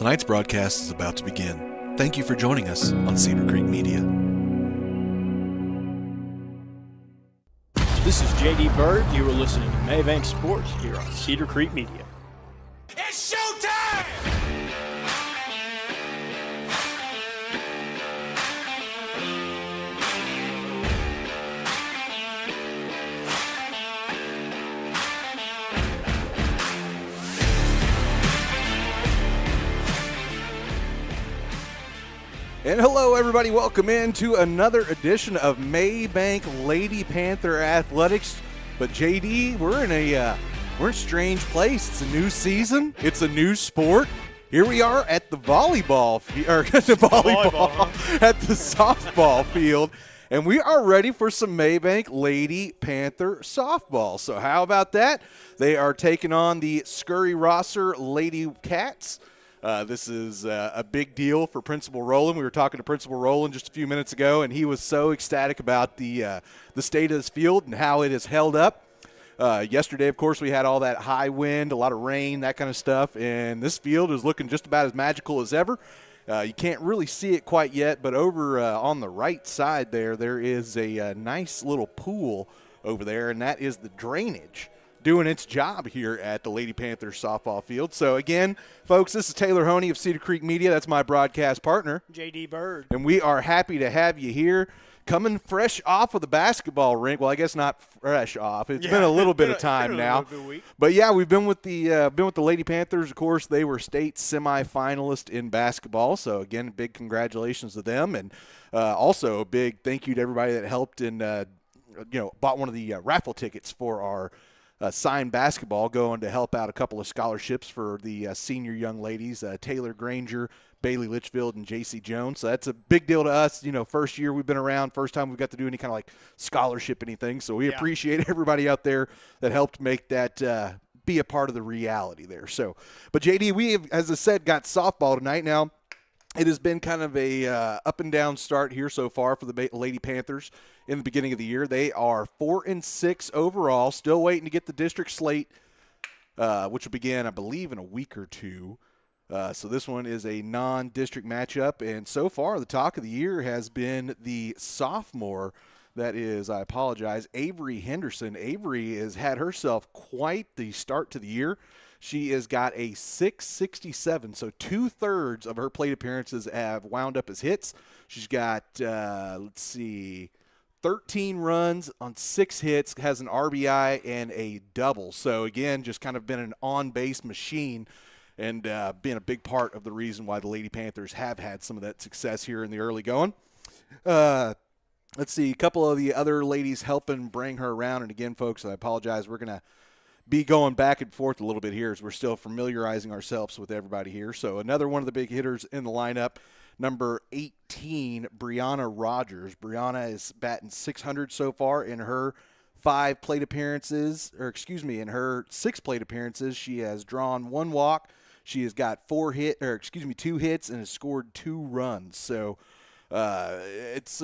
Tonight's broadcast is about to begin. Thank you for joining us on Cedar Creek Media. This is J.D. Bird. You are listening to Mabank Sports here on Cedar Creek Media. It's showtime! And hello, everybody. Welcome into another edition of Mabank Lady Panther Athletics. But JD, we're in a strange place. It's a new season. It's a new sport. Here we are at the at the softball field, and we are ready for some Mabank Lady Panther softball. So how about that? They are taking on the Scurry-Rosser Ladycats. This is a big deal for Principal Rowland. We were talking to Principal Rowland just a few minutes ago, and he was so ecstatic about the state of this field and how it has held up. Yesterday, of course, we had all that high wind, a lot of rain, that kind of stuff, and this field is looking just about as magical as ever. You can't really see it quite yet, but over on the right side there is a nice little pool over there, and that is the drainage doing its job here at the Lady Panthers softball field. So, again, folks, this is Taylor Honey of Cedar Creek Media. That's my broadcast partner, J.D. Bird. And we are happy to have you here coming fresh off of the basketball rink. Well, I guess not fresh off. It's been a little bit of time now. But, yeah, we've been with the Lady Panthers. Of course, they were state semifinalist in basketball. So, again, big congratulations to them. And also a big thank you to everybody that helped and, bought one of the raffle tickets for our signed basketball, going to help out a couple of scholarships for the senior young ladies, Taylor Granger, Bailey Litchfield, and J.C. Jones. So that's a big deal to us. First year we've been around, first time we've got to do any kind of like scholarship anything. So we appreciate everybody out there that helped make that be a part of the reality there. So, but JD, we have, as I said, got softball tonight. Now, it has been kind of a up and down start here so far for the Lady Panthers in the beginning of the year. They are 4-6 overall, still waiting to get the district slate, which will begin, I believe, in a week or two. So this one is a non-district matchup, and so far the talk of the year has been the sophomore. That is, I apologize, Avery Henderson. Avery has had herself quite the start to the year. She has got a 667, so 2/3 of her plate appearances have wound up as hits. She's got, 13 runs on 6 hits, has an RBI and a double. So, again, just kind of been an on-base machine and been a big part of the reason why the Lady Panthers have had some of that success here in the early going. Let's see, a couple of the other ladies helping bring her around. And, again, folks, I apologize. We're going to be going back and forth a little bit here as we're still familiarizing ourselves with everybody here. So another one of the big hitters in the lineup, number 18, Brianna Rogers. Brianna is batting .600 so far in her 6 plate appearances. She has drawn 1 walk. She has got 2 hits and has scored 2 runs. So it's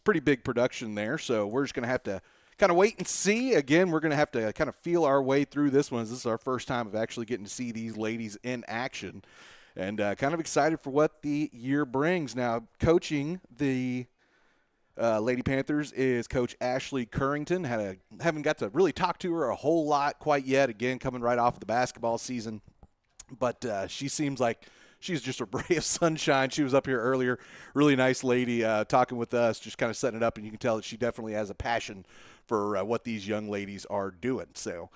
pretty big production there. So we're just going to have to kind of wait and see. Again, we're going to have to kind of feel our way through this one. This is our first time of actually getting to see these ladies in action, and kind of excited for what the year brings. Now, coaching the Lady Panthers is Coach Ashley Currington. Haven't got to really talk to her a whole lot quite yet. Again, coming right off of the basketball season, but she seems like she's just a ray of sunshine. She was up here earlier. Really nice lady talking with us, just kind of setting it up, and you can tell that she definitely has a passion for what these young ladies are doing. So,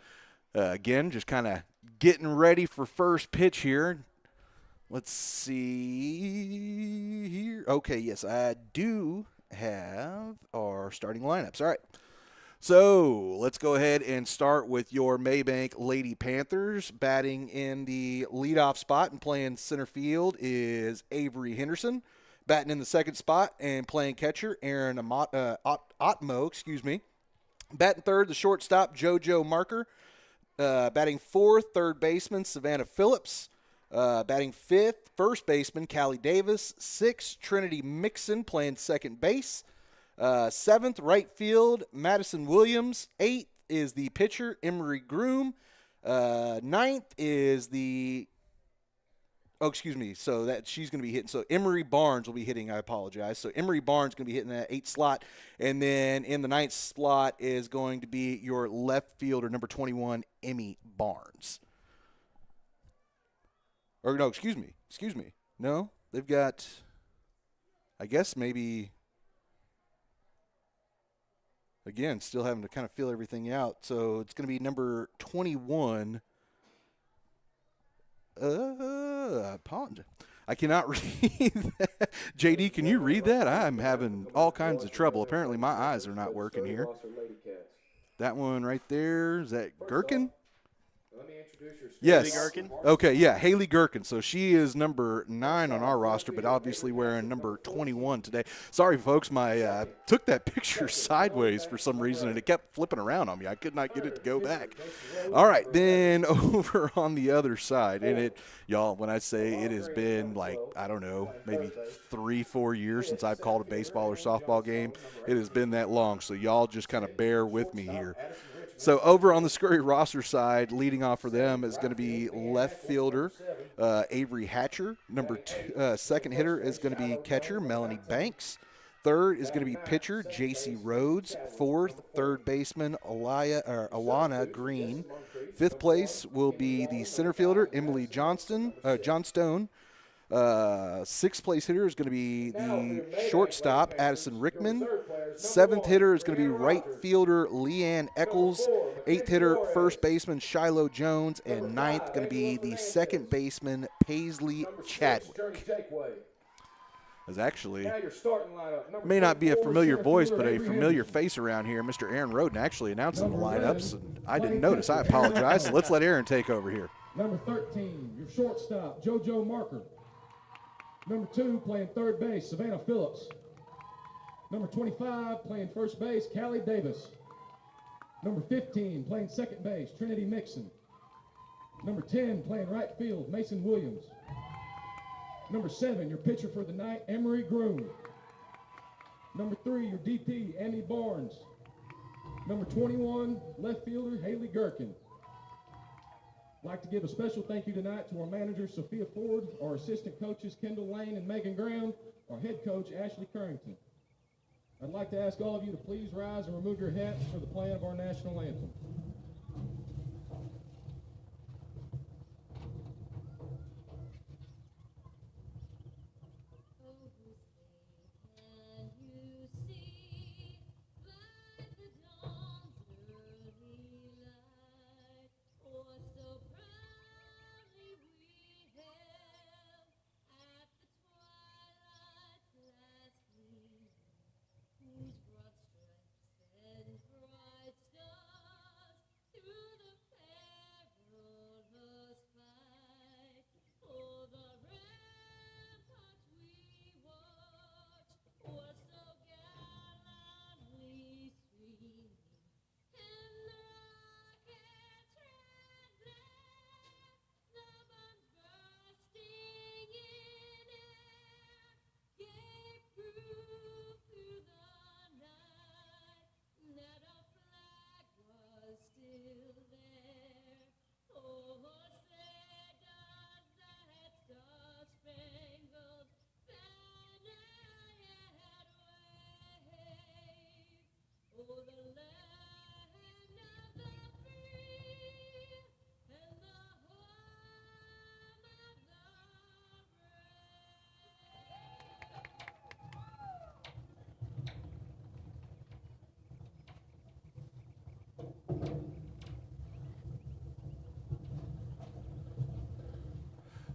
again, just kind of getting ready for first pitch here. Let's see here. Okay, yes, I do have our starting lineups. All right. So let's go ahead and start with your Mabank Lady Panthers. Batting in the leadoff spot and playing center field is Avery Henderson. Batting in the second spot and playing catcher, Aaron Otmo, Batting third, the shortstop, JoJo Marker. Batting fourth, third baseman, Savannah Phillips. Batting fifth, first baseman, Callie Davis. Sixth, Trinity Mixon playing second base. Seventh, right field, Madison Williams. Eighth is the pitcher, Emery Groom. Ninth is the Oh, excuse me. So that she's going to be hitting. So Emery Barnes will be hitting. I apologize. So Emery Barnes going to be hitting that 8 slot, and then in the 9th slot is going to be your left fielder, number 21, Emmy Barnes. Or no, excuse me. No, they've got. I guess maybe. Again, still having to kind of feel everything out. So it's going to be number 21. I cannot read that. JD, can you read that? I'm having all kinds of trouble. Apparently my eyes are not working here. That one right there, is that Gherkin? Let me introduce your Yes. Haley Gherkin? Okay, yeah, Haley Gherkin. So she is number 9 on our roster, but obviously wearing number 21 today. Sorry, folks, my took that picture sideways for some reason, and it kept flipping around on me. I could not get it to go back. All right, then over on the other side, and y'all, when I say it has been like, I don't know, maybe 3-4 years since I've called a baseball or softball game. It has been that long, so y'all just kind of bear with me here. So over on the Scurry-Rosser side, leading off for them is going to be left fielder Avery Hatcher. Second hitter is going to be catcher Melanie Banks. Third is going to be pitcher J.C. Rhodes. Fourth, third baseman Alana Green. Fifth place will be the center fielder Emily Johnstone. Sixth place hitter is going to be the shortstop Addison Rickman. Seventh hitter is going to be right fielder Leanne Eccles. Eighth hitter first baseman Shiloh Jones, and ninth going to be the second baseman Paisley Chadwick. As actually may not be a familiar voice, but a familiar face around here. Mr. Aaron Roden actually announcing the lineups, and I didn't notice. I apologize. So let's let Aaron take over here. Number 13, your shortstop, JoJo Marker. Number 2, playing third base, Savannah Phillips. Number 25, playing first base, Callie Davis. Number 15, playing second base, Trinity Mixon. Number 10, playing right field, Mason Williams. Number 7, your pitcher for the night, Emery Groom. Number 3, your DP, Emmy Barnes. Number 21, left fielder, Haley Gherkin. I'd like to give a special thank you tonight to our manager, Sophia Ford, our assistant coaches, Kendall Lane and Megan Graham, our head coach, Ashley Currington. I'd like to ask all of you to please rise and remove your hats for the playing of our national anthem.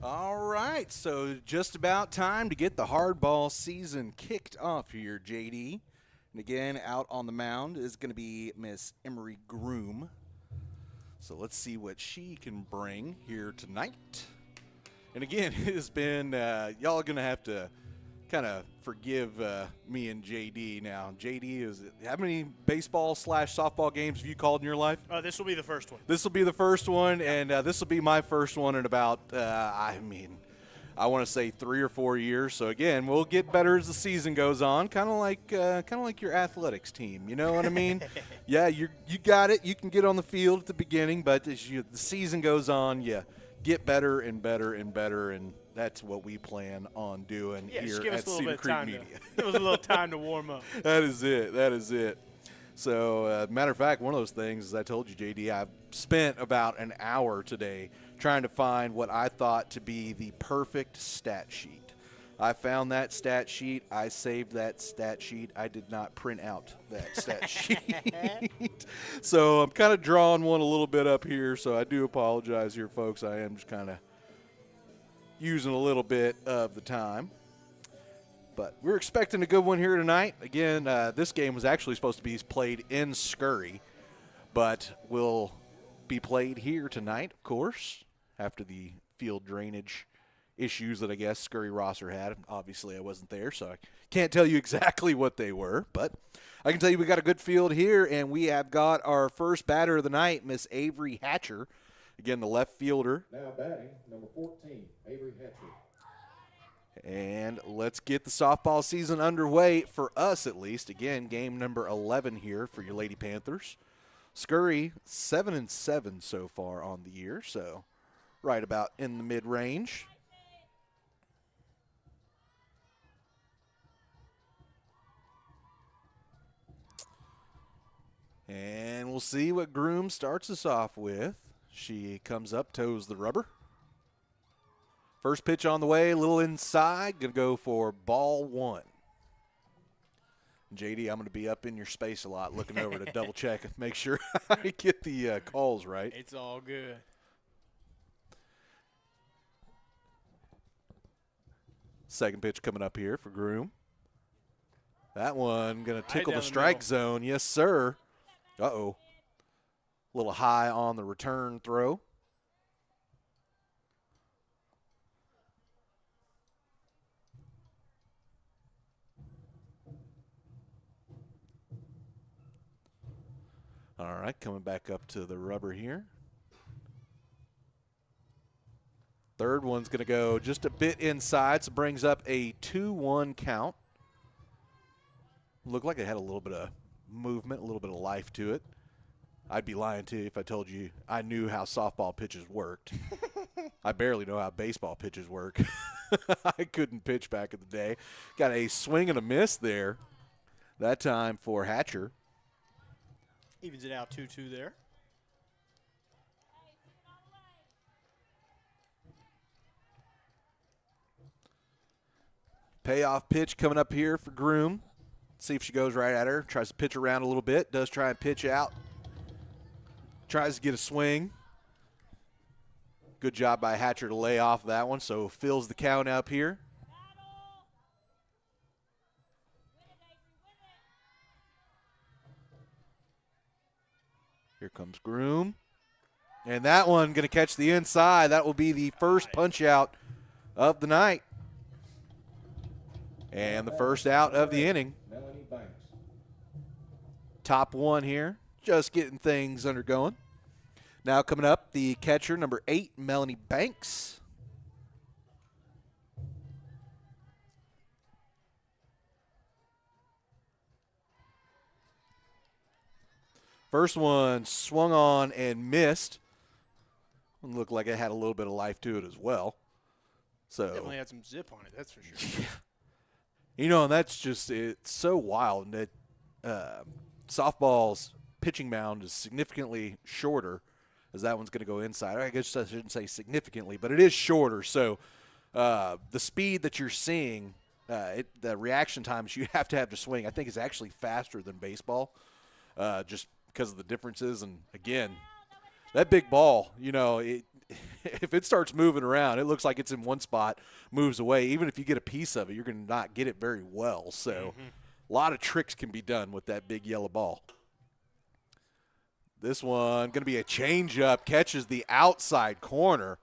All right, so just about time to get the hardball season kicked off here, JD. And again, out on the mound is going to be Miss Emery Groom. So let's see what she can bring here tonight. And again, it has been, y'all are going to have to kind of forgive me and JD now. JD, how many baseball/softball games have you called in your life? This will be the first one. This will be the first one, and this will be my first one in about, I want to say 3 or 4 years. So again, we'll get better as the season goes on, kind of like your athletics team. You know what I mean? Yeah, you got it. You can get on the field at the beginning, but as the season goes on, you get better and better and better, and That's what we plan on doing Yeah, just here give us at a little Cedar bit of Creek time Media. Give us a little time to warm up. That is it. That is it. So, matter of fact, one of those things, as I told you, JD, I've spent about an hour today trying to find what I thought to be the perfect stat sheet. I found that stat sheet. I saved that stat sheet. I did not print out that stat sheet. So I'm kind of drawing one a little bit up here, so I do apologize here, folks. I am just kind of using a little bit of the time. But we're expecting a good one here tonight. Again, this game was actually supposed to be played in Scurry, but will be played here tonight, of course, after the field drainage issues that I guess Scurry-Rosser had. Obviously, I wasn't there, so I can't tell you exactly what they were. But I can tell you we got a good field here, and we have got our first batter of the night, Miss Avery Hatcher. Again, the left fielder. Now batting, number 14, Avery Hatcher. And let's get the softball season underway, for us at least. Again, game number 11 here for your Lady Panthers. Scurry, 7-7 so far on the year, so right about in the mid-range. And we'll see what Groom starts us off with. She comes up, toes the rubber. First pitch on the way, a little inside. Going to go for ball one. JD, I'm going to be up in your space a lot, looking over to double check and make sure I get the calls right. It's all good. Second pitch coming up here for Groom. That one going to tickle down the the strike middle. zone. Yes, sir. Uh-oh. A little high on the return throw. All right, coming back up to the rubber here. Third one's going to go just a bit inside, so brings up a 2-1 count. Looked like it had a little bit of movement, a little bit of life to it. I'd be lying to you if I told you I knew how softball pitches worked. I barely know how baseball pitches work. I couldn't pitch back in the day. Got a swing and a miss there. That time for Hatcher. Evens it out 2-2 there. Payoff pitch coming up here for Groom. See if she goes right at her. Tries to pitch around a little bit. Does try and pitch out. Tries to get a swing. Good job by Hatcher to lay off that one, so fills the count up here. Here comes Groom. And that one going to catch the inside. That will be the first punch out of the night. And the first out of the inning. Melanie Banks. Top one here. Just getting things undergoing. Now coming up, the catcher, number 8, Melanie Banks. First one swung on and missed. One looked like it had a little bit of life to it as well. So Definitely had some zip on it, that's for sure. You know, and that's just, it's so wild that softball's pitching mound is significantly shorter, as that one's going to go inside. I guess I shouldn't say significantly, but it is shorter. So the speed that you're seeing, the reaction times you have to swing, I think is actually faster than baseball, just because of the differences. And, again, that big ball, you know, if it starts moving around, it looks like it's in one spot, moves away. Even if you get a piece of it, you're going to not get it very well. So a lot of tricks can be done with that big yellow ball. This one going to be a changeup, catches the outside corner.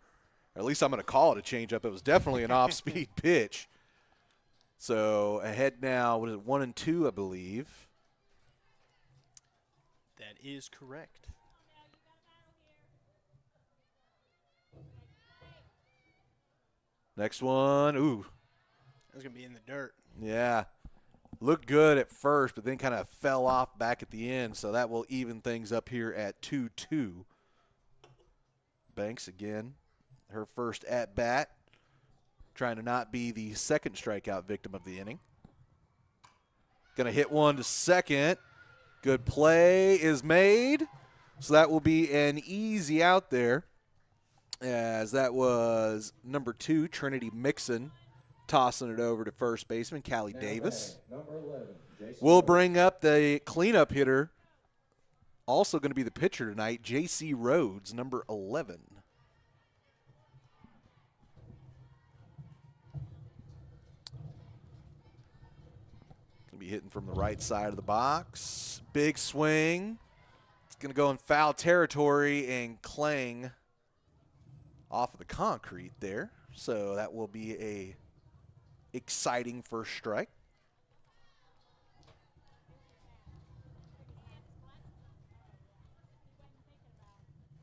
Or at least I'm going to call it a changeup. It was definitely an off-speed pitch. So ahead now, what is it, 1-2, I believe. That is correct. Next one, ooh. That's going to be in the dirt. Yeah. Looked good at first, but then kind of fell off back at the end, so that will even things up here at 2-2. Banks again, her first at-bat. trying to not be the second strikeout victim of the inning. Going to hit one to second. Good play is made. So that will be an easy out there, as that was number 2, Trinity Mixon, tossing it over to first baseman, Callie Davis. We'll bring up the cleanup hitter, also going to be the pitcher tonight, J.C. Rhodes, number 11. Going to be hitting from the right side of the box. Big swing. It's going to go in foul territory and clang off of the concrete there. So that will be a exciting first strike.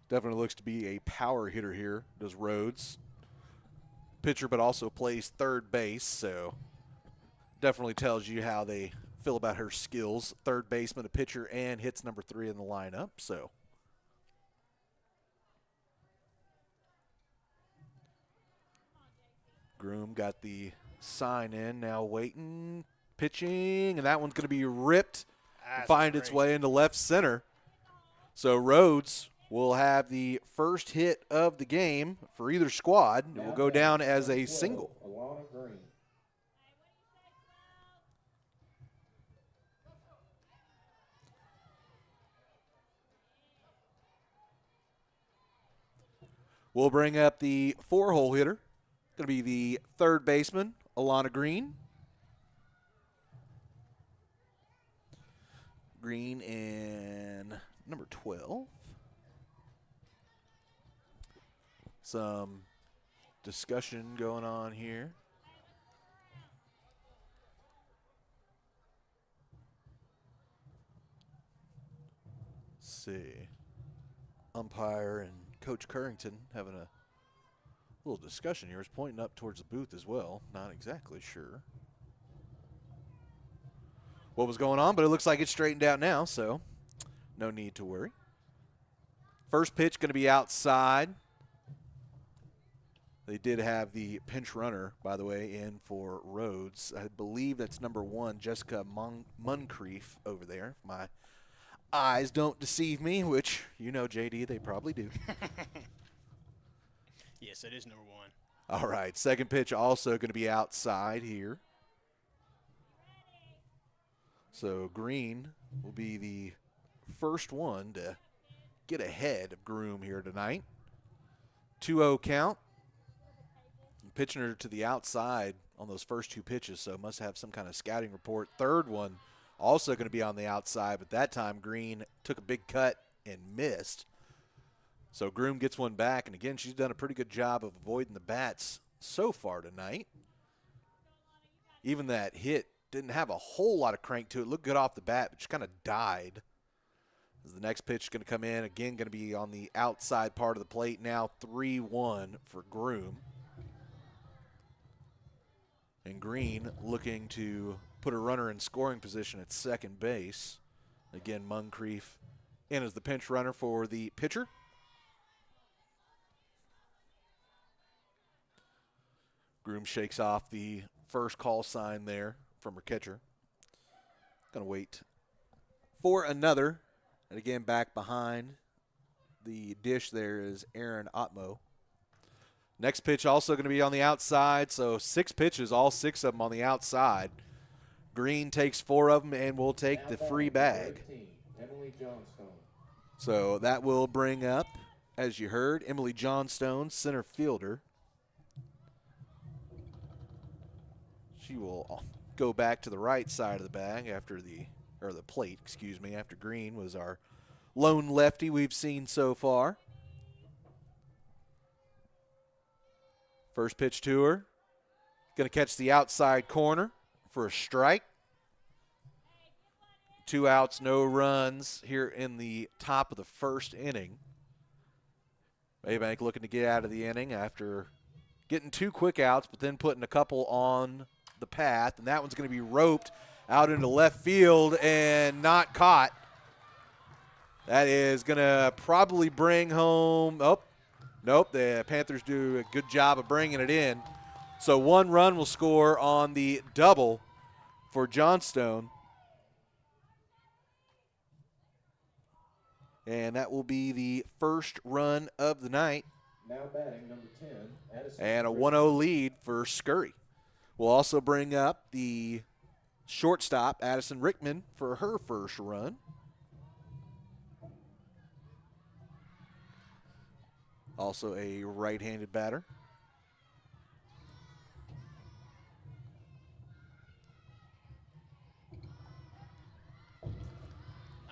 Definitely looks to be a power hitter here, does Rhodes. Pitcher, but also plays third base, so definitely tells you how they feel about her skills. Third baseman, a pitcher, and hits number 3 in the lineup, so. Groom got the sign in, now waiting, pitching, and that one's going to be ripped and find its way into left center. So Rhodes will have the first hit of the game for either squad. It will go down as a single. We'll bring up the 4-hole hitter. Going to be the third baseman, Alana Green. Green and number 12. Some discussion going on here. Let's see. Umpire and Coach Currington having a little discussion here. Is pointing up towards the booth as well. Not exactly sure what was going on, but it looks like it's straightened out now, so no need to worry. First pitch going to be outside. They did have the pinch runner, by the way, in for Rhodes. I believe that's number 1, Jessica Moncrief over there. If my eyes don't deceive me, which, you know, JD, they probably do. Yes, it is number 1. All right, second pitch also going to be outside here. So Green will be the first one to get ahead of Groom here tonight. 2-0 count. Pitching her to the outside on those first 2 pitches, so must have some kind of scouting report. Third one also going to be on the outside, but that time Green took a big cut and missed. So Groom gets one back, and again, she's done a pretty good job of avoiding the bats so far tonight. Even that hit didn't have a whole lot of crank to it. Looked good off the bat, but just kind of died. As the next pitch is going to come in, again going to be on the outside part of the plate. Now 3-1 for Groom. And Green looking to put a runner in scoring position at second base. Again, Moncrief in as the pinch runner for the pitcher. Groom shakes off the first call sign there from her catcher. Going to wait for another. And again, back behind the dish there is Aaron Otmo. Next pitch also going to be on the outside, so 6 pitches, all 6 of them on the outside. Green takes 4 of them and will take the free bag. So that will bring up, as you heard, Emily Johnstone, center fielder. She will go back to the right side of the bag after the plate, after Green was our lone lefty we've seen so far. First pitch to her. Going to catch the outside corner for a strike. 2 outs, no runs here in the top of the first inning. Mabank looking to get out of the inning after getting 2 quick outs, but then putting a couple on the path. And that one's going to be roped out into left field and not caught. That is going to probably bring home – nope, the Panthers do a good job of bringing it in. So 1 run will score on the double for Johnstone. And that will be the first run of the night. Now batting number 10, Addison. And a 1-0 lead for Scurry. We'll also bring up the shortstop, Addison Rickman, for her first run. Also a right-handed batter.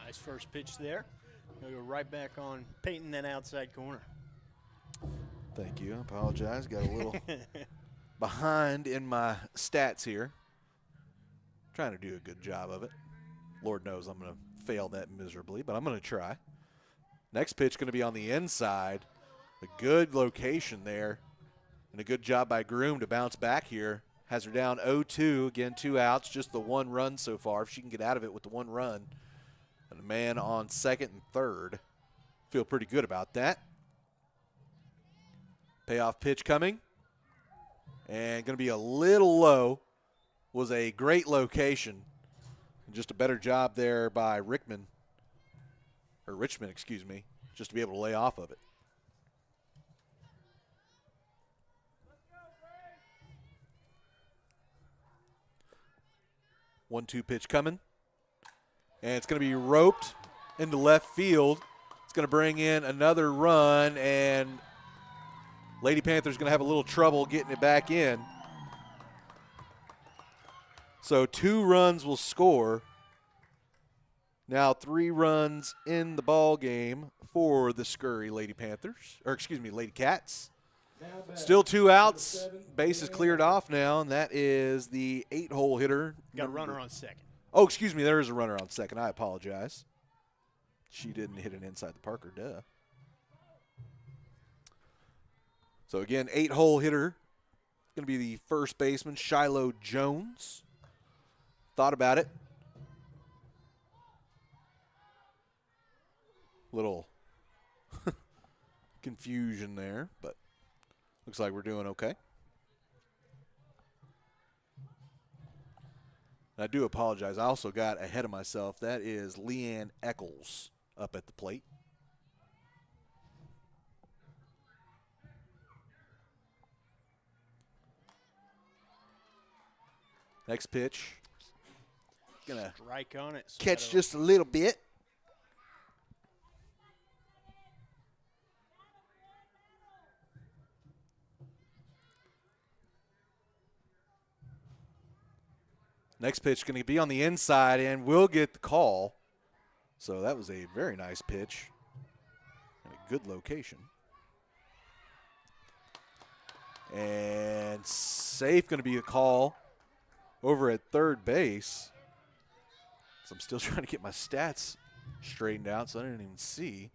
Nice first pitch there. He'll go right back on painting that outside corner. Thank you. I apologize. Got a little behind in my stats here. Trying to do a good job of it. Lord knows I'm going to fail that miserably, but I'm going to try. Next pitch going to be on the inside. A good location there. And a good job by Groom to bounce back here. Has her down 0-2. Again, 2 outs. Just the 1 run so far. If she can get out of it with the 1 run. And a man on second and third. Feel pretty good about that. Payoff pitch coming. And going to be a little low. Was a great location. Just a better job there by Richmond, excuse me, just to be able to lay off of it. One-two pitch coming. And it's going to be roped into left field. It's going to bring in another run, and Lady Panthers going to have a little trouble getting it back in. So 2 runs will score. Now 3 runs in the ball game for the Scurry Lady Panthers, or excuse me, Lady Cats. Still 2 outs. Base is cleared off now, and that is the 8-hole hitter. Got a runner on second. Oh, excuse me, there is a runner on second. I apologize. She didn't hit it inside the Parker, duh. So again, 8-hole hitter. Going to be the first baseman, Shiloh Jones. Thought about it. Little confusion there, but looks like we're doing okay. And I do apologize. I also got ahead of myself. That is Leanne Eccles up at the plate. Next pitch. Gonna strike on it. So catch just a little bit. Next pitch going to be on the inside, and we'll get the call. So that was a very nice pitch and a good location. And safe going to be a call over at third base. So I'm still trying to get my stats straightened out, so I didn't even see.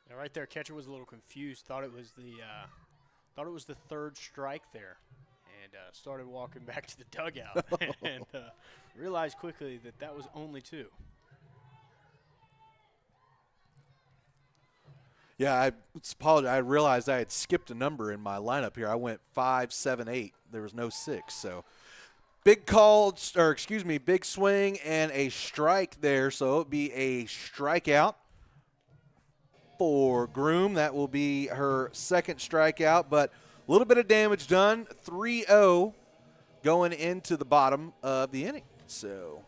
Yeah, right there, catcher was a little confused. Thought it was the third strike there, and started walking back to the dugout, and realized quickly that was only 2. Yeah, I apologize. I realized I had skipped a number in my lineup here. I went 5, 7, 8. There was no 6, so. Big call, or excuse me, big swing and a strike there. So it'll be a strikeout for Groom. That will be her second strikeout, but a little bit of damage done. 3-0 going into the bottom of the inning. So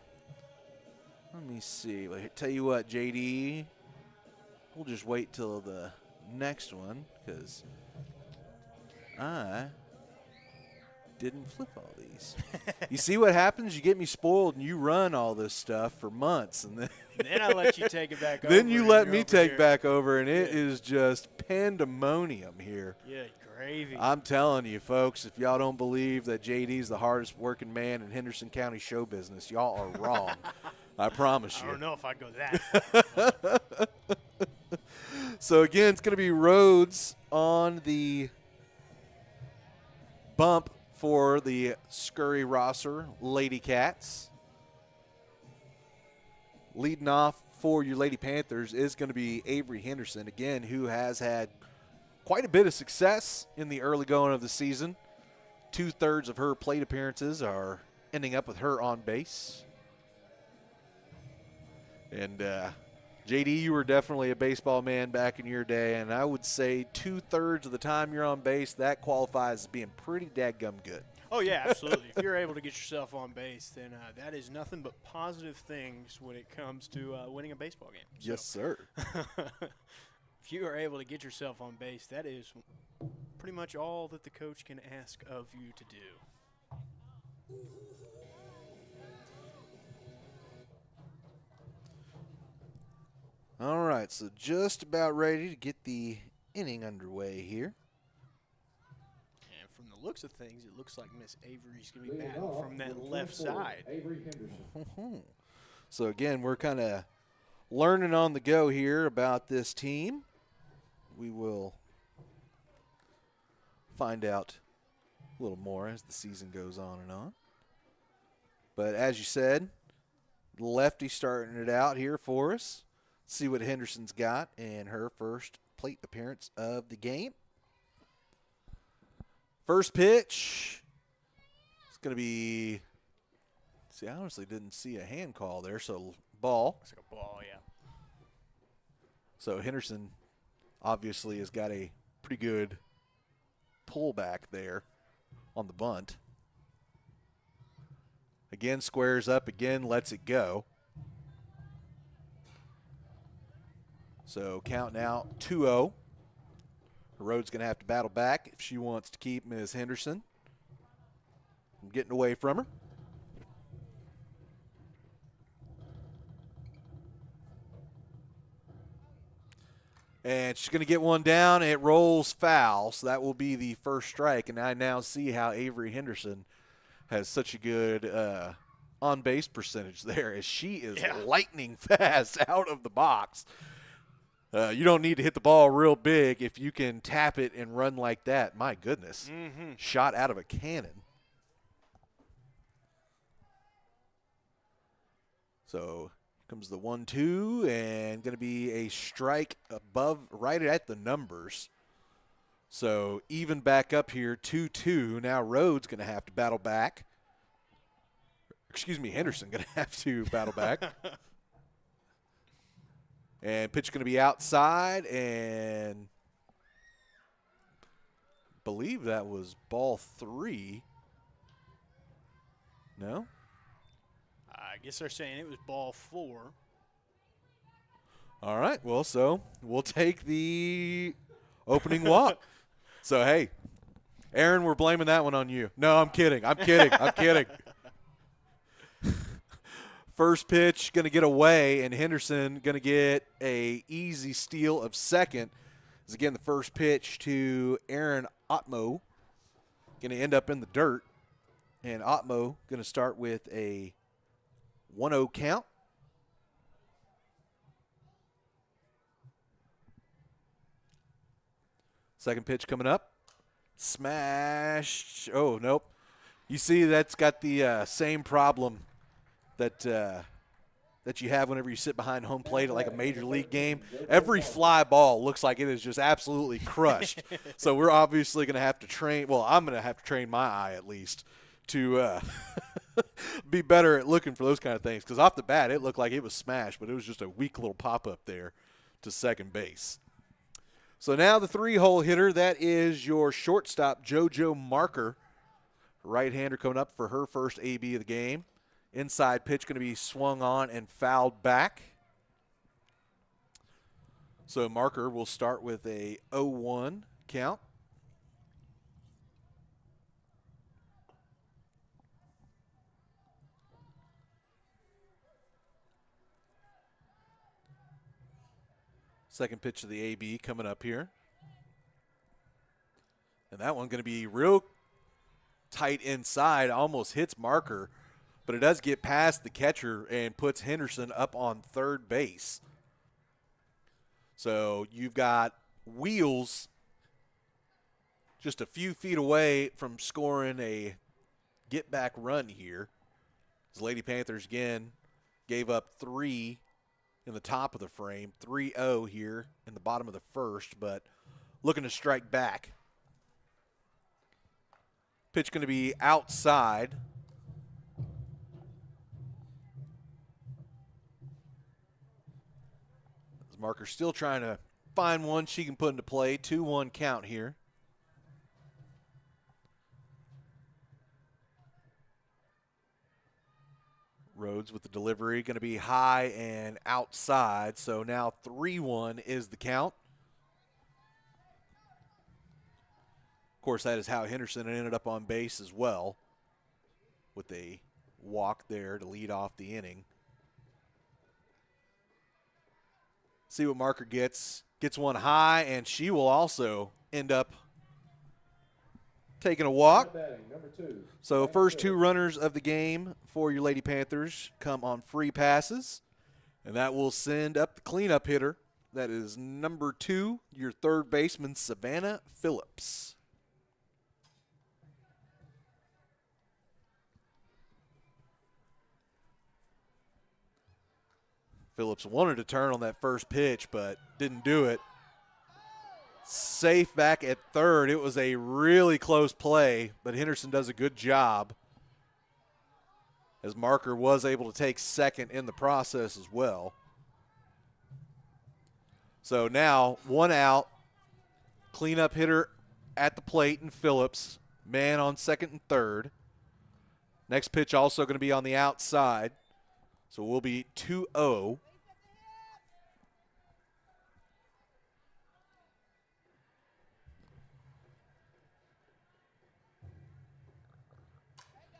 let me see. I'll tell you what, JD, we'll just wait till the next one because I didn't flip all these. You see what happens? You get me spoiled and you run all this stuff for months, and then I let you take it back over. Then you let me take back over, and it is just pandemonium here. Yeah, gravy. I'm telling you, folks, if y'all don't believe that JD's the hardest working man in Henderson County show business, y'all are wrong. I promise you. I don't know if I go that far. So, again, it's going to be Rhodes on the bump for the Scurry-Rosser Ladycats. Leading off for your Lady Panthers is going to be Avery Henderson, again, who has had quite a bit of success in the early going of the season. 2/3 of her plate appearances are ending up with her on base. And JD, you were definitely a baseball man back in your day, and I would say 2/3 of the time you're on base, that qualifies as being pretty dadgum good. Oh, yeah, absolutely. If you're able to get yourself on base, then that is nothing but positive things when it comes to winning a baseball game. So, Yes, sir. if you are able to get yourself on base, that is pretty much all that the coach can ask of you to do. All right, so just about ready to get the inning underway here. And from the looks of things, it looks like Miss Avery's going to be batting from that left side. Avery Henderson. So, again, we're kind of learning on the go here about this team. We will find out a little more as the season goes on and on. But as you said, lefty starting it out here for us. See what Henderson's got in her first plate appearance of the game. First pitch. It's going to be, see, I honestly didn't see a hand call there, so ball. Looks like a ball, yeah. So Henderson obviously has got a pretty good pullback there on the bunt. Again, squares up, again, lets it go. So counting out 2-0. Rhodes going to have to battle back if she wants to keep Ms. Henderson from getting away from her. And she's going to get one down. It rolls foul, so that will be the first strike. And I now see how Avery Henderson has such a good on-base percentage there, as she is lightning fast out of the box. You don't need to hit the ball real big if you can tap it and run like that. My goodness. Shot out of a cannon. So comes the 1-2, and going to be a strike above, right at the numbers. So even back up here, 2-2. Now Rhodes going to have to battle back. Excuse me, Henderson going to have to battle back. And pitch going to be outside, and I believe that was ball 3. No? I guess they're saying it was ball 4. All right, well, so we'll take the opening walk. So, hey, Aaron, we're blaming that one on you. No, I'm kidding. I'm kidding. First pitch going to get away, and Henderson going to get a easy steal of second. Is again the first pitch to Aaron Otmo. Going to end up in the dirt, and Otmo going to start with a 1-0 count. Second pitch coming up. Smash. Oh, nope. You see that's got the same problem that you have whenever you sit behind home plate at like a major league game. Every fly ball looks like it is just absolutely crushed. So we're obviously going to have to train – well, I'm going to have to train my eye at least to be better at looking for those kind of things, because off the bat it looked like it was smashed, but it was just a weak little pop-up there to second base. So now the 3-hole hitter, that is your shortstop, JoJo Marker. Right-hander coming up for her first AB of the game. Inside pitch going to be swung on and fouled back. So Marker will start with a 0-1 count. Second pitch of the AB coming up here. And that one going to be real tight inside, almost hits Marker, but it does get past the catcher and puts Henderson up on third base. So you've got Wheels just a few feet away from scoring a get-back run here. As Lady Panthers, again, gave up 3 in the top of the frame, 3-0 here in the bottom of the first, but looking to strike back. Pitch going to be outside. Marker still trying to find one she can put into play. 2-1 count here. Rhodes with the delivery, going to be high and outside. So now 3-1 is the count. Of course, that is how Henderson ended up on base as well, with a walk there to lead off the inning. See what Marker gets. Gets one high, and she will also end up taking a walk. So first 2 runners of the game for your Lady Panthers come on free passes, and that will send up the cleanup hitter. That is number 2, your third baseman, Savannah Phillips. Phillips wanted to turn on that first pitch, but didn't do it. Safe back at third. It was a really close play, but Henderson does a good job, as Marker was able to take second in the process as well. So now 1 out, cleanup hitter at the plate in Phillips, man on second and third. Next pitch also going to be on the outside. So we'll be 2-0.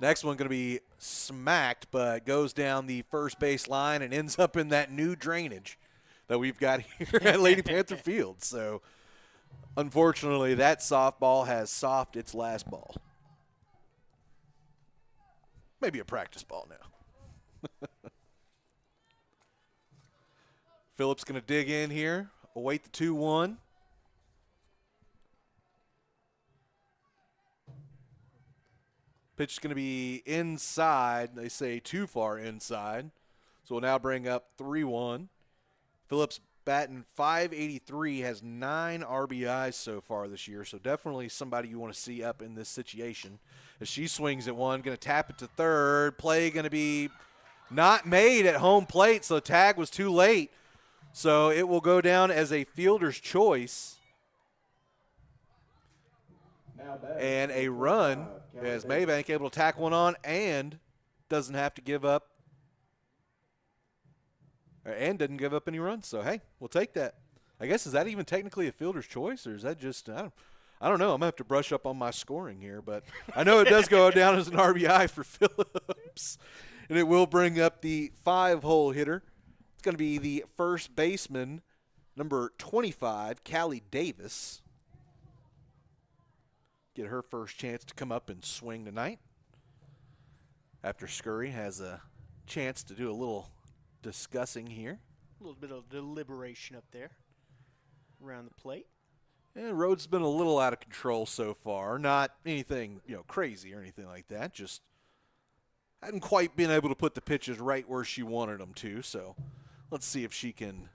Next one going to be smacked, but goes down the first base line and ends up in that new drainage that we've got here at Lady Panther Field. So unfortunately, that softball has soft its last ball. Maybe a practice ball now. Phillips going to dig in here, await the 2-1. Pitch is going to be inside. They say too far inside. So we'll now bring up 3-1. Phillips batting .583, has 9 RBIs so far this year. So definitely somebody you want to see up in this situation. As she swings at one, going to tap it to third. Play going to be not made at home plate, so the tag was too late. So it will go down as a fielder's choice. And a run, as Mabank able to tack one on and doesn't have to give up, and didn't give up any runs. So, hey, we'll take that. I guess, is that even technically a fielder's choice, or is that just, I don't know. I'm going to have to brush up on my scoring here, but I know it does go down as an RBI for Phillips. And it will bring up the 5-hole hitter. It's going to be the first baseman, number 25, Callie Davis. Get her first chance to come up and swing tonight, after Scurry has a chance to do a little discussing here. A little bit of deliberation up there around the plate. And Rhodes has been a little out of control so far. Not anything, crazy or anything like that. Just hadn't quite been able to put the pitches right where she wanted them to. So let's see if she can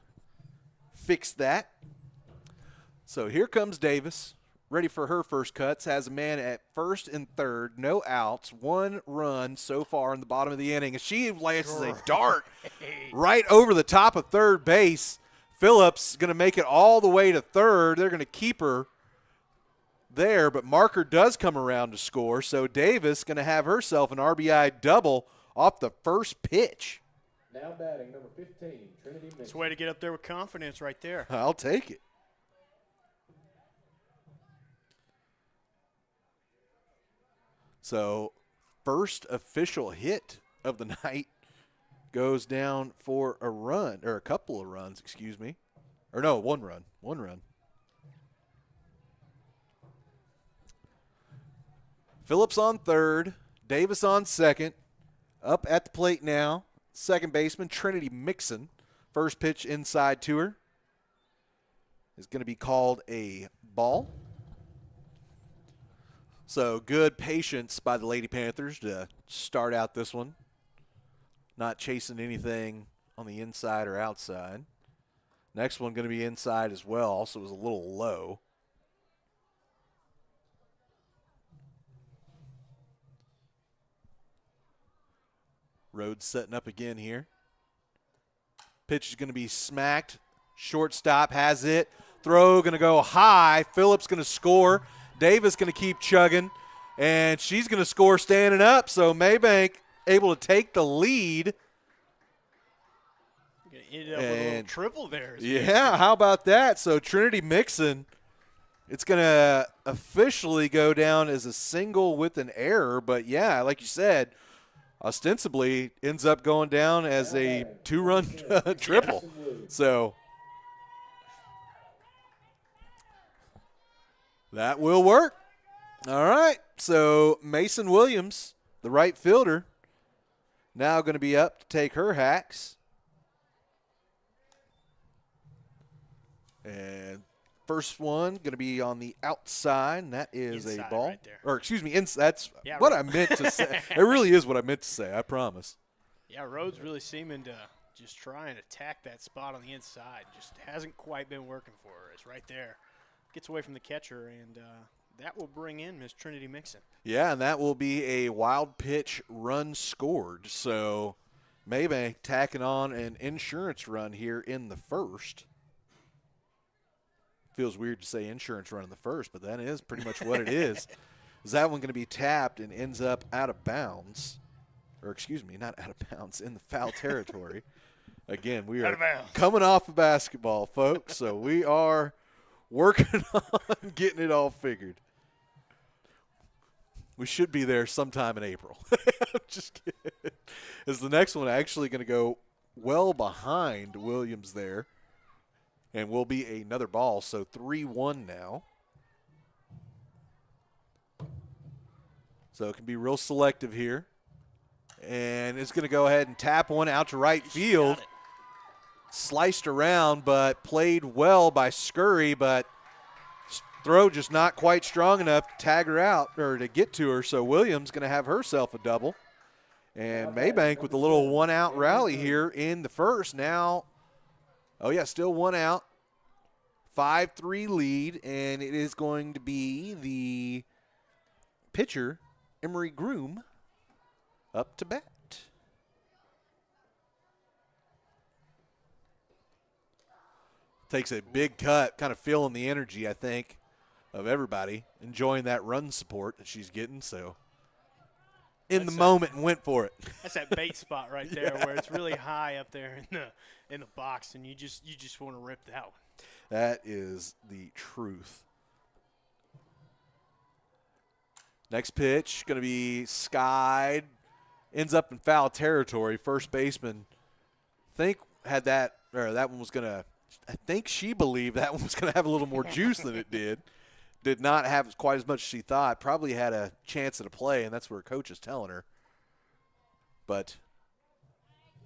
fix that. So here comes Davis, ready for her first cuts. Has a man at first and third, no outs, 1 run so far in the bottom of the inning. And she lances a dart right over the top of third base. Phillips going to make it all the way to third. They're going to keep her there, but Marker does come around to score. So Davis going to have herself an RBI double off the first pitch. Now batting number 15, Trinity Mixon. It's a way to get up there with confidence right there. I'll take it. So first official hit of the night goes down for a run, or a couple of runs, excuse me. Or no, 1 run. 1 run. Phillips on third, Davis on second. Up at the plate now, second baseman Trinity Mixon. First pitch inside to her is going to be called a ball. So good patience by the Lady Panthers to start out this one. Not chasing anything on the inside or outside. Next one going to be inside as well. Also was a little low. Rhodes setting up again here. Pitch is going to be smacked. Shortstop has it. Throw going to go high. Phillips going to score. Davis going to keep chugging. And she's going to score standing up. So Mabank able to take the lead. Ended up with a little triple there. Yeah, how about that? So Trinity Mixon, it's going to officially go down as a single with an error. But, yeah, like you said, ostensibly ends up going down as a 2-run triple. So that will work. All right. So Mason Williams, the right fielder, now going to be up to take her hacks. And first one going to be on the outside, and that is inside, a ball. right there. Or, excuse me, that's what I meant to say. It really is what I meant to say, I promise. Yeah, Rhodes really seeming to just try and attack that spot on the inside. Just hasn't quite been working for her. It's right there. Gets away from the catcher, and that will bring in Miss Trinity Mixon. Yeah, and that will be a wild pitch run scored. So Mabank tacking on an insurance run here in the first. Feels weird to say insurance run in the first, but that is pretty much what it is. Is that one going to be tapped and ends up out of bounds? Or excuse me, not out of bounds, in the foul territory. Again, we are coming off of basketball, folks, so we are working on getting it all figured. We should be there sometime in April. I'm just kidding. Is the next one actually going to go well behind Williams there? And will be another ball, so 3-1 now. So it can be real selective here. And it's going to go ahead and tap one out to right field. Sliced around, but played well by Scurry, but throw just not quite strong enough to tag her out or to get to her. So Williams going to have herself a double. And Mabank with a little one-out rally here in the first. Now, oh, yeah, still one out. 5-3 lead, and it is going to be the pitcher, Emery Groom, up to bat. Takes a big cut, kind of feeling the energy, I think, of everybody, enjoying that run support that she's getting. So in the moment and went for it. That's that bait spot right there where it's really high up there in the box, and you just want to rip that one. That is the truth. Next pitch going to be skied. Ends up in foul territory. First baseman, that one was going to. I think she believed that one was going to have a little more juice than it did. Did not have quite as much as she thought. Probably had a chance at a play, and that's what her coach is telling her. But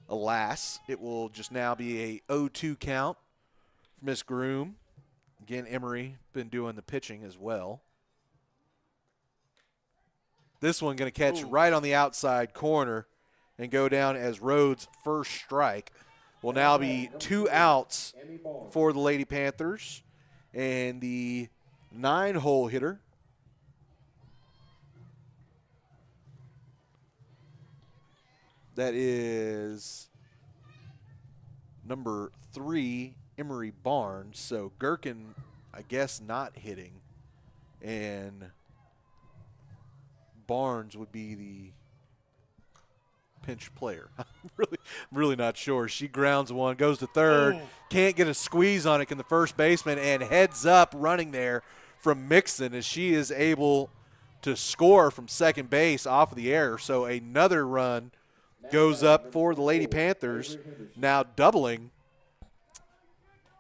alas, it will just now be a 0-2 count for Miss Groom. Again, Emery been doing the pitching as well. This one going to catch right on the outside corner and go down as Rhodes' first strike. Will now be 2 outs for the Lady Panthers. And the 9-hole hitter, that is number 3, Emery Barnes. So Gherkin, I guess, not hitting. And Barnes would be the pinch player. I'm really not sure. She grounds one, goes to third, can't get a squeeze on it, can the first baseman, and heads up running there from Mixon as she is able to score from second base off of the air. So another run goes up for the Lady Panthers, now doubling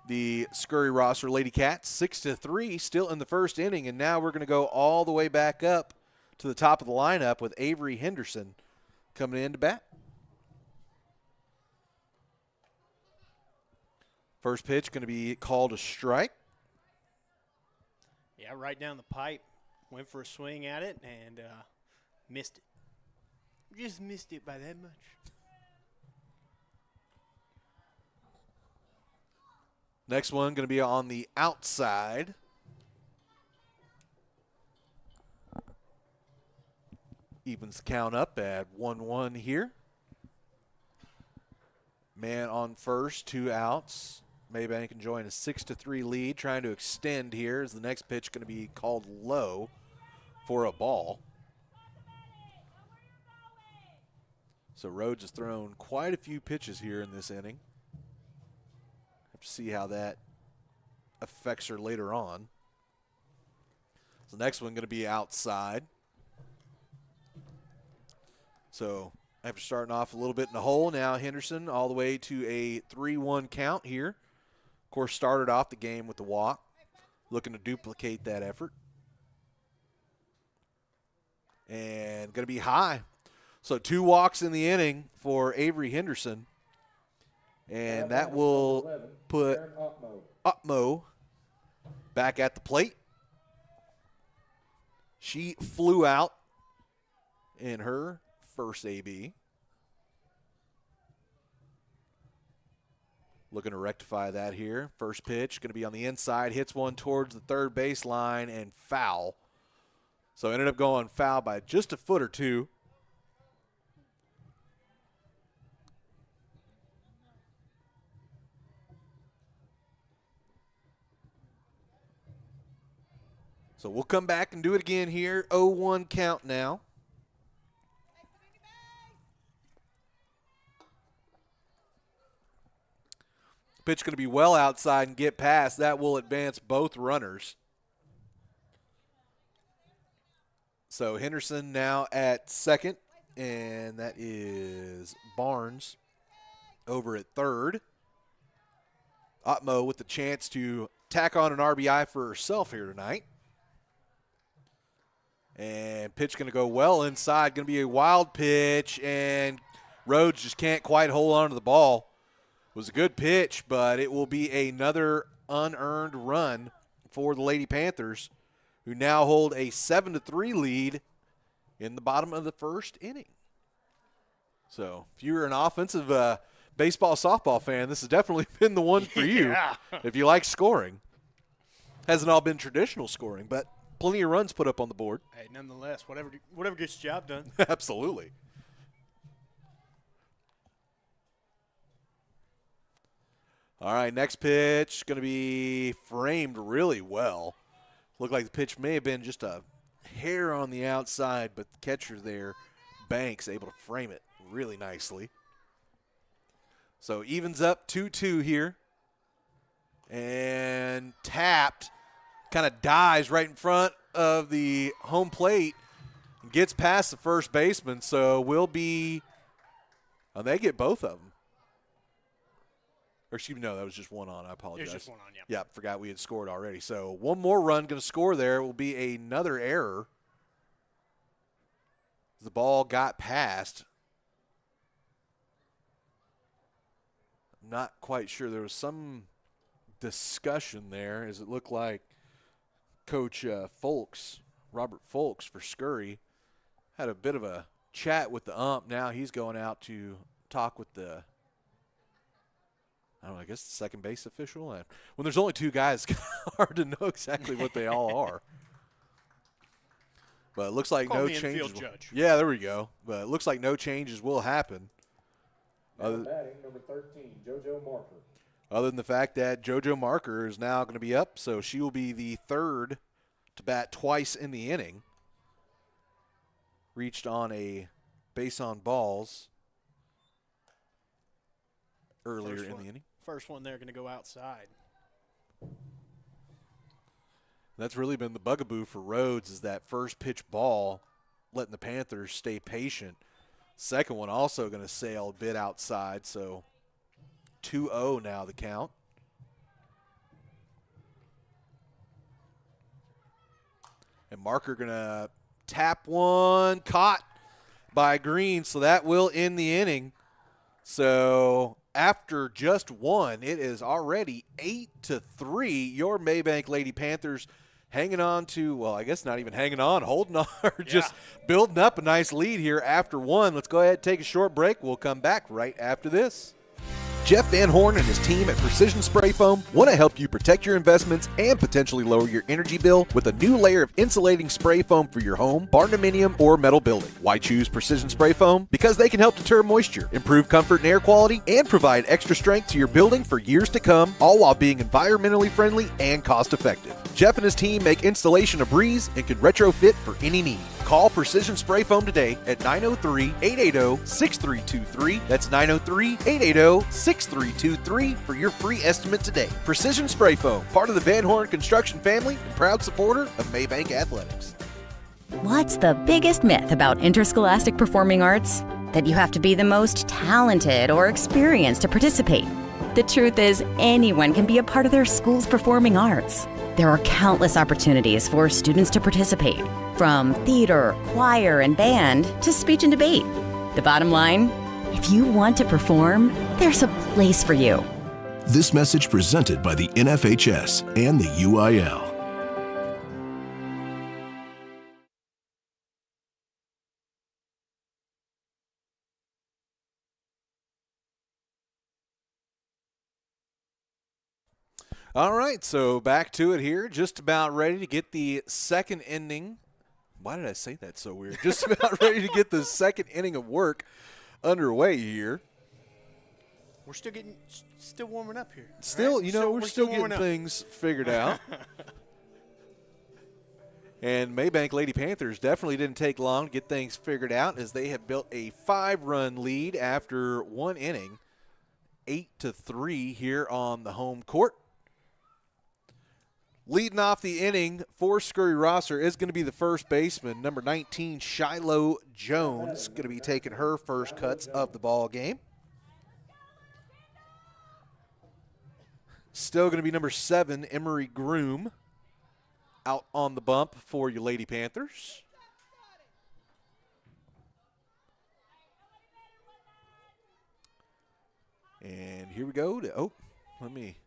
the Scurry-Rosser Ladycats, 6-3, still in the first inning, and now we're going to go all the way back up to the top of the lineup with Avery Henderson coming in to bat. First pitch going to be called a strike. Yeah, right down the pipe. Went for a swing at it and missed it. Just missed it by that much. Next one going to be on the outside. Evens the count up at 1-1 here. Man on first, 2 outs. Mabank enjoying a 6-3 lead, trying to extend here as the next pitch going to be called low for a ball. So Rhodes has thrown quite a few pitches here in this inning. Have to see how that affects her later on. So the next one going to be outside. So after starting off a little bit in the hole, now Henderson all the way to a 3-1 count here. Of course, started off the game with the walk, looking to duplicate that effort. And going to be high. So 2 walks in the inning for Avery Henderson. And that will put Upmo back at the plate. She flew out in her first AB. Looking to rectify that here. First pitch going to be on the inside. Hits one towards the third baseline and foul. So ended up going foul by just a foot or two. So we'll come back and do it again here. 0-1 count now. Pitch going to be well outside and get past. That will advance both runners. So Henderson now at second, and that is Barnes over at third. Otmo with the chance to tack on an RBI for herself here tonight. And pitch going to go well inside. Going to be a wild pitch, and Rhodes just can't quite hold on to the ball. It was a good pitch, but it will be another unearned run for the Lady Panthers, who now hold a 7-3 lead in the bottom of the first inning. So if you're an offensive baseball, softball fan, this has definitely been the one for you if you like scoring. Hasn't all been traditional scoring, but plenty of runs put up on the board. Hey, nonetheless, whatever gets the job done. Absolutely. All right, next pitch going to be framed really well. Looked like the pitch may have been just a hair on the outside, but the catcher there, Banks, able to frame it really nicely. So evens up 2-2 here. And tapped, kind of dies right in front of the home plate, gets past the first baseman, so will be – they get both of them. Or excuse me, no, that was just one on. I apologize. It was just one on, yeah. Yeah, forgot we had scored already. So one more run going to score there. Will be another error. The ball got past. I'm not quite sure. There was some discussion there as it looked like Coach Folks, Robert Folks for Scurry, had a bit of a chat with the ump. Now he's going out to talk with the I guess the second base official. When there's only 2 guys, it's hard to know exactly what they all are. But it looks like no changes. Judge. Yeah, there we go. But it looks like no changes will happen. Batting number 13, JoJo Marker. Other than the fact that JoJo Marker is now going to be up, so she will be the third to bat twice in the inning. Reached on a base on balls earlier in the inning. First one there going to go outside. That's really been the bugaboo for Rhodes, is that first pitch ball, letting the Panthers stay patient. Second one also going to sail a bit outside, so 2-0 now the count. And Marker going to tap one, caught by Green, so that will end the inning. So after just one, it is already 8-3. Your Mabank Lady Panthers hanging on to, well, I guess not even hanging on, holding on, just building up a nice lead here after one. Let's go ahead and take a short break. We'll come back right after this. Jeff Van Horn and his team at Precision Spray Foam want to help you protect your investments and potentially lower your energy bill with a new layer of insulating spray foam for your home, barndominium, or metal building. Why choose Precision Spray Foam? Because they can help deter moisture, improve comfort and air quality, and provide extra strength to your building for years to come, all while being environmentally friendly and cost-effective. Jeff and his team make installation a breeze and can retrofit for any need. Call Precision Spray Foam today at 903-880-6323. That's 903-880-6323 for your free estimate today. Precision Spray Foam, part of the Van Horn Construction family and proud supporter of Mabank Athletics. What's the biggest myth about interscholastic performing arts? That you have to be the most talented or experienced to participate. The truth is, anyone can be a part of their school's performing arts. There are countless opportunities for students to participate, from theater, choir, and band to speech and debate. The bottom line, if you want to perform, there's a place for you. This message presented by the NFHS and the UIL. All right, so back to it here. Just about ready to get the second inning. Why did I say that so weird? Just about ready to get the second inning of work underway here. We're still warming up here. Still, right? we're still getting warming up. things figured out. And Mabank Lady Panthers definitely didn't take long to get things figured out, as they have built a 5-run lead after one inning, 8-3 here on the home court. Leading off the inning for Scurry-Rosser is going to be the first baseman, number 19, Shiloh Jones, going to be taking her first cuts of the ball game. Still going to be number 7, Emery Groom, out on the bump for your Lady Panthers. And here we go. Let me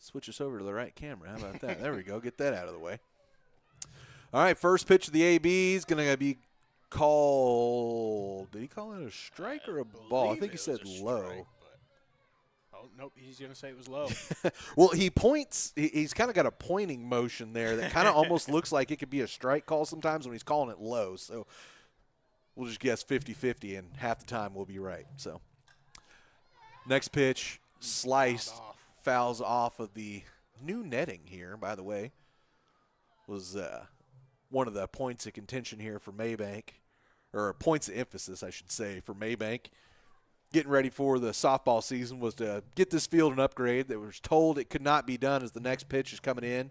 switch us over to the right camera. How about that? There we go. Get that out of the way. All right, first pitch of the AB is going to be called. Did he call it a strike or a ball? I think he said low. Strike, oh, nope. He's going to say it was low. Well, he points. He's kind of got a pointing motion there that kind of almost looks like it could be a strike call sometimes when he's calling it low. So we'll just guess 50-50, and half the time we'll be right. So next pitch, sliced. Fouls off of the new netting here, by the way. Was one of the points of contention here for Mabank, or points of emphasis, I should say, for Mabank. Getting ready for the softball season was to get this field an upgrade. They were told it could not be done as the next pitch is coming in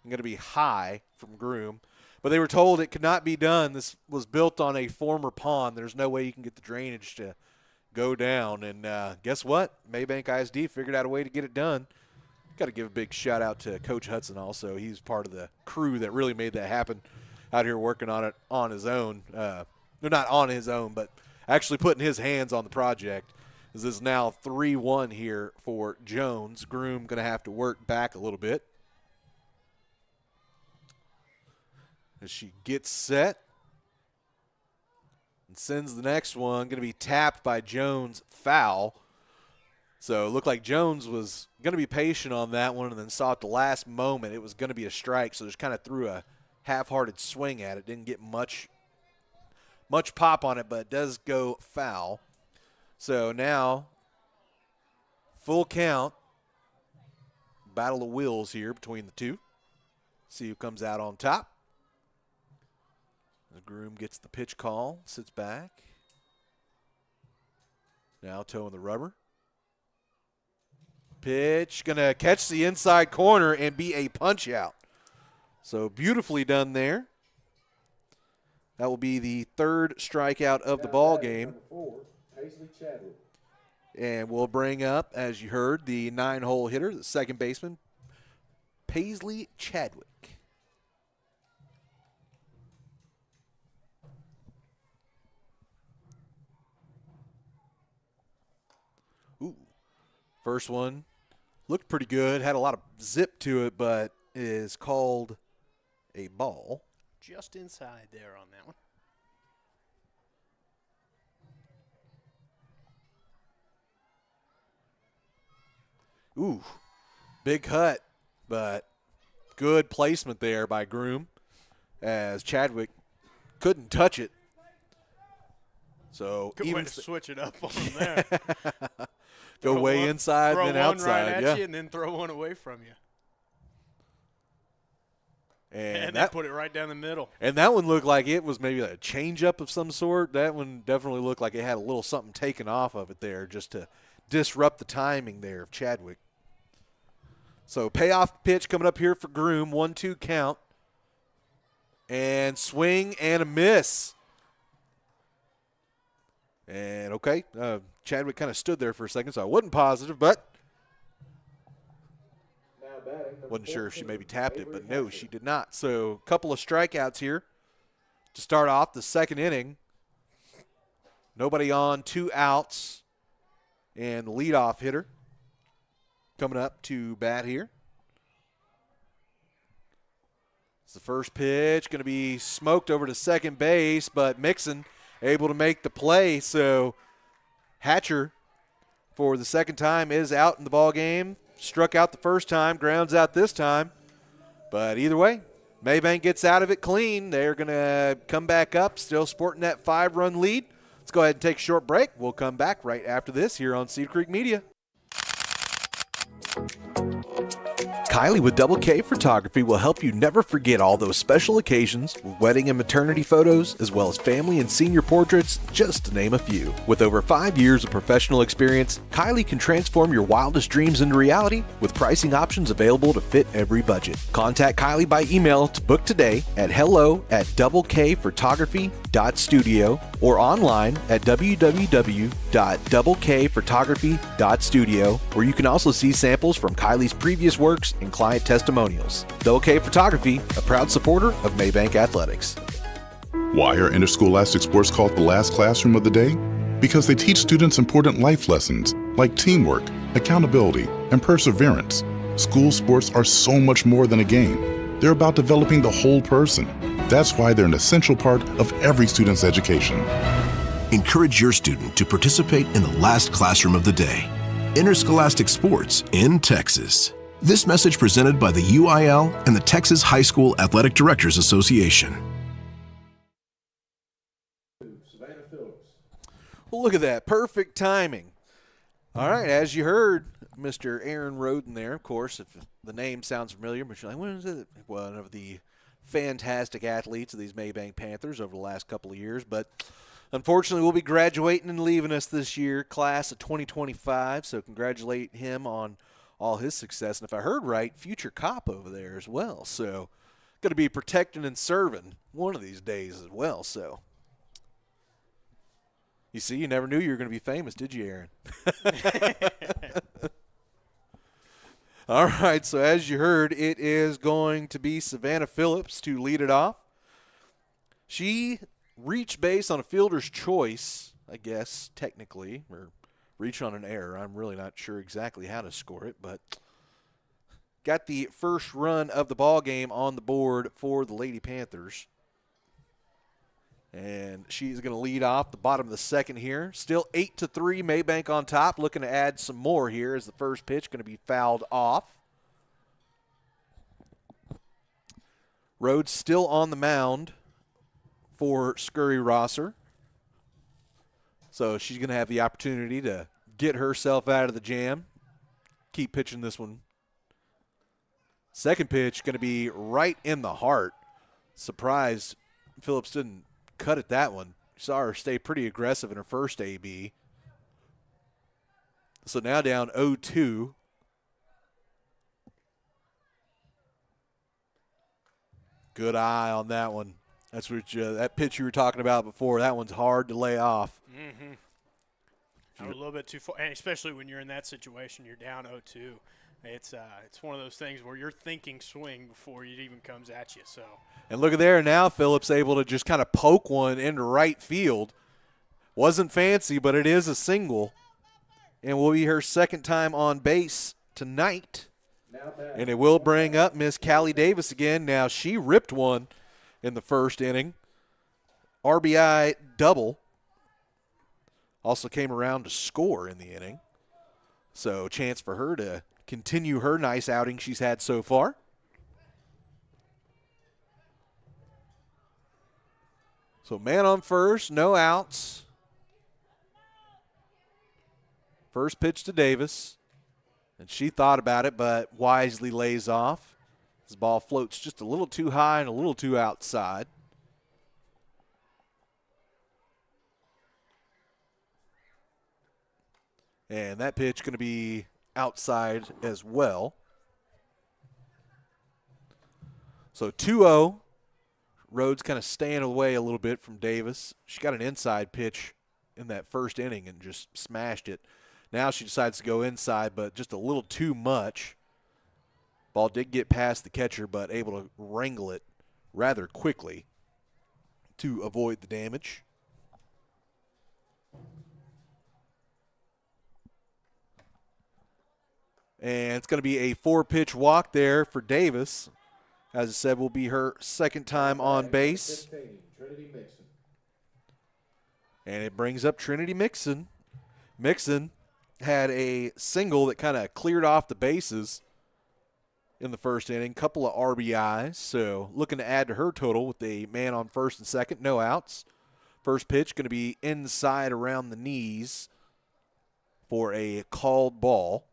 and going to be high from Groom. But they were told it could not be done. This was built on a former pond. There's no way you can get the drainage to go down, and guess what? Mabank ISD figured out a way to get it done. Got to give a big shout out to Coach Hudson also. He's part of the crew that really made that happen out here working on it on his own. Not on his own, but actually putting his hands on the project. This is now 3-1 here for Jones. Groom going to have to work back a little bit as she gets set. And sends the next one, going to be tapped by Jones, foul. So it looked like Jones was going to be patient on that one and then saw at the last moment it was going to be a strike, so just kind of threw a half-hearted swing at it. Didn't get much pop on it, but it does go foul. So now, full count, battle of wills here between the two. See who comes out on top. The Groom gets the pitch call, sits back. Now toeing the rubber. Pitch, going to catch the inside corner and be a punch out. So beautifully done there. That will be the third strikeout of the ball game. And we'll bring up, as you heard, the 9-hole hitter, the second baseman, Paisley Chadwick. Ooh, first one looked pretty good, had a lot of zip to it, but is called a ball. Just inside there on that one. Ooh, big cut, but good placement there by Groom as Chadwick couldn't touch it. So Good way to switch it up on him there. Go way inside, then outside. Throw one right at you, and then throw one away from you. And then put it right down the middle. And that one looked like it was maybe a changeup of some sort. That one definitely looked like it had a little something taken off of it there just to disrupt the timing there of Chadwick. So payoff pitch coming up here for Groom. 1-2 count. And swing and a miss. And okay, Chadwick kind of stood there for a second, so I wasn't positive, but wasn't sure if she maybe tapped it, but no, she did not. So a couple of strikeouts here to start off the second inning. Nobody on, 2 outs, and the leadoff hitter coming up to bat here. It's the first pitch, going to be smoked over to second base, but Mixon able to make the play. So Hatcher, for the second time, is out in the ball game. Struck out the first time, grounds out this time. But either way, Mabank gets out of it clean. They're going to come back up, still sporting that 5-run lead. Let's go ahead and take a short break. We'll come back right after this here on Cedar Creek Media. Kylie with Double K Photography will help you never forget all those special occasions, wedding and maternity photos, as well as family and senior portraits, just to name a few. With over 5 years of professional experience, Kylie can transform your wildest dreams into reality with pricing options available to fit every budget. Contact Kylie by email to book today at hello@doubleKphotography.studio or online at www.doublekphotography.studio, where you can also see samples from Kylie's previous works and client testimonials. Double K Photography, a proud supporter of Mabank Athletics. Why are interscholastic sports called the last classroom of the day? Because they teach students important life lessons like teamwork, accountability, and perseverance. School sports are so much more than a game. They're about developing the whole person. That's why they're an essential part of every student's education. Encourage your student to participate in the last classroom of the day. Interscholastic sports in Texas. This message presented by the UIL and the Texas High School Athletic Directors Association. Well, look at that. Perfect timing. All right, as you heard, Mr. Aaron Roden there, of course, if the name sounds familiar, but you're like, what is it? One of the fantastic athletes of these Mabank Panthers over the last couple of years, but unfortunately will be graduating and leaving us this year, class of 2025, so congratulate him on all his success. And if I heard right, future cop over there as well. So going to be protecting and serving one of these days as well. So you see, you never knew you were going to be famous, did you, Aaron? All right, so as you heard, it is going to be Savannah Phillips to lead it off. She reached base on a fielder's choice, I guess, technically, or reach on an error. I'm really not sure exactly how to score it, but got the first run of the ball game on the board for the Lady Panthers. And she's going to lead off the bottom of the second here. Still 8-3, Mabank on top. Looking to add some more here as the first pitch going to be fouled off. Rhodes still on the mound for Scurry-Rosser. So she's going to have the opportunity to get herself out of the jam. Keep pitching this one. Second pitch going to be right in the heart. Surprised Phillips didn't cut at that one. Saw her stay pretty aggressive in her first AB. So now down 0-2. Good eye on that one. That's what that pitch you were talking about before. That one's hard to lay off. Mm-hmm. A little bit too far, and especially when you're in that situation, you're down 0-2. It's one of those things where you're thinking swing before it even comes at you. So. And look at there now, Phillips able to just kind of poke one into right field. Wasn't fancy, but it is a single, and will be her second time on base tonight. And it will bring up Miss Callie Davis again. Now she ripped one in the first inning. RBI double. Also came around to score in the inning. So chance for her to continue her nice outing she's had so far. So man on first, no outs. First pitch to Davis. And she thought about it, but wisely lays off. This ball floats just a little too high and a little too outside. And that pitch going to be outside as well. So 2-0. Rhodes kind of staying away a little bit from Davis. She got an inside pitch in that first inning and just smashed it. Now she decides to go inside, but just a little too much. Ball did get past the catcher, but able to wrangle it rather quickly to avoid the damage. And it's going to be a 4-pitch walk there for Davis. As I said, will be her second time on base. 15, Trinity Mixon. And it brings up Trinity Mixon. Mixon had a single that kind of cleared off the bases in the first inning. Couple of RBIs, so looking to add to her total with a man on first and second, no outs. First pitch going to be inside around the knees for a called ball.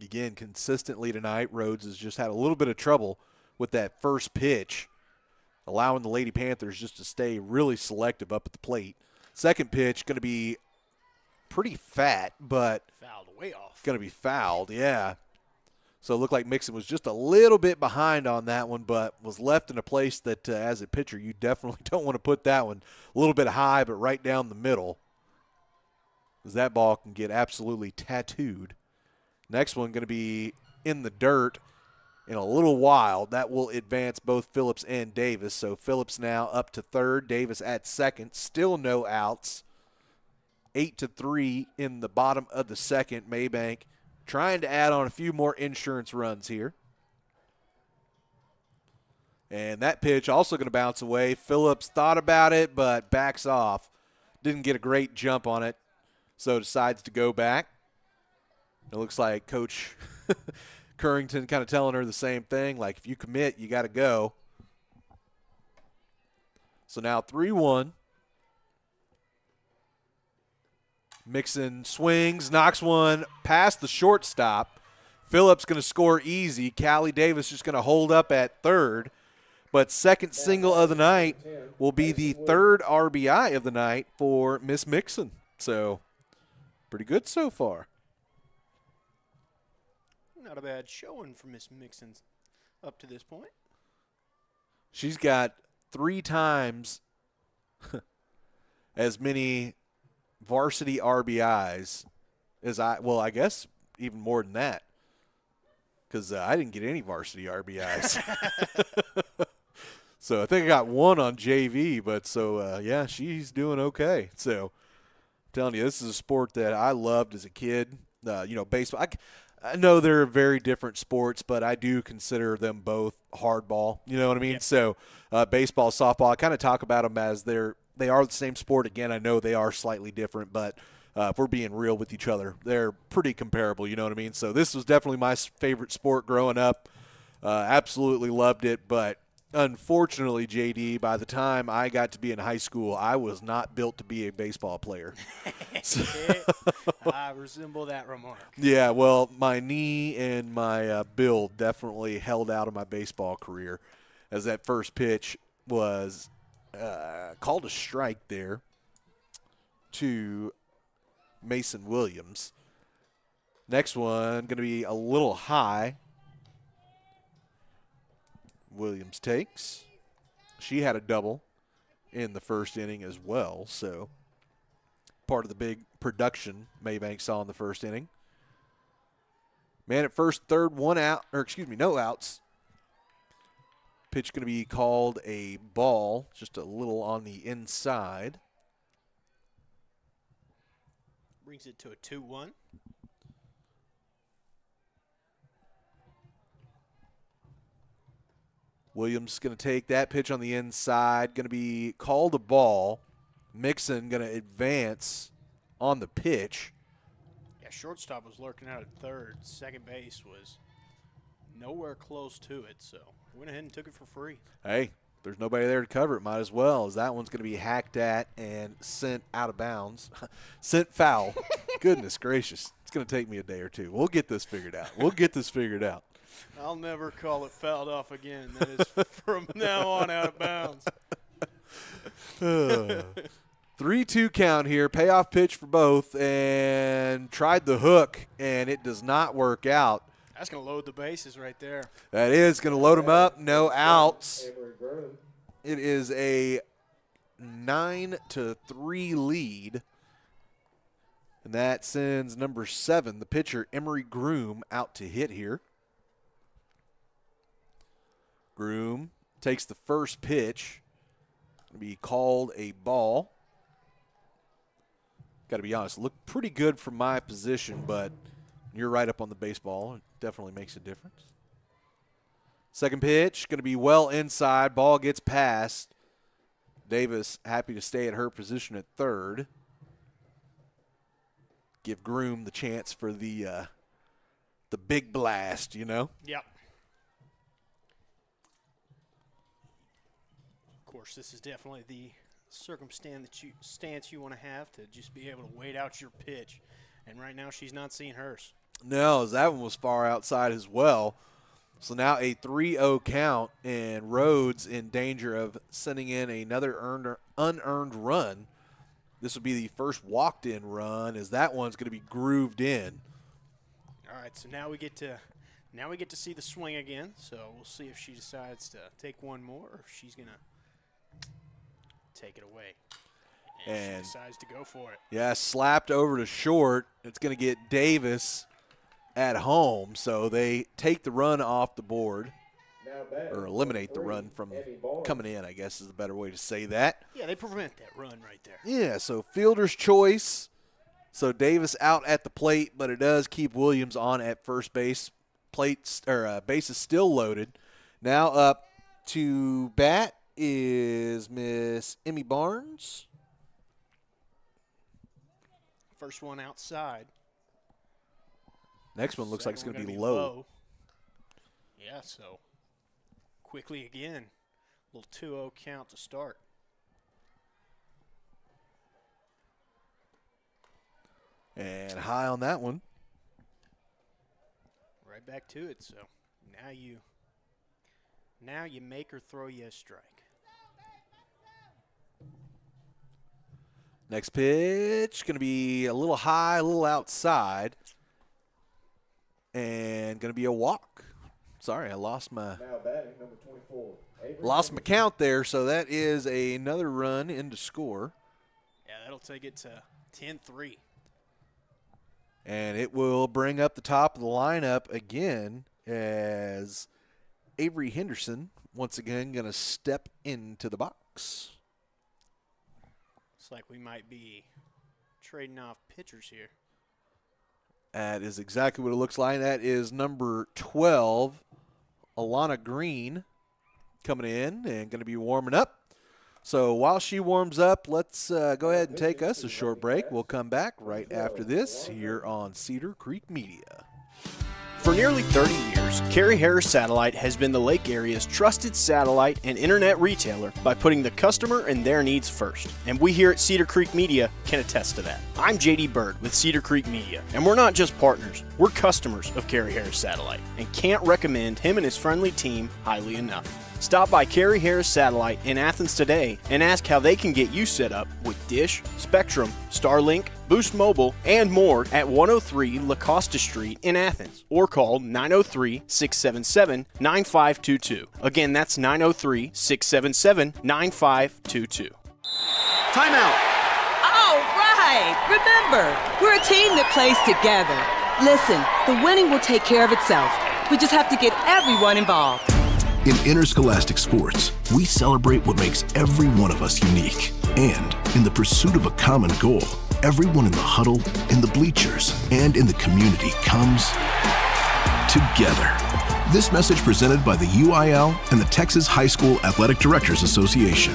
Again, consistently tonight, Rhodes has just had a little bit of trouble with that first pitch, allowing the Lady Panthers just to stay really selective up at the plate. Second pitch going to be pretty fat, but Fouled way off. going to be fouled, yeah. So it looked like Mixon was just a little bit behind on that one, but was left in a place that, as a pitcher, you definitely don't want to put that one a little bit high, but right down the middle, because that ball can get absolutely tattooed. Next one going to be in the dirt in a little while. That will advance both Phillips and Davis. So Phillips now up to third, Davis at second. Still no outs. 8-3 in the bottom of the second. Mabank trying to add on a few more insurance runs here. And that pitch also going to bounce away. Phillips thought about it, but backs off. Didn't get a great jump on it, so decides to go back. It looks like Coach Currington kind of telling her the same thing, like if you commit, you got to go. So now 3-1. Mixon swings, knocks one past the shortstop. Phillips going to score easy. Callie Davis just going to hold up at third. But second single of the night will be the third RBI of the night for Miss Mixon. So pretty good so far. Not a bad showing for Miss Mixon up to this point. She's got 3 times as many varsity RBIs as I guess even more than that, because I didn't get any varsity RBIs. So I think I got 1 on JV, but yeah, she's doing okay. So I'm telling you, this is a sport that I loved as a kid. Baseball. I know they're very different sports, but I do consider them both hardball. You know what I mean? Yep. So baseball, softball, I kind of talk about them as they are the same sport. Again, I know they are slightly different, but if we're being real with each other, they're pretty comparable. You know what I mean? So this was definitely my favorite sport growing up. Absolutely loved it, but unfortunately, JD, by the time I got to be in high school, I was not built to be a baseball player. I resemble that remark. Yeah, well, my knee and my build definitely held out of my baseball career, as that first pitch was called a strike there to Mason Williams. Next one going to be a little high. Williams takes. She had a double in the first inning as well, so part of the big production Mabank saw in the first inning. Man at first, third, no outs. Pitch going to be called a ball, just a little on the inside. Brings it to a 2-1. Williams going to take that pitch on the inside. Going to be called a ball. Mixon going to advance on the pitch. Yeah, shortstop was lurking out at third. Second base was nowhere close to it, so went ahead and took it for free. Hey, there's nobody there to cover it. Might as well, as that one's going to be hacked at and sent out of bounds. Sent foul. Goodness gracious. It's going to take me a day or two. We'll get this figured out. I'll never call it fouled off again. That is from now on out of bounds. 3-2 count here. Payoff pitch for both, and tried the hook, and it does not work out. That's going to load the bases right there. That is going to load them up. No outs. It is a 9-3 lead. And that sends number 7, the pitcher, Emery Groom, out to hit here. Groom takes the first pitch. Going to be called a ball. Got to be honest, looked pretty good from my position, but you're right up on the baseball. It definitely makes a difference. Second pitch, going to be well inside. Ball gets past. Davis happy to stay at her position at third. Give Groom the chance for the big blast, you know? Yep. Of course, this is definitely the stance you want to have to just be able to wait out your pitch. And right now she's not seeing hers. No, that one was far outside as well. So now a 3-0 count, and Rhodes in danger of sending in another unearned run. This will be the first walked-in run, as that one's going to be grooved in. All right, so now we get to see the swing again. So we'll see if she decides to take one more, or if she's going to take it away. And she decides to go for it. Yeah, slapped over to short. It's going to get Davis at home, so they take the run off the board, or eliminate the run from coming in, I guess is the better way to say that. Yeah, they prevent that run right there. Yeah, so fielder's choice. So Davis out at the plate, but it does keep Williams on at first base. Base is still loaded. Now up to bat is Miss Emmy Barnes. First one outside. Next one looks like it's going to be low. Yeah, so quickly again. Little 2-0 count to start. And high on that one. Right back to it. So now you make her throw you a strike. Next pitch, going to be a little high, a little outside, and going to be a walk. Sorry, I lost my count there, so that is another run into score. Yeah, that'll take it to 10-3. And it will bring up the top of the lineup again as Avery Henderson, once again, going to step into the box. Looks like we might be trading off pitchers here. That is exactly what it looks like. That is number 12, Alana Green, coming in and going to be warming up. So while she warms up, let's go ahead and take us a short break. We'll come back right after this here on Cedar Creek Media. For nearly 30 years, Carrie Harris Satellite has been the Lake Area's trusted satellite and internet retailer by putting the customer and their needs first. And we here at Cedar Creek Media can attest to that. I'm JD Bird with Cedar Creek Media, and we're not just partners, we're customers of Carrie Harris Satellite, and can't recommend him and his friendly team highly enough. Stop by Carrie Harris Satellite in Athens today and ask how they can get you set up with Dish, Spectrum, Starlink, Boost Mobile, and more at 103 La Costa Street in Athens, or call 903-677-9522. Again, that's 903-677-9522. Timeout. All right. Remember, we're a team that plays together. Listen, the winning will take care of itself. We just have to get everyone involved. In interscholastic sports, we celebrate what makes every one of us unique. And in the pursuit of a common goal, everyone in the huddle, in the bleachers, and in the community comes together. This message presented by the UIL and the Texas High School Athletic Directors Association.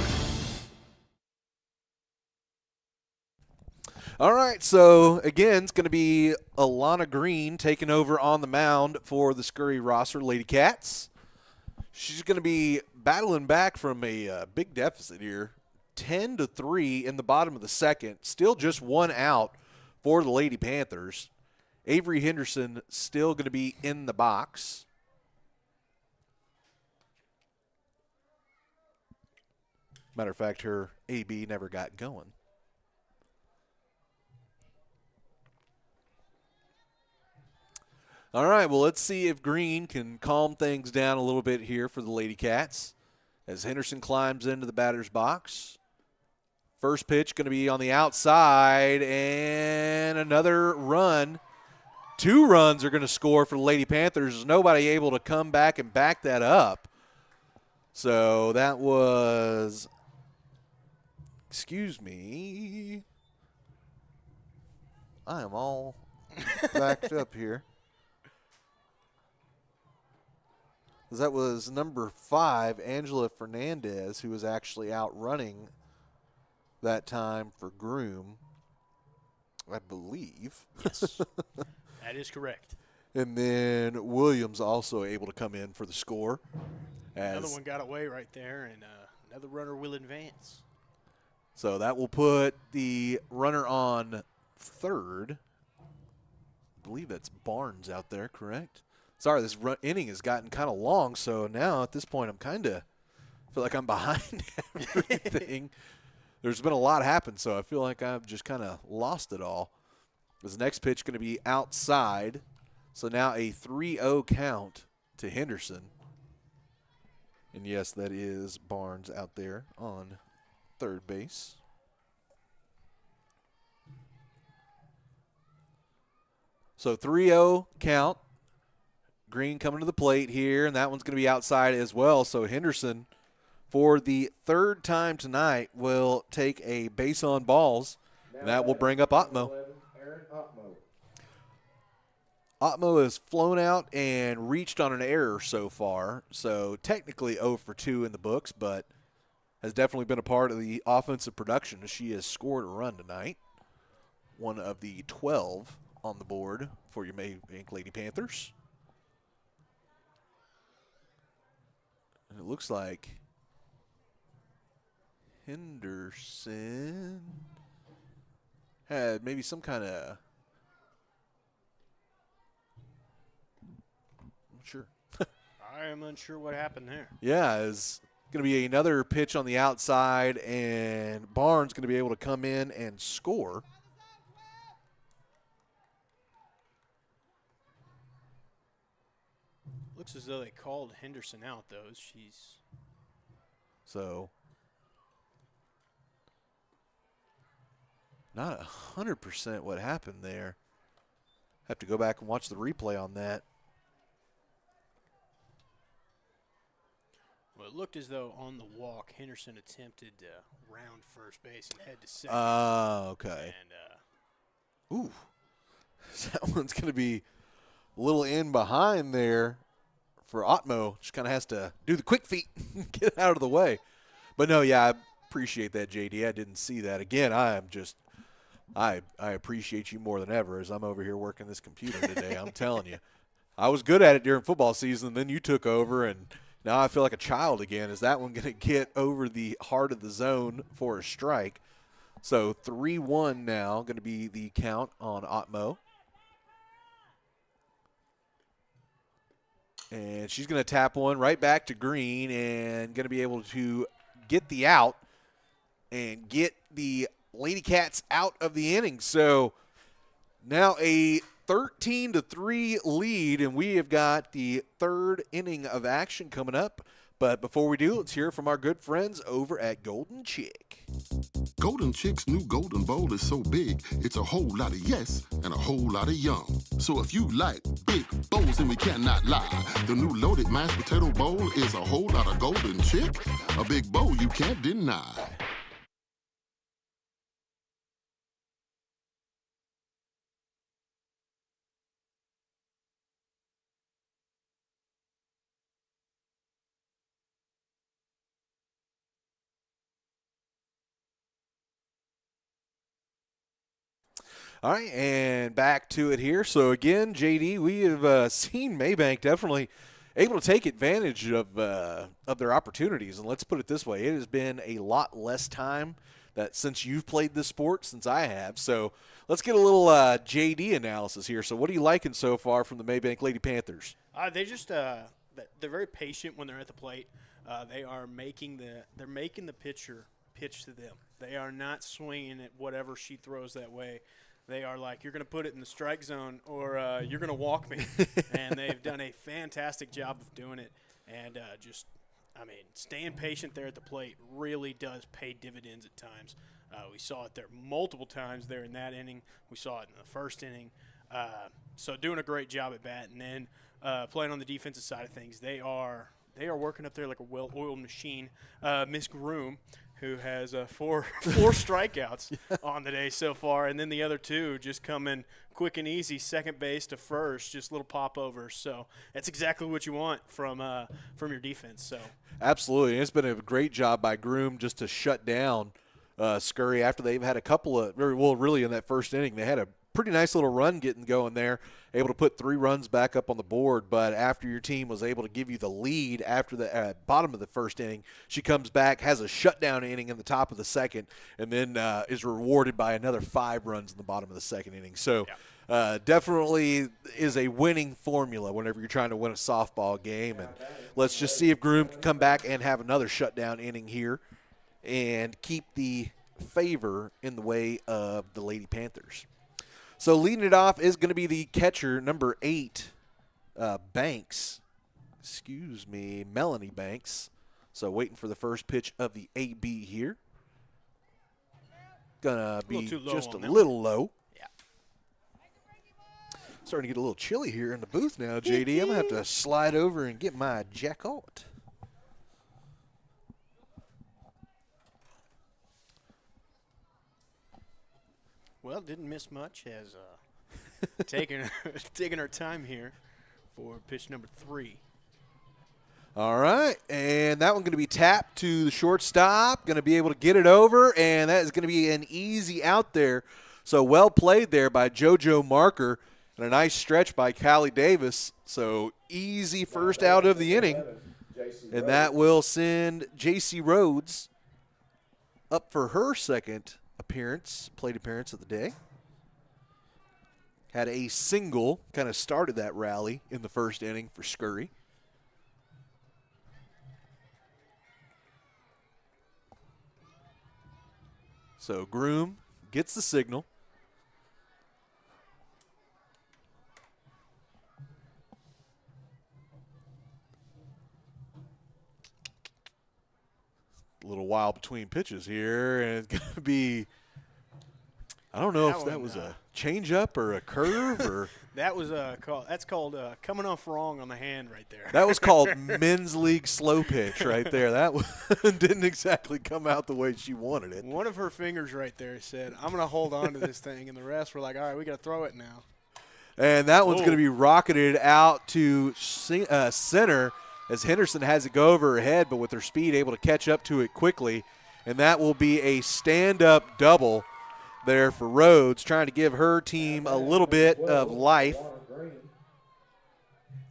All right, so again, it's going to be Alana Green taking over on the mound for the Scurry-Rosser Ladycats. She's going to be battling back from a big deficit here, 10-3 in the bottom of the second. Still just one out for the Lady Panthers. Avery Henderson still going to be in the box. Matter of fact, her AB never got going. All right, well, let's see if Green can calm things down a little bit here for the Ladycats as Henderson climbs into the batter's box. First pitch going to be on the outside, and another run. 2 runs are going to score for the Lady Panthers. There's nobody able to come back and back that up. So that was, excuse me, I am all backed up here. That was number 5, Angela Fernandez, who was actually out running that time for Groom, I believe. Yes, that is correct. And then Williams also able to come in for the score. Another one got away right there, and another runner will advance. So that will put the runner on third. I believe that's Barnes out there, correct? Sorry, this inning has gotten kind of long, so now at this point I'm kind of feel like I'm behind everything. There's been a lot happen, so I feel like I've just kind of lost it all. This next pitch going to be outside, so now a 3-0 count to Henderson. And, yes, that is Barnes out there on third base. So 3-0 count. Green coming to the plate here, and that one's going to be outside as well. So Henderson, for the third time tonight, will take a base on balls, and that will bring up Otmo. Otmo has flown out and reached on an error so far, so technically 0 for 2 in the books, but has definitely been a part of the offensive production. She has scored a run tonight, one of the 12 on the board for your Mabank Lady Panthers. And it looks like Henderson had maybe some kind of, I'm not sure. I am unsure what happened there. Yeah, it's going to be another pitch on the outside, and Barnes going to be able to come in and score. Looks as though they called Henderson out, though. She's so not 100% what happened there. Have to go back and watch the replay on that. Well, it looked as though on the walk, Henderson attempted to round first base and head to second. Oh, okay. And ooh, that one's going to be a little in behind there for Otmo. Just kind of has to do the quick feet and get out of the way. But no, yeah, I appreciate that, JD. I didn't see that. Again, I appreciate you more than ever as I'm over here working this computer today. I'm telling you. I was good at it during football season, then you took over, and now I feel like a child again. Is that one going to get over the heart of the zone for a strike? So 3-1 now, going to be the count on Otmo. And she's going to tap one right back to Green and going to be able to get the out and get the Ladycats out of the inning. So now a 13-3 lead, and we have got the third inning of action coming up. But before we do, let's hear from our good friends over at Golden Chick. Golden Chick's new Golden Bowl is so big, it's a whole lot of yes and a whole lot of yum. So if you like big bowls, then we cannot lie. The new loaded mashed potato bowl is a whole lot of Golden Chick, a big bowl you can't deny. All right, and back to it here. So, again, JD, we have seen Mabank definitely able to take advantage of their opportunities. And let's put it this way. It has been a lot less time that since you've played this sport since I have. So let's get a little JD analysis here. So what are you liking so far from the Mabank Lady Panthers? They just they're very patient when they're at the plate. They're making the pitcher pitch to them. They are not swinging at whatever she throws that way. They are like, you're going to put it in the strike zone or you're going to walk me. And they've done a fantastic job of doing it. And staying patient there at the plate really does pay dividends at times. We saw it there multiple times there in that inning. We saw it in the first inning. So doing a great job at bat. And then playing on the defensive side of things, they are working up there like a well-oiled machine. Miss Groom, who has 4 strikeouts on the day so far, and then the other 2 just coming quick and easy, second base to first, just little popovers. So that's exactly what you want from your defense. So absolutely, and it's been a great job by Groom just to shut down Scurry after they've had a couple of really in that first inning they had a pretty nice little run getting going there, able to put 3 runs back up on the board. But after your team was able to give you the lead after the bottom of the first inning, she comes back, has a shutdown inning in the top of the second, and then is rewarded by another 5 runs in the bottom of the second inning. So definitely is a winning formula whenever you're trying to win a softball game. And let's just see if Groom can come back and have another shutdown inning here and keep the favor in the way of the Lady Panthers. So leading it off is going to be the catcher, number 8, Banks. Melanie Banks. So waiting for the first pitch of the AB here. Going to be just a little low. Yeah. Starting to get a little chilly here in the booth now, JD. I'm going to have to slide over and get my jacket. Well, didn't miss much as taking our time here for pitch number 3. All right, and that one going to be tapped to the shortstop, going to be able to get it over, and that is going to be an easy out there. So well played there by JoJo Marker, and a nice stretch by Callie Davis. So easy first out of the inning, and that will send J.C. Rhodes up for her second plate appearance of the day. Had a single, kind of started that rally in the first inning for Scurry. So Groom gets the signal. A little while between pitches here, and it's going to be, I don't know if that was a changeup or a curve or. That's called coming off wrong on the hand right there. That was called men's league slow pitch right there. That didn't exactly come out the way she wanted it. One of her fingers right there said, I'm going to hold on to this thing, and the rest were like, all right, we got to throw it now. And that one's going to be rocketed out to center as Henderson has it go over her head, but with her speed able to catch up to it quickly. And that will be a stand-up double there for Rhodes, trying to give her team a little bit of life.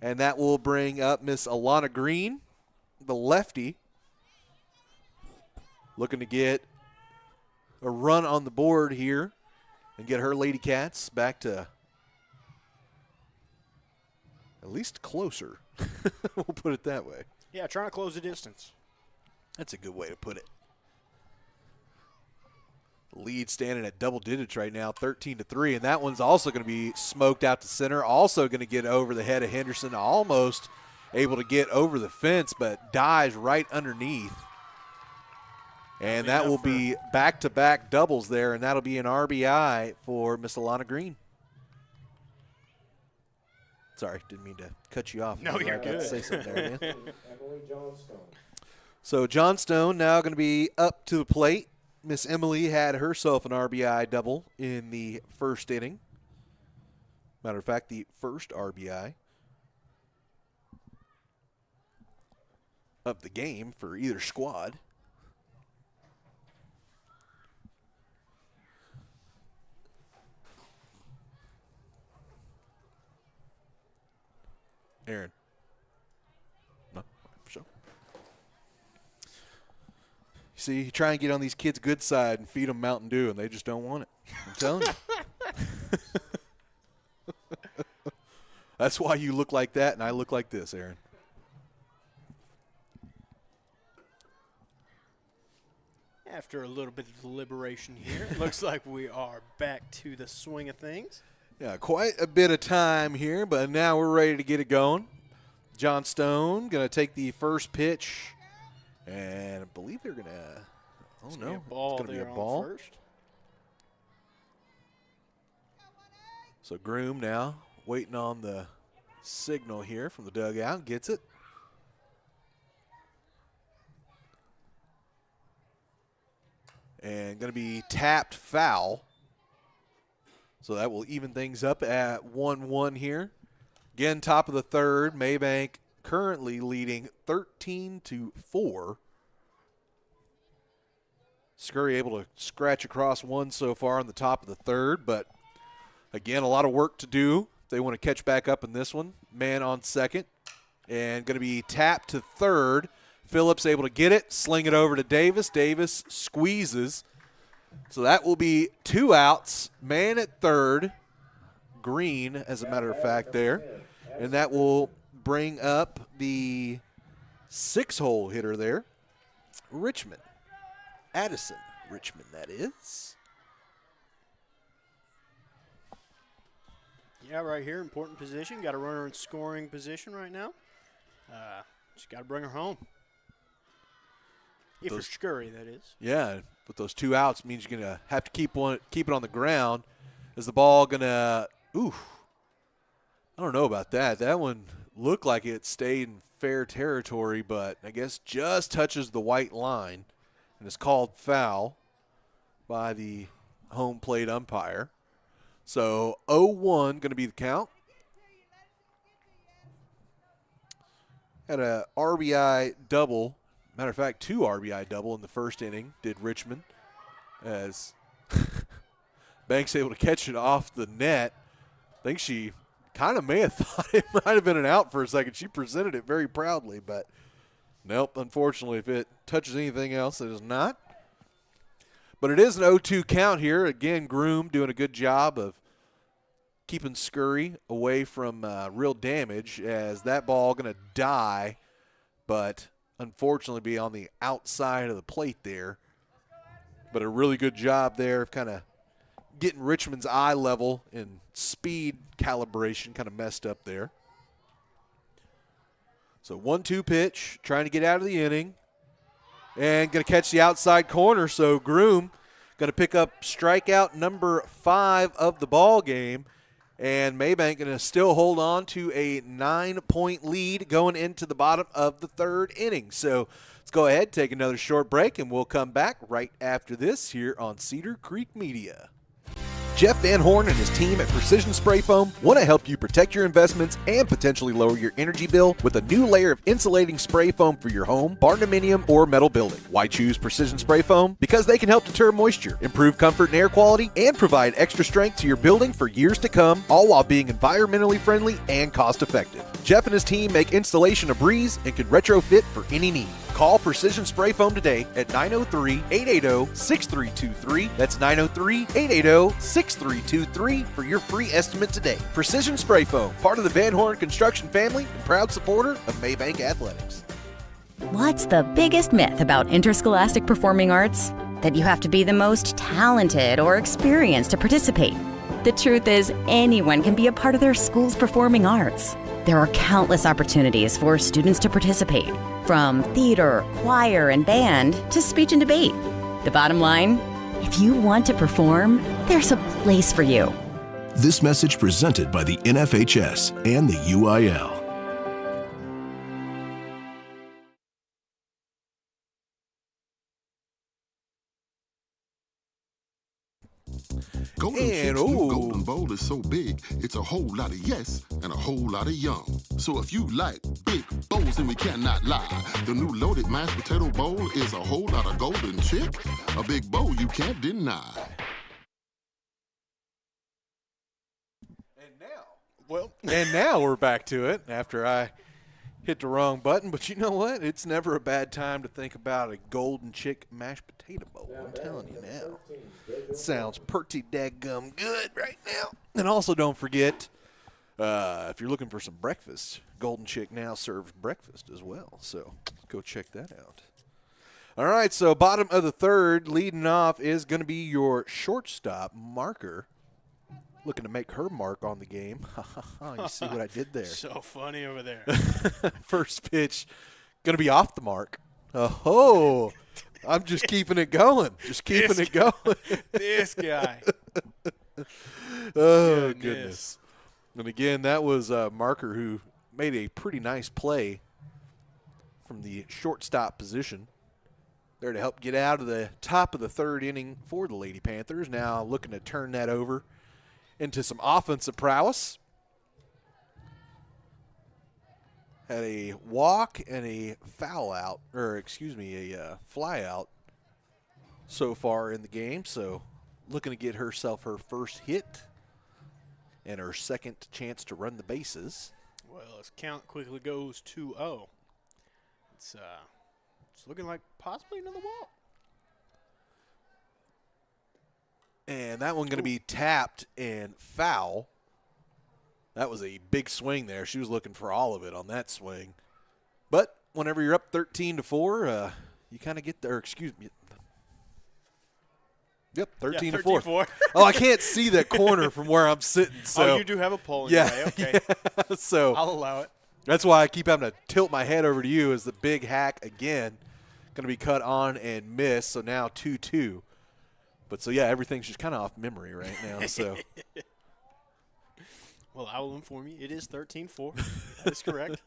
And that will bring up Miss Alana Green, the lefty, looking to get a run on the board here and get her Ladycats back to at least closer. We'll put it that way. Yeah, trying to close the distance. That's a good way to put it. Lead standing at double digits right now, 13-3, and that one's also going to be smoked out to center. Also going to get over the head of Henderson, almost able to get over the fence, but dies right underneath. And that will be back-to-back doubles there, and that'll be an RBI for Miss Alana Green. Sorry, didn't mean to cut you off. No, you're good. Say something there, man. Emily Johnstone. So Johnstone now going to be up to the plate. Miss Emily had herself an RBI double in the first inning. Matter of fact, the first RBI of the game for either squad. Aaron? No, for sure. See, you try and get on these kids' good side and feed them Mountain Dew, and they just don't want it. I'm telling you. That's why you look like that, and I look like this, Aaron. After a little bit of deliberation here, it looks like we are back to the swing of things. Yeah, quite a bit of time here, but now we're ready to get it going. John Stone going to take the first pitch, and I believe they're going to – it's going to be a ball. First. So Groom now waiting on the signal here from the dugout, gets it. And going to be tapped foul. So that will even things up at 1-1 here. Again, top of the third. Mabank currently leading 13-4. Scurry able to scratch across one so far on the top of the third, but again, a lot of work to do. They want to catch back up in this one. Man on second. And going to be tapped to third. Phillips able to get it, sling it over to Davis. Davis squeezes. So that will be 2 outs. Man at third. Green, as a matter of fact, there. And that will bring up the 6-hole hitter there. Richmond. Addison Richmond, that is. Yeah, right here, important position. Got a runner in scoring position right now. Just got to bring her home. If you're Scurry, that is. Yeah, with those 2 outs means you're going to have to keep it on the ground. Is the ball going to – ooh, I don't know about that. That one looked like it stayed in fair territory, but I guess just touches the white line and is called foul by the home plate umpire. So 0-1 going to be the count. Had a RBI double. Matter of fact, 2 RBI double in the first inning did Richmond, as Banks able to catch it off the net. I think she kind of may have thought it might have been an out for a second. She presented it very proudly, but nope, unfortunately, if it touches anything else, it is not. But it is an 0-2 count here. Again, Groom doing a good job of keeping Scurry away from real damage, as that ball going to die, but unfortunately be on the outside of the plate there. But a really good job there of kind of getting Richmond's eye level and speed calibration kind of messed up there. So 1-2 pitch, trying to get out of the inning. And going to catch the outside corner, so Groom going to pick up strikeout number 5 of the ball game. And Mabank going to still hold on to a 9-point lead going into the bottom of the third inning. So let's go ahead, take another short break, and we'll come back right after this here on Cedar Creek Media. Jeff Van Horn and his team at Precision Spray Foam want to help you protect your investments and potentially lower your energy bill with a new layer of insulating spray foam for your home, barndominium, or metal building. Why choose Precision Spray Foam? Because they can help deter moisture, improve comfort and air quality, and provide extra strength to your building for years to come, all while being environmentally friendly and cost-effective. Jeff and his team make installation a breeze and can retrofit for any need. Call Precision Spray Foam today at 903-880-6323. That's 903-880-6323 for your free estimate today. Precision Spray Foam, part of the Van Horn Construction family and proud supporter of Mabank Athletics. What's the biggest myth about interscholastic performing arts? That you have to be the most talented or experienced to participate. The truth is, anyone can be a part of their school's performing arts. There are countless opportunities for students to participate, from theater, choir, and band to speech and debate. The bottom line, if you want to perform, there's a place for you. This message presented by the NFHS and the UIL. Golden Chicks' new Golden Bowl is so big, it's a whole lot of yes and a whole lot of yum. So if you like big bowls, then we cannot lie. The new loaded mashed potato bowl is a whole lot of Golden Chick, a big bowl you can't deny. And now Well. And now we're back to it after I hit the wrong button. But you know what? It's never a bad time to think about a Golden Chick mashed potato bowl. I'm telling you now. It sounds pretty daggum good right now. And also don't forget, if you're looking for some breakfast, Golden Chick now serves breakfast as well. So go check that out. All right, so bottom of the third, leading off is going to be your shortstop, Marker. Looking to make her mark on the game. You see what I did there? So funny over there. First pitch, going to be off the mark. Oh, I'm just keeping it going. Just keeping it going. This guy. Oh, goodness. And again, that was Marker who made a pretty nice play from the shortstop position. There to help get out of the top of the third inning for the Lady Panthers. Now looking to turn that over into some offensive prowess. Had a walk and a foul out, or excuse me, a fly out so far in the game. So looking to get herself her first hit and her second chance to run the bases. Well, his count quickly goes 2-0. It's looking like possibly another walk. And that one going to be tapped and foul. That was a big swing there. She was looking for all of it on that swing. But whenever you're up 13-4, you kind of get there. Excuse me. Yep, 13-4. Oh, I can't see that corner from where I'm sitting. So. Oh, you do have a pole in your way. Okay. Yeah, so I'll allow it. That's why I keep having to tilt my head over to you as the big hack again. Going to be cut on and miss. So now 2-2. But so, yeah, everything's just kind of off memory right now. So, well, I will inform you. It is 13-4. That is correct.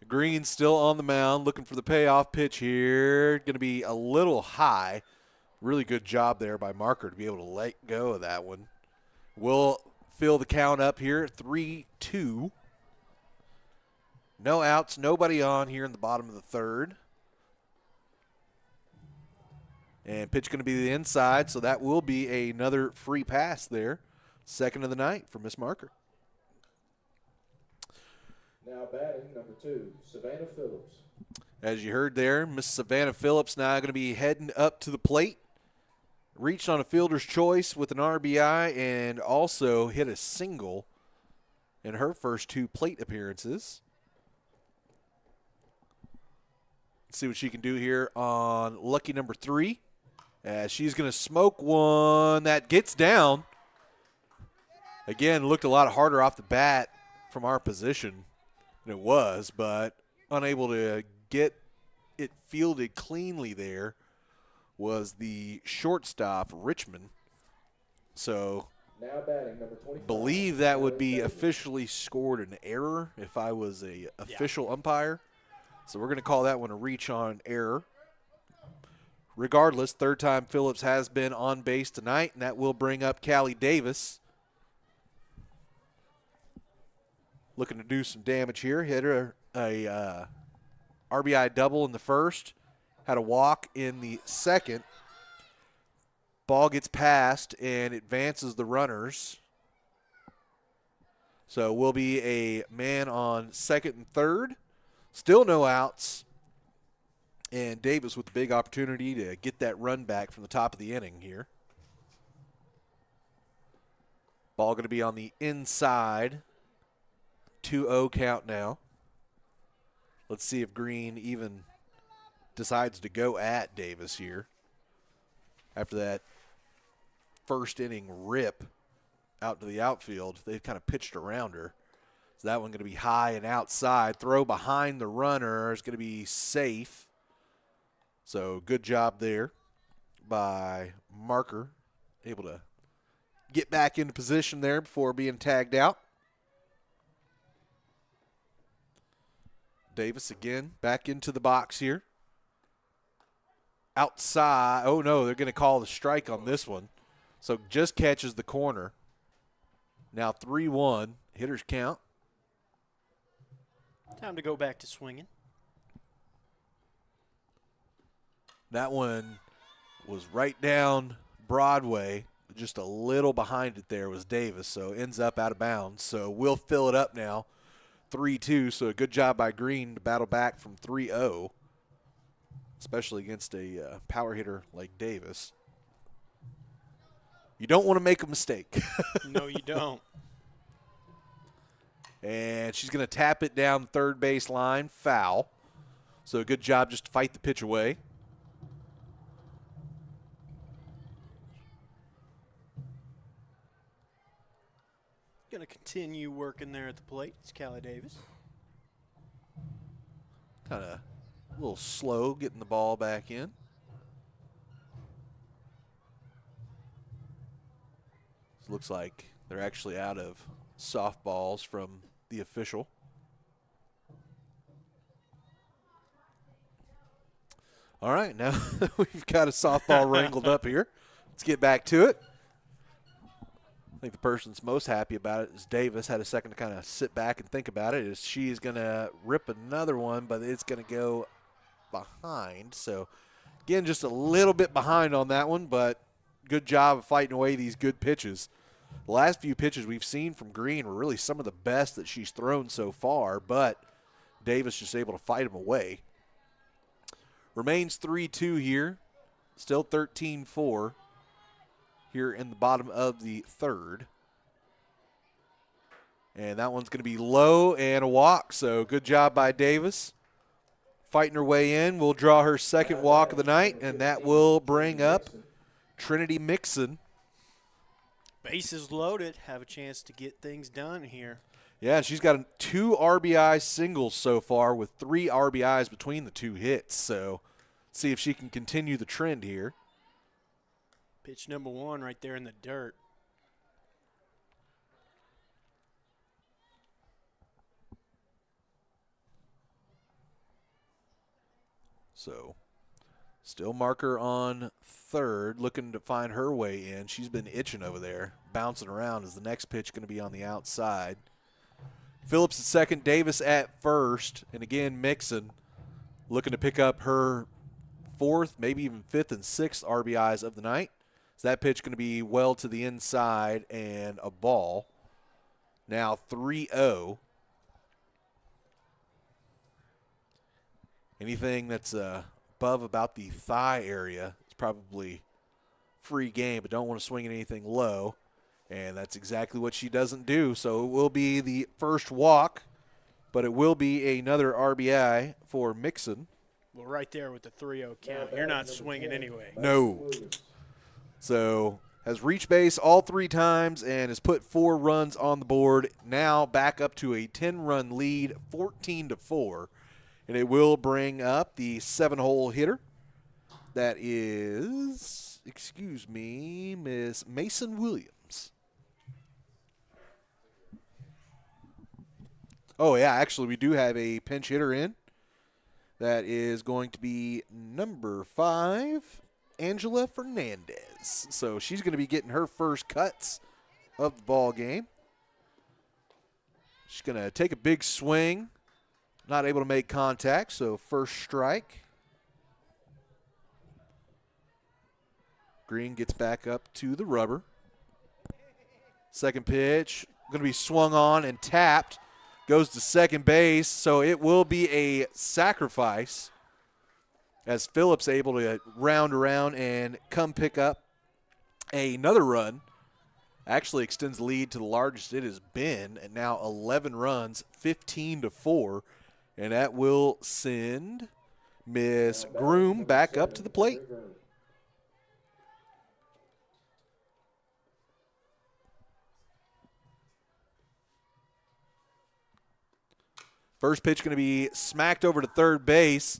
Green still on the mound, looking for the payoff pitch here. Going to be a little high. Really good job there by Marker to be able to let go of that one. We'll fill the count up here at 3-2. No outs, nobody on here in the bottom of the third. And pitch going to be the inside, so that will be another free pass there. Second of the night for Miss Marker. Now batting, number 2, Savannah Phillips. As you heard there, Miss Savannah Phillips now going to be heading up to the plate. Reached on a fielder's choice with an RBI and also hit a single in her first 2 plate appearances. Let's see what she can do here on lucky number 3. As she's going to smoke one that gets down. Again, looked a lot harder off the bat from our position than it was, but unable to get it fielded cleanly there was the shortstop, Richmond. So, now batting, number 25, believe that would be officially scored an error if I was a official umpire. So we're going to call that one a reach on error. Regardless, third time Phillips has been on base tonight, and that will bring up Callie Davis. Looking to do some damage here. Hit her a RBI double in the first. Had a walk in the second. Ball gets passed and advances the runners. So will be a man on second and third. Still no outs. And Davis with the big opportunity to get that run back from the top of the inning here. Ball going to be on the inside. 2-0 count now. Let's see if Green even decides to go at Davis here. After that first inning rip out to the outfield, they've kind of pitched around her. So that one going to be high and outside. Throw behind the runner is going to be safe. So good job there by Marker. Able to get back into position there before being tagged out. Davis again back into the box here. Outside. Oh, no, they're going to call the strike on this one. So just catches the corner. Now 3-1. Hitters count. Time to go back to swinging. That one was right down Broadway. just a little behind it there was Davis, so ends up out of bounds. So we'll fill it up now, 3-2. So a good job by Green to battle back from 3-0, especially against a power hitter like Davis. You don't want to make a mistake. No, you don't. And she's going to tap it down the third base line, foul. So a good job just to fight the pitch away. Going to continue working there at the plate. It's Callie Davis. Kind of a little slow getting the ball back in. It looks like they're actually out of softballs from the official. All right, now we've got a softball wrangled up here. Let's get back to it. I think the person that's most happy about it is Davis. Had a second to kind of sit back and think about it. Is she's going to rip another one, but it's going to go behind. So, again, just a little bit behind on that one, but good job of fighting away these good pitches. The last few pitches we've seen from Green were really some of the best that she's thrown so far, but Davis just able to fight them away. Remains 3-2 here. Still 13-4 here in the bottom of the third. And that one's going to be low and a walk, so good job by Davis. Fighting her way in. We'll draw her second walk of the night, and that will bring up Trinity Mixon. Bases loaded. Have a chance to get things done here. Yeah, she's got 2 RBI singles so far with 3 RBIs between the 2 hits. So see if she can continue the trend here. Pitch number 1 right there in the dirt. So still marker on third, looking to find her way in. She's been itching over there, bouncing around. Is the next pitch going to be on the outside? Phillips at second, Davis at first, and again Mixon looking to pick up her 4th, maybe even 5th and 6th RBIs of the night. So that pitch going to be well to the inside and a ball. Now 3-0. Anything that's above about the thigh area is probably free game, but don't want to swing at anything low. And that's exactly what she doesn't do. So it will be the first walk, but it will be another RBI for Mixon. Well, right there with the 3-0 count. You're not swinging anyway. No. So has reached base all 3 times and has put 4 runs on the board. Now back up to a 10-run lead, 14-4. And it will bring up the 7-hole hitter. That is, Miss Mason Williams. Oh, yeah, actually, we do have a pinch hitter in. That is going to be number 5, Angela Fernandez. So she's going to be getting her first cuts of the ball game. She's going to take a big swing. Not able to make contact, so first strike. Green gets back up to the rubber. Second pitch, going to be swung on and tapped. Goes to second base, so it will be a sacrifice as Phillips able to round around and come pick up another run. Actually extends the lead to the largest it has been, and now 11 runs, 15-4. And that will send Miss Groom back up to the plate. First pitch going to be smacked over to third base,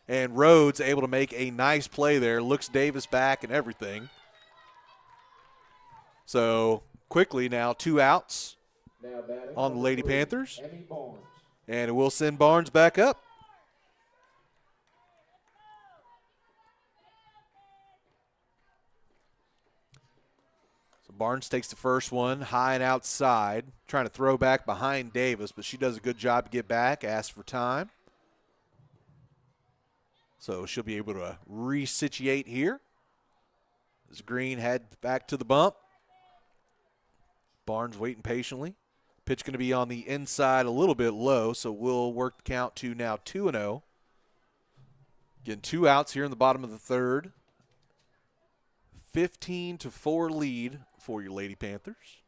and Rhodes able to make a nice play there. Looks Davis back and everything. So quickly now 2 outs on the Lady Panthers. And it will send Barnes back up. So Barnes takes the first one, high and outside, trying to throw back behind Davis, but she does a good job to get back, asks for time. So she'll be able to resituate here. As Green head back to the bump. Barnes waiting patiently. Pitch going to be on the inside a little bit low, so we'll work the count to now 2-0. Getting 2 outs here in the bottom of the third. 15-4 lead for your Lady Panthers.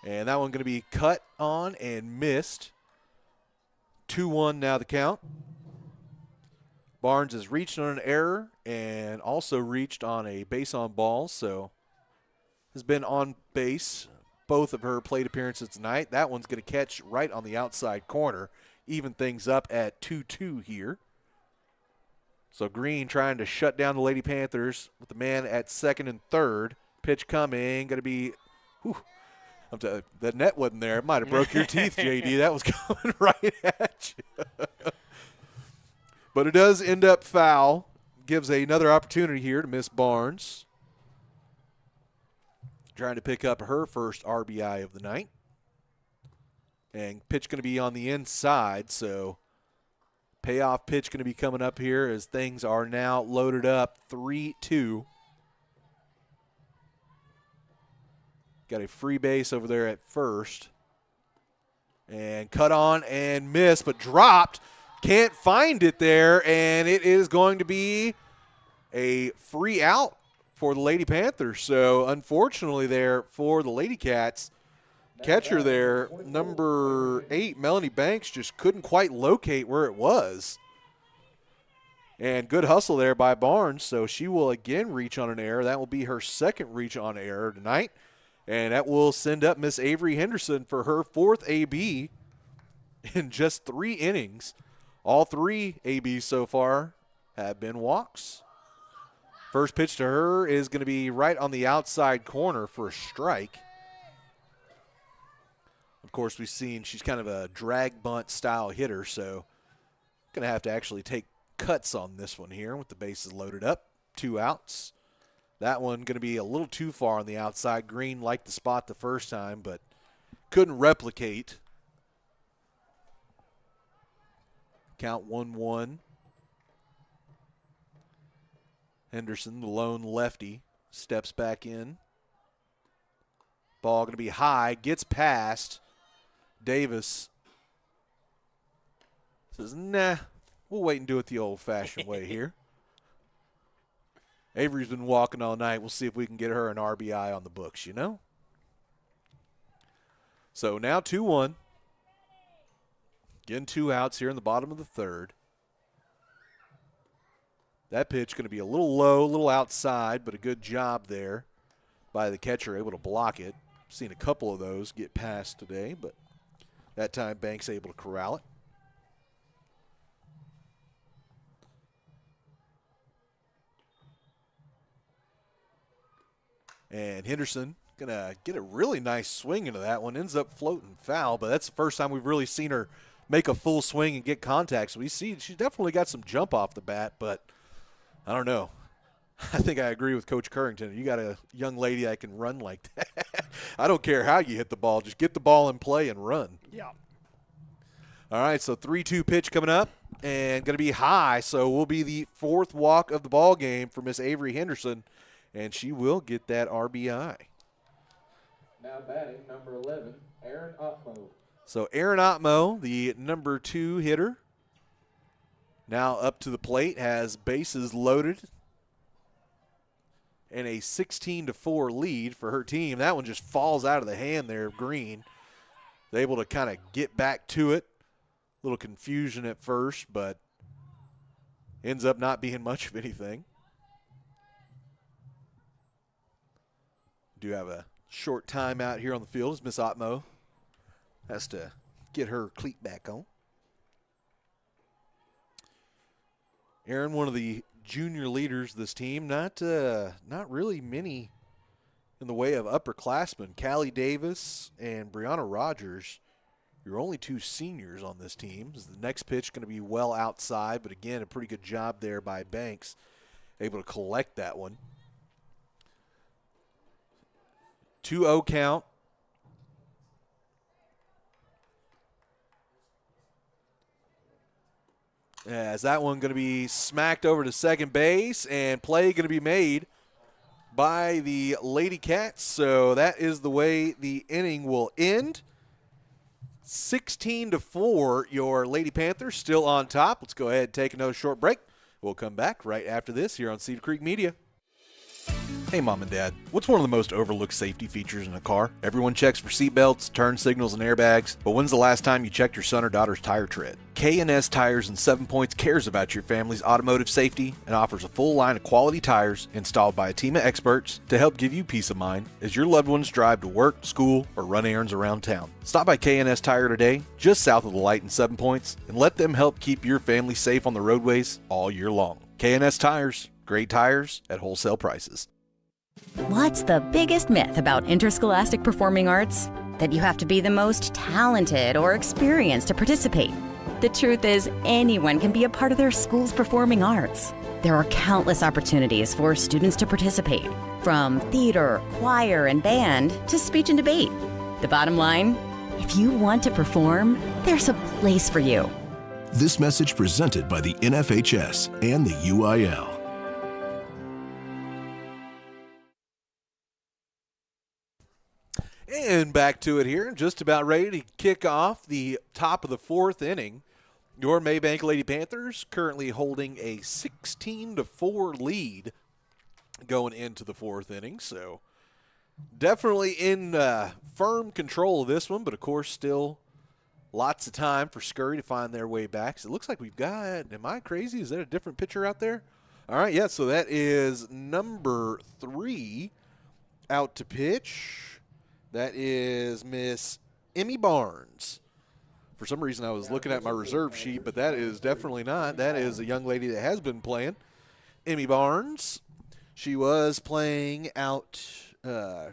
And that one going to be cut on and missed. 2-1 now the count. Barnes has reached on an error and also reached on a base on ball, so has been on base both of her plate appearances tonight. That one's going to catch right on the outside corner, even things up at 2-2 here. So Green trying to shut down the Lady Panthers with the man at second and third. Pitch coming, going to be, that net wasn't there. It might have broke your teeth, JD. That was coming right at you. But it does end up foul. Gives another opportunity here to Miss Barnes. Trying to pick up her first RBI of the night. And pitch going to be on the inside, so payoff pitch going to be coming up here as things are now loaded up 3-2. Got a free base over there at first. And cut on and missed, but dropped. Can't find it there, and it is going to be a free out for the Lady Panthers. So, unfortunately there for the Ladycats, catcher there, number 8, Melanie Banks, just couldn't quite locate where it was. And good hustle there by Barnes, so she will again reach on an error. That will be her second reach on error tonight. And that will send up Miss Avery Henderson for her 4th AB in just 3 innings. All 3 ABs so far have been walks. First pitch to her is going to be right on the outside corner for a strike. Of course, we've seen she's kind of a drag bunt style hitter, so going to have to actually take cuts on this one here with the bases loaded up. 2 outs. That one going to be a little too far on the outside. Green liked the spot the first time, but couldn't replicate. Count 1-1. Henderson, the lone lefty, steps back in. Ball going to be high, gets past. Davis says, nah, we'll wait and do it the old-fashioned way here. Avery's been walking all night. We'll see if we can get her an RBI on the books, you know? So now 2-1. Getting 2 outs here in the bottom of the third. That pitch going to be a little low, a little outside, but a good job there by the catcher, able to block it. Seen a couple of those get past today, but that time Banks able to corral it. And Henderson going to get a really nice swing into that one. Ends up floating foul, but that's the first time we've really seen her make a full swing and get contact. So we see she's definitely got some jump off the bat, but I don't know. I think I agree with Coach Currington. You got a young lady that can run like that. I don't care how you hit the ball. Just get the ball in play and run. Yeah. All right, so 3-2 pitch coming up and going to be high. So will be the 4th walk of the ball game for Miss Avery Henderson, and she will get that RBI. Now batting, number 11, Aaron Otmo. So Aaron Otmo, the number 2 hitter, now up to the plate, has bases loaded and a 16-4 lead for her team. That one just falls out of the hand there of Green. They're able to kind of get back to it. A little confusion at first, but ends up not being much of anything. Do have a short time out here on the field as Miss Otmo has to get her cleat back on. Aaron, one of the junior leaders of this team, not really many in the way of upperclassmen. Callie Davis and Brianna Rogers, your only 2 seniors on this team. The next pitch going to be well outside, but again, a pretty good job there by Banks, able to collect that one. 2-0 count. As that one going to be smacked over to second base, and play going to be made by the Ladycats. So that is the way the inning will end. 16-4, your Lady Panthers still on top. Let's go ahead and take another short break. We'll come back right after this here on Cedar Creek Media. Hey, Mom and Dad, what's one of the most overlooked safety features in a car? Everyone checks for seatbelts, turn signals, and airbags, but when's the last time you checked your son or daughter's tire tread? K&S Tires and 7 Points cares about your family's automotive safety and offers a full line of quality tires installed by a team of experts to help give you peace of mind as your loved ones drive to work, school, or run errands around town. Stop by K&S Tire today, just south of the light in 7 Points, and let them help keep your family safe on the roadways all year long. K&S Tires, great tires at wholesale prices. What's the biggest myth about interscholastic performing arts? That you have to be the most talented or experienced to participate. The truth is, anyone can be a part of their school's performing arts. There are countless opportunities for students to participate, from theater, choir, and band to speech and debate. The bottom line, if you want to perform, there's a place for you. This message presented by the NFHS and the UIL. And back to it here, just about ready to kick off the top of the fourth inning. Your Mabank Lady Panthers currently holding a 16-4 lead going into the fourth inning. So definitely in firm control of this one, but of course still lots of time for Scurry to find their way back. So it looks like we've got, am I crazy? Is that a different pitcher out there? All right, yeah, so that is number 3 out to pitch. That is Miss Emmy Barnes. For some reason, I was looking at my reserve sheet, but that is definitely not. That is a young lady that has been playing. Emmy Barnes. She was playing out. So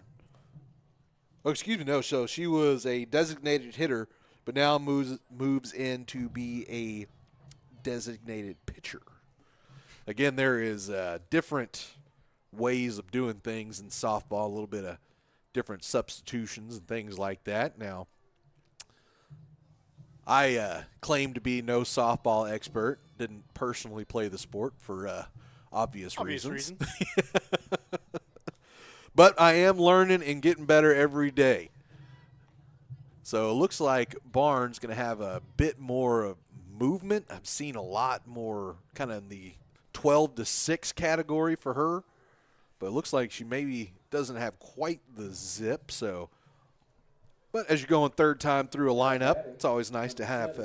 she was a designated hitter, but now moves in to be a designated pitcher. Again, there is different ways of doing things in softball, a little bit of different substitutions and things like that. Now, I claim to be no softball expert. Didn't personally play the sport for obvious reasons. But I am learning and getting better every day. So it looks like Barnes going to have a bit more movement. I've seen a lot more kind of in the 12-6 category for her. But it looks like she maybe doesn't have quite the zip. So, but as you're going third time through a lineup, it's always nice to have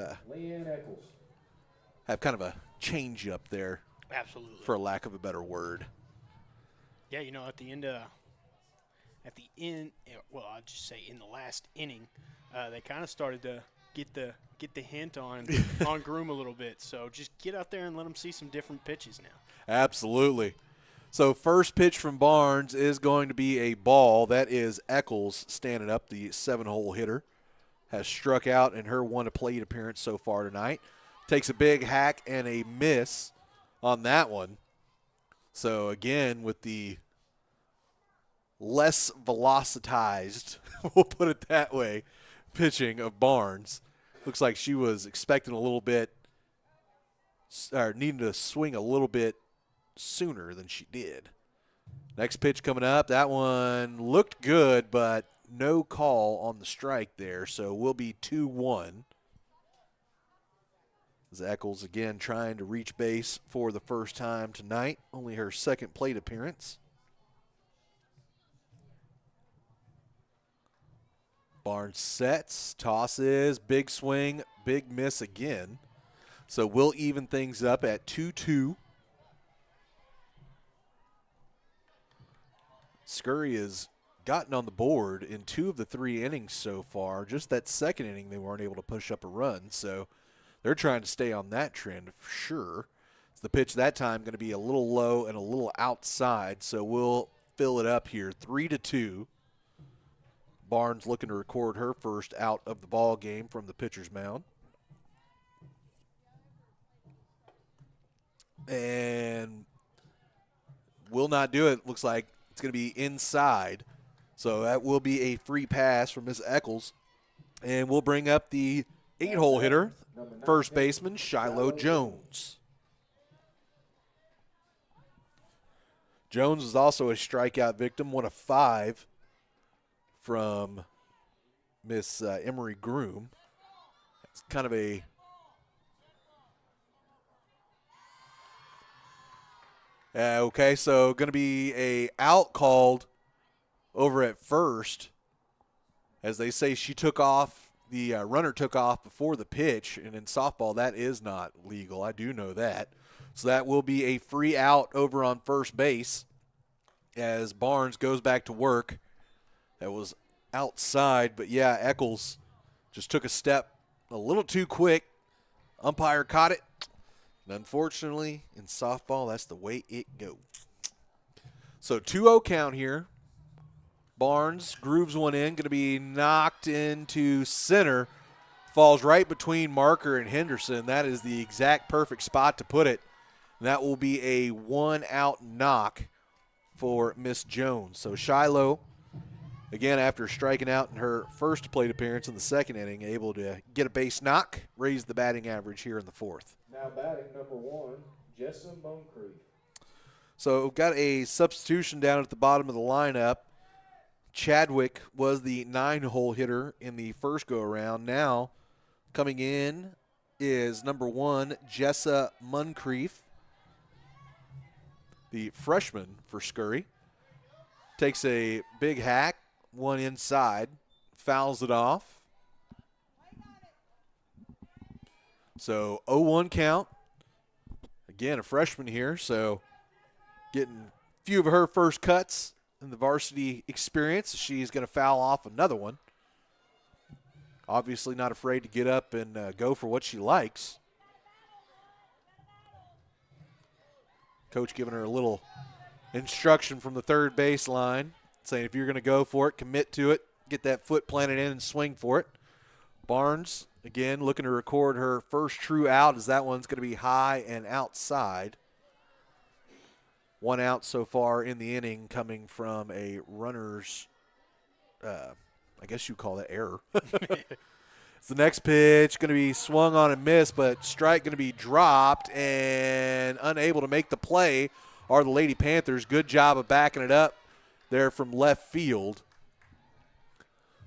kind of a change up there. Absolutely. For lack of a better word. Yeah, you know, at the end, well, I'll just say in the last inning, they kind of started to get the hint on Groom a little bit. So just get out there and let them see some different pitches now. Absolutely. So first pitch from Barnes is going to be a ball. That is Eccles standing up, the 7-hole hitter. Has struck out in her one-plate appearance so far tonight. Takes a big hack and a miss on that one. So again, with the less velocitized, we'll put it that way, pitching of Barnes. Looks like she was expecting a little bit, or needing to swing a little bit sooner than she did. Next pitch coming up. That one looked good, but no call on the strike there, so we'll be 2-1. As Eccles again trying to reach base for the first time tonight. Only her second plate appearance. Barnes sets, tosses, big swing, big miss again. So we'll even things up at 2-2. Scurry has gotten on the board in 2 of the 3 innings so far. Just that second inning, they weren't able to push up a run. So they're trying to stay on that trend for sure. The pitch that time going to be a little low and a little outside. So we'll fill it up here, 3-2. Barnes looking to record her first out of the ball game from the pitcher's mound. And will not do it. Looks like it's going to be inside. So that will be a free pass from Miss Eccles. And we'll bring up the 8-hole hitter, first baseman Shiloh Jones. Jones was also a strikeout victim, 1 of 5 from Miss Emery Groom. It's kind of a okay, so going to be a out called over at first. As they say, she took off, the runner took off before the pitch, and in softball that is not legal. I do know that. So that will be a free out over on first base as Barnes goes back to work. That was outside, but yeah, Eccles just took a step a little too quick. Umpire caught it. And unfortunately, in softball, that's the way it goes. So 2-0 count here. Barnes grooves one in, going to be knocked into center. Falls right between Marker and Henderson. That is the exact perfect spot to put it. And that will be a 1-out knock for Miss Jones. So Shiloh, again, after striking out in her first plate appearance in the second inning, able to get a base knock, raise the batting average here in the fourth. Now batting number 1, Jessa Moncrief. So got a substitution down at the bottom of the lineup. Chadwick was the 9-hole hitter in the first go-around. Now coming in is number 1, Jessa Moncrief, the freshman for Scurry. Takes a big hack, one inside, fouls it off. So 0-1 count. Again, a freshman here, so getting a few of her first cuts in the varsity experience. She's going to foul off another one. Obviously not afraid to get up and go for what she likes. Coach giving her a little instruction from the third baseline, saying if you're going to go for it, commit to it, get that foot planted in and swing for it. Barnes, again, looking to record her first true out, as that one's going to be high and outside. 1 out so far in the inning, coming from a runner's, I guess you call that error. It's the next pitch, going to be swung on and missed, but strike going to be dropped, and unable to make the play are the Lady Panthers. Good job of backing it up there from left field.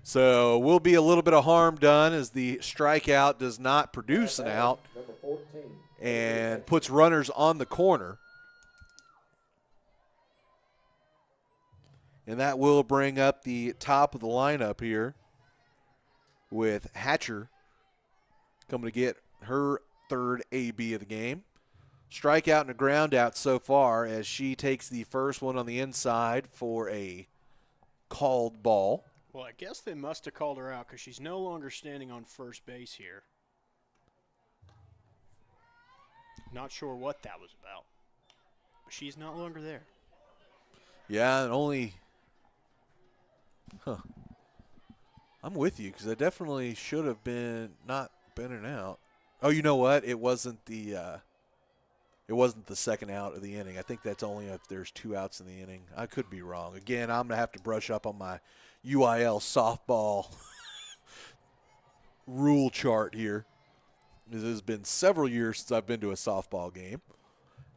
So will be a little bit of harm done as the strikeout does not produce an out and puts runners on the corner. And that will bring up the top of the lineup here with Hatcher coming to get her third AB of the game. Strikeout and a ground out so far as she takes the first one on the inside for a called ball. Well, I guess they must have called her out because she's no longer standing on first base here. Not sure what that was about, but she's no longer there. Yeah, and only... I'm with you because I definitely should have been not been an out. Oh, you know what? It wasn't the second out of the inning. I think that's only if there's 2 outs in the inning. I could be wrong. Again, I'm gonna have to brush up on my UIL softball rule chart here. It has been several years since I've been to a softball game.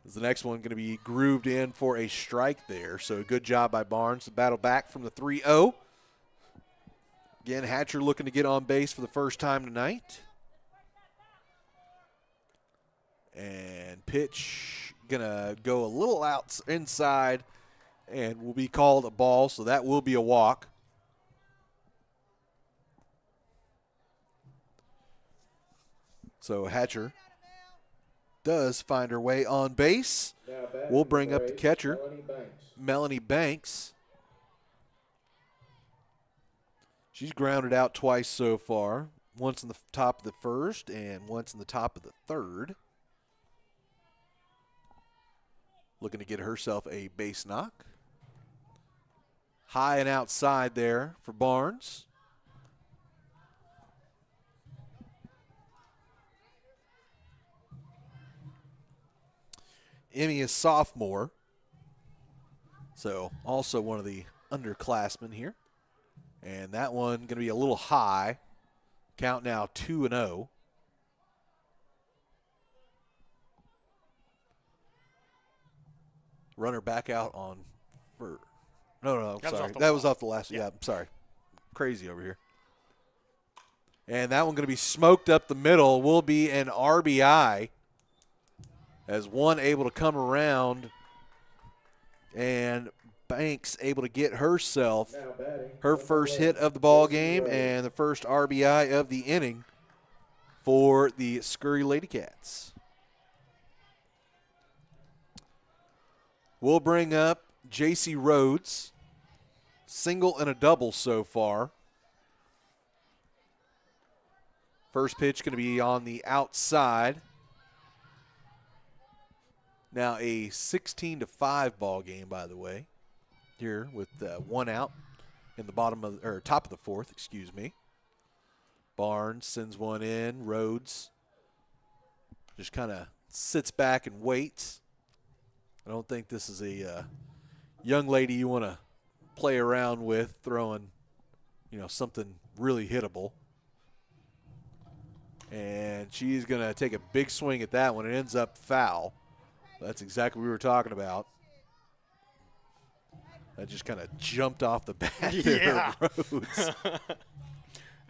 Is the next one going to be grooved in for a strike there? So good job by Barnes to battle back from the 3-0. Again, Hatcher looking to get on base for the first time tonight. And pitch going to go a little out inside and will be called a ball, so that will be a walk. So Hatcher does find her way on base. We'll bring up the catcher, Melanie Banks. She's grounded out twice so far, once in the top of the first and once in the top of the third. Looking to get herself a base knock. High and outside there for Barnes. Emmy is sophomore, so also one of the underclassmen here. And that one going to be a little high. Count now 2-0. Runner back out on for no, I'm sorry. Was that was off the last. Yeah, I'm sorry. Crazy over here. And that one going to be smoked up the middle. Will be an RBI as one able to come around, and Banks able to get herself her first hit of the ball game and the first RBI of the inning for the Scurry Ladycats. We'll bring up J.C. Rhodes, single and a double so far. First pitch going to be on the outside. Now a 16-5 ball game, by the way, here with one out in the top of the fourth. Excuse me. Barnes sends one in. Rhodes just kind of sits back and waits. I don't think this is a young lady you want to play around with, throwing, something really hittable. And she's going to take a big swing at that one. It ends up foul. That's exactly what we were talking about. That just kind of jumped off the bat there. Yeah. Rhodes.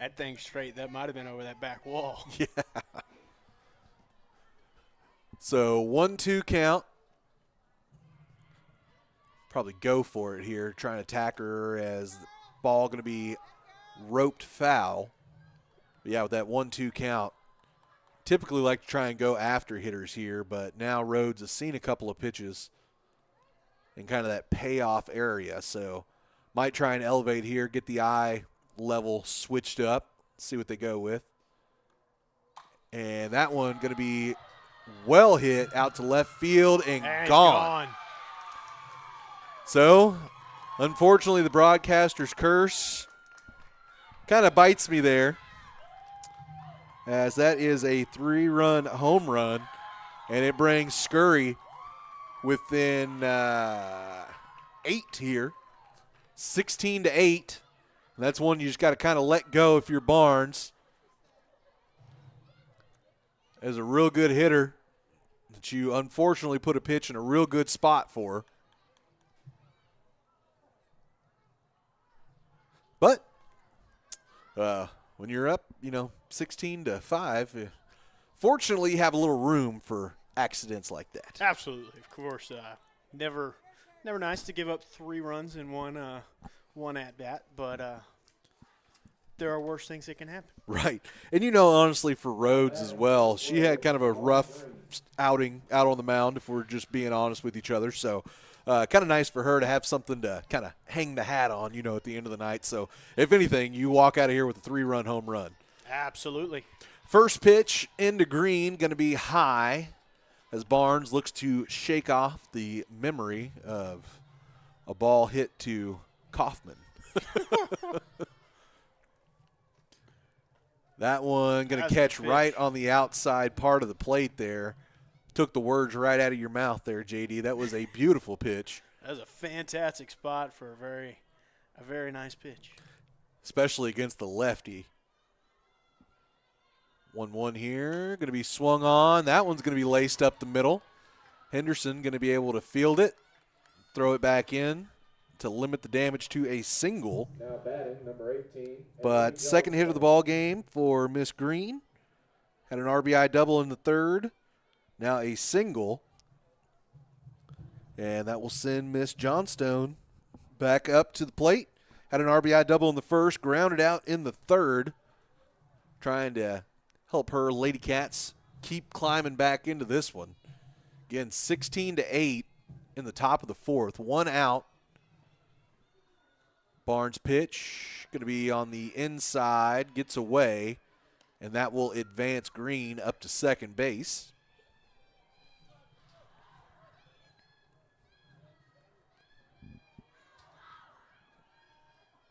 That thing straight. That might have been over that back wall. Yeah. So 1-2 count. Probably go for it here, trying to attack her as the ball going to be roped foul. But yeah, with that 1-2 count, typically like to try and go after hitters here, but now Rhodes has seen a couple of pitches in kind of that payoff area, so might try and elevate here, get the eye level switched up, see what they go with. And that one going to be well hit out to left field and gone. So, unfortunately, the broadcaster's curse kind of bites me there, as that is a 3-run home run, and it brings Scurry within 8 here, 16-8. And that's one you just got to kind of let go if you're Barnes. As a real good hitter that you unfortunately put a pitch in a real good spot for. But when you're up, 16-5, fortunately you have a little room for accidents like that. Absolutely, of course. Never nice to give up 3 runs in one at bat, but there are worse things that can happen. Right, and honestly for Rhodes as well, she had kind of a rough outing out on the mound, if we're just being honest with each other. So. Kind of nice for her to have something to kind of hang the hat on, at the end of the night. So, if anything, you walk out of here with a 3-run home run. Absolutely. First pitch into Green, going to be high as Barnes looks to shake off the memory of a ball hit to Kaufman. That one going to catch right on the outside part of the plate there. Took the words right out of your mouth there, JD. That was a beautiful pitch. That was a fantastic spot for a very nice pitch. Especially against the lefty. 1-1 here. Going to be swung on. That one's going to be laced up the middle. Henderson going to be able to field it, throw it back in to limit the damage to a single. Now batting, number 18. But second hit of the ball game for Miss Green. Had an RBI double in the third. Now a single, and that will send Miss Johnstone back up to the plate. Had an RBI double in the first, grounded out in the third, trying to help her Ladycats keep climbing back into this one. Again, 16-8 in the top of the fourth, 1 out. Barnes pitch, going to be on the inside, gets away, and that will advance Green up to second base.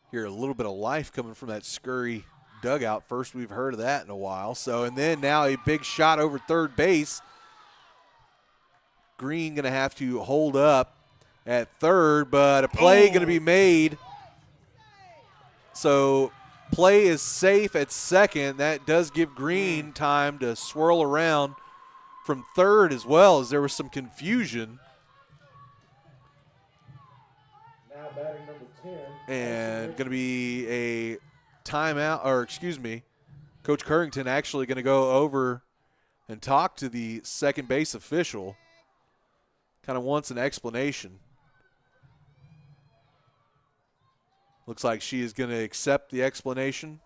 Hear a little bit of life coming from that Scurry dugout. First we've heard of that in a while. So, and then now a big shot over third base. Green going to have to hold up at third, but a play going to be made. So play is safe at second. That does give Green time to swirl around from third as well, as there was some confusion batting number 10. And going to be a timeout, or excuse me, Coach Currington actually going to go over and talk to the second base official. Kind of wants an explanation. Looks like she is going to accept the explanation.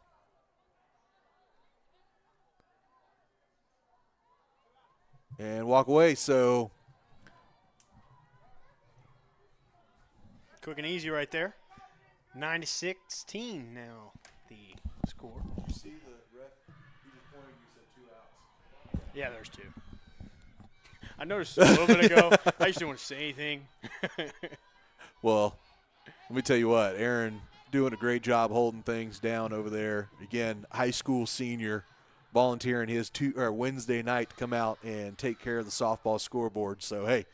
And walk away. So quick and easy right there. 9-16 now the score. Did you see the ref? He just pointed, you said 2 outs. Yeah, there's 2. I noticed a little bit ago. I just didn't want to say anything. Well, let me tell you what, Aaron doing a great job holding things down over there. Again, high school senior volunteering his Wednesday night to come out and take care of the softball scoreboard. So, hey,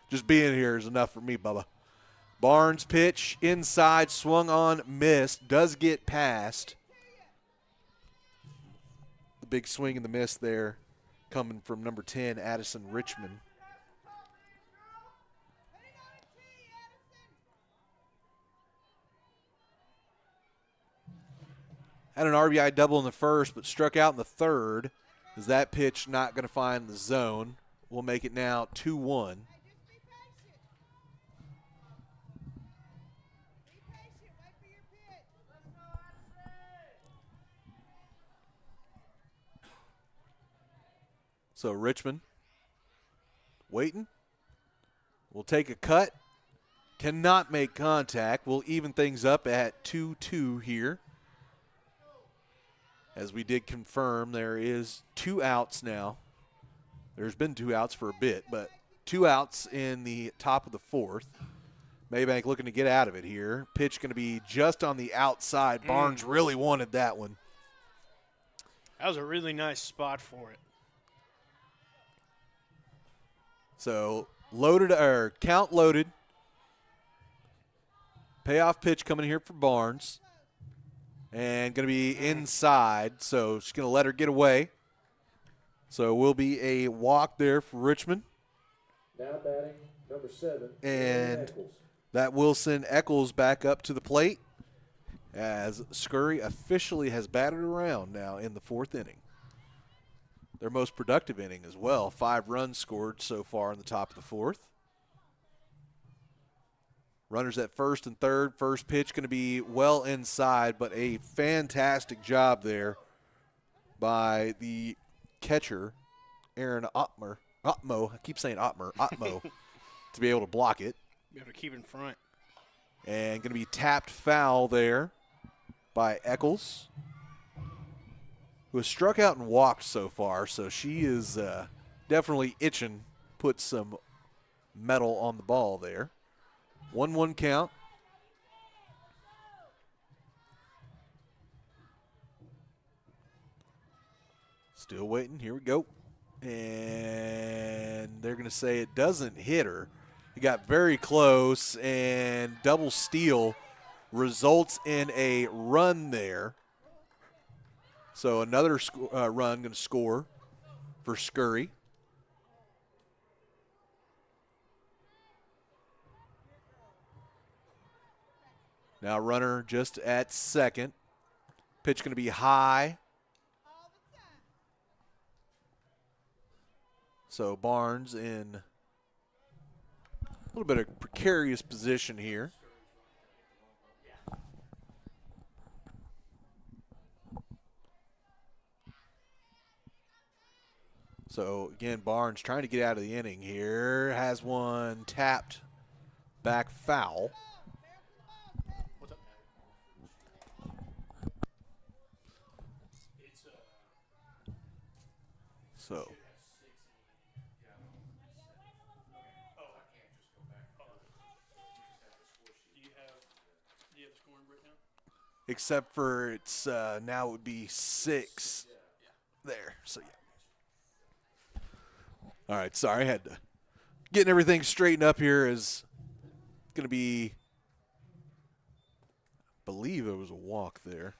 just being here is enough for me, Bubba. Barnes pitch inside, swung on, missed, does get past. The big swing and the miss there coming from number 10, Addison Richmond. Had an RBI double in the first, but struck out in the third. Is that pitch not going to find the zone? We'll make it now 2-1. So Richmond waiting. We'll take a cut. Cannot make contact. We'll even things up at 2-2 here. As we did confirm, there is 2 outs now. There's been 2 outs for a bit, but 2 outs in the top of the 4th. Mabank looking to get out of it here. Pitch going to be just on the outside. Barnes really wanted that one. That was a really nice spot for it. So loaded, or count loaded. Payoff pitch coming here for Barnes. And going to be inside, so she's going to let her get away. So will be a walk there for Richmond. Now batting number 7. And that will send Eccles back up to the plate as Scurry officially has batted around now in the 4th inning. Their most productive inning as well. 5 runs scored so far in the top of the 4th. Runners at first and third. First pitch going to be well inside, but a fantastic job there by the catcher, Aaron Otmo. I keep saying Otmo, to be able to block it. Be able to keep in front. And going to be tapped foul there by Eccles, who has struck out and walked so far, so she is definitely itching, put some metal on the ball there. 1-1 count. Still waiting. Here we go. And they're going to say it doesn't hit her. He got very close, and double steal results in a run there. So another run going to score for Scurry. Now runner just at second. Pitch going to be high. So Barnes in a little bit of precarious position here. So again, Barnes trying to get out of the inning here. Has one tapped back foul. So except for it's now it would be 6 there. So yeah. All right, sorry, I had to getting everything straightened up here. Is going to be, I believe it was a walk there.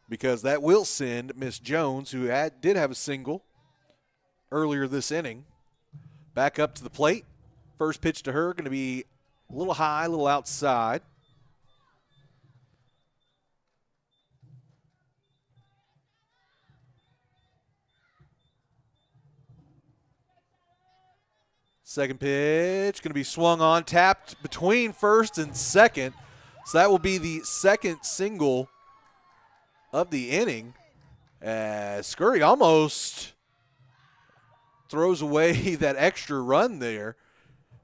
Because that will send Miss Jones, who did have a single earlier this inning, back up to the plate. First pitch to her going to be a little high, a little outside. Second pitch going to be swung on, tapped between first and second. So that will be the second single of the inning. Scurry almost throws away that extra run there.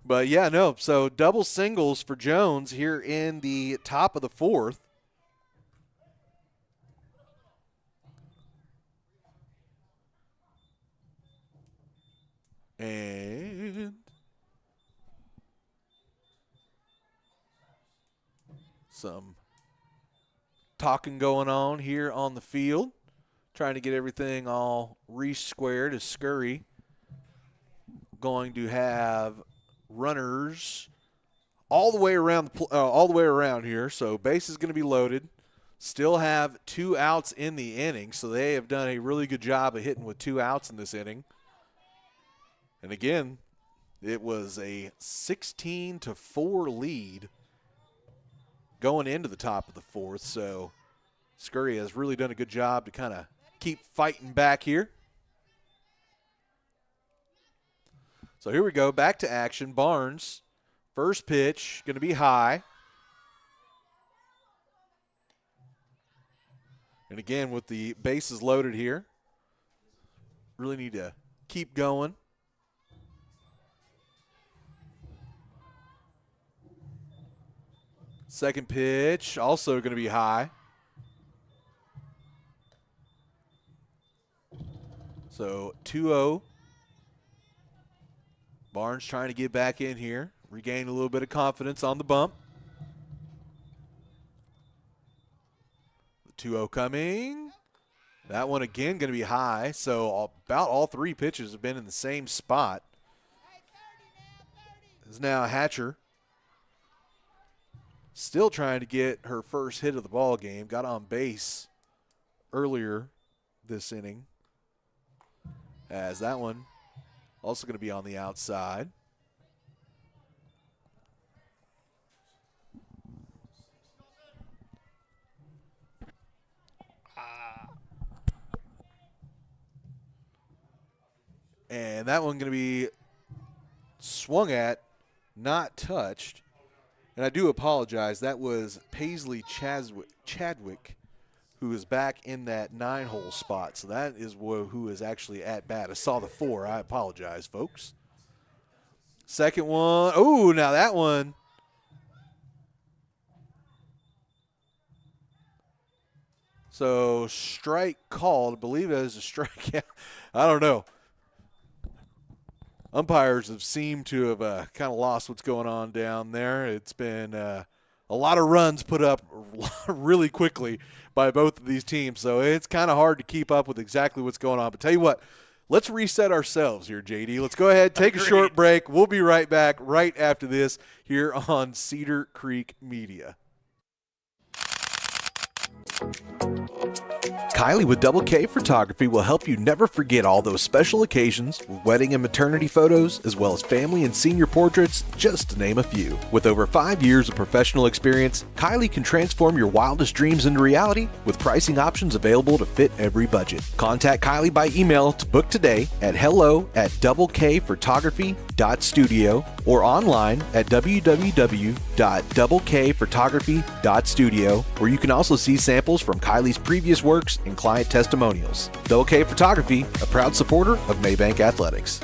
But, yeah, no. So double singles for Jones here in the top of the fourth. And some talking going on here on the field, trying to get everything all re-squared as Scurry going to have runners all the way around here. So base is going to be loaded. Still have 2 outs in the inning, so they have done a really good job of hitting with 2 outs in this inning. And again, it was a 16-4 lead going into the top of the fourth. So Scurry has really done a good job to kind of keep fighting back here. So here we go, back to action. Barnes, first pitch, going to be high. And again, with the bases loaded here, really need to keep going. Second pitch, also going to be high. So 2-0. Barnes trying to get back in here, regain a little bit of confidence on the bump. The 2-0 coming. That one again going to be high. So about all 3 pitches have been in the same spot. This is now Hatcher. Still trying to get her first hit of the ball game. Got on base earlier this inning. As that one also going to be on the outside. And that one going to be swung at, not touched. And I do apologize. That was Paisley Chadwick, who is back in that 9-hole spot. So that is who is actually at bat. I saw the 4. I apologize, folks. Second one. Oh, now that one. So strike called. I believe it is a strike. I don't know. Umpires have seemed to have kind of lost what's going on down there. It's been a lot of runs put up really quickly by both of these teams, so it's kind of hard to keep up with exactly what's going on. But tell you what, let's reset ourselves here, JD. Let's go ahead, take a short break. We'll be right back right after this here on Cedar Creek Media. Kylie with Double K Photography will help you never forget all those special occasions, wedding and maternity photos, as well as family and senior portraits, just to name a few. With over 5 years of professional experience, Kylie can transform your wildest dreams into reality with pricing options available to fit every budget. Contact Kylie by email to book today at hello@doubleKphotography.studio or online at www.doublekphotography.studio, where you can also see samples from Kylie's previous works and client testimonials. Double K Photography, a proud supporter of Mabank Athletics.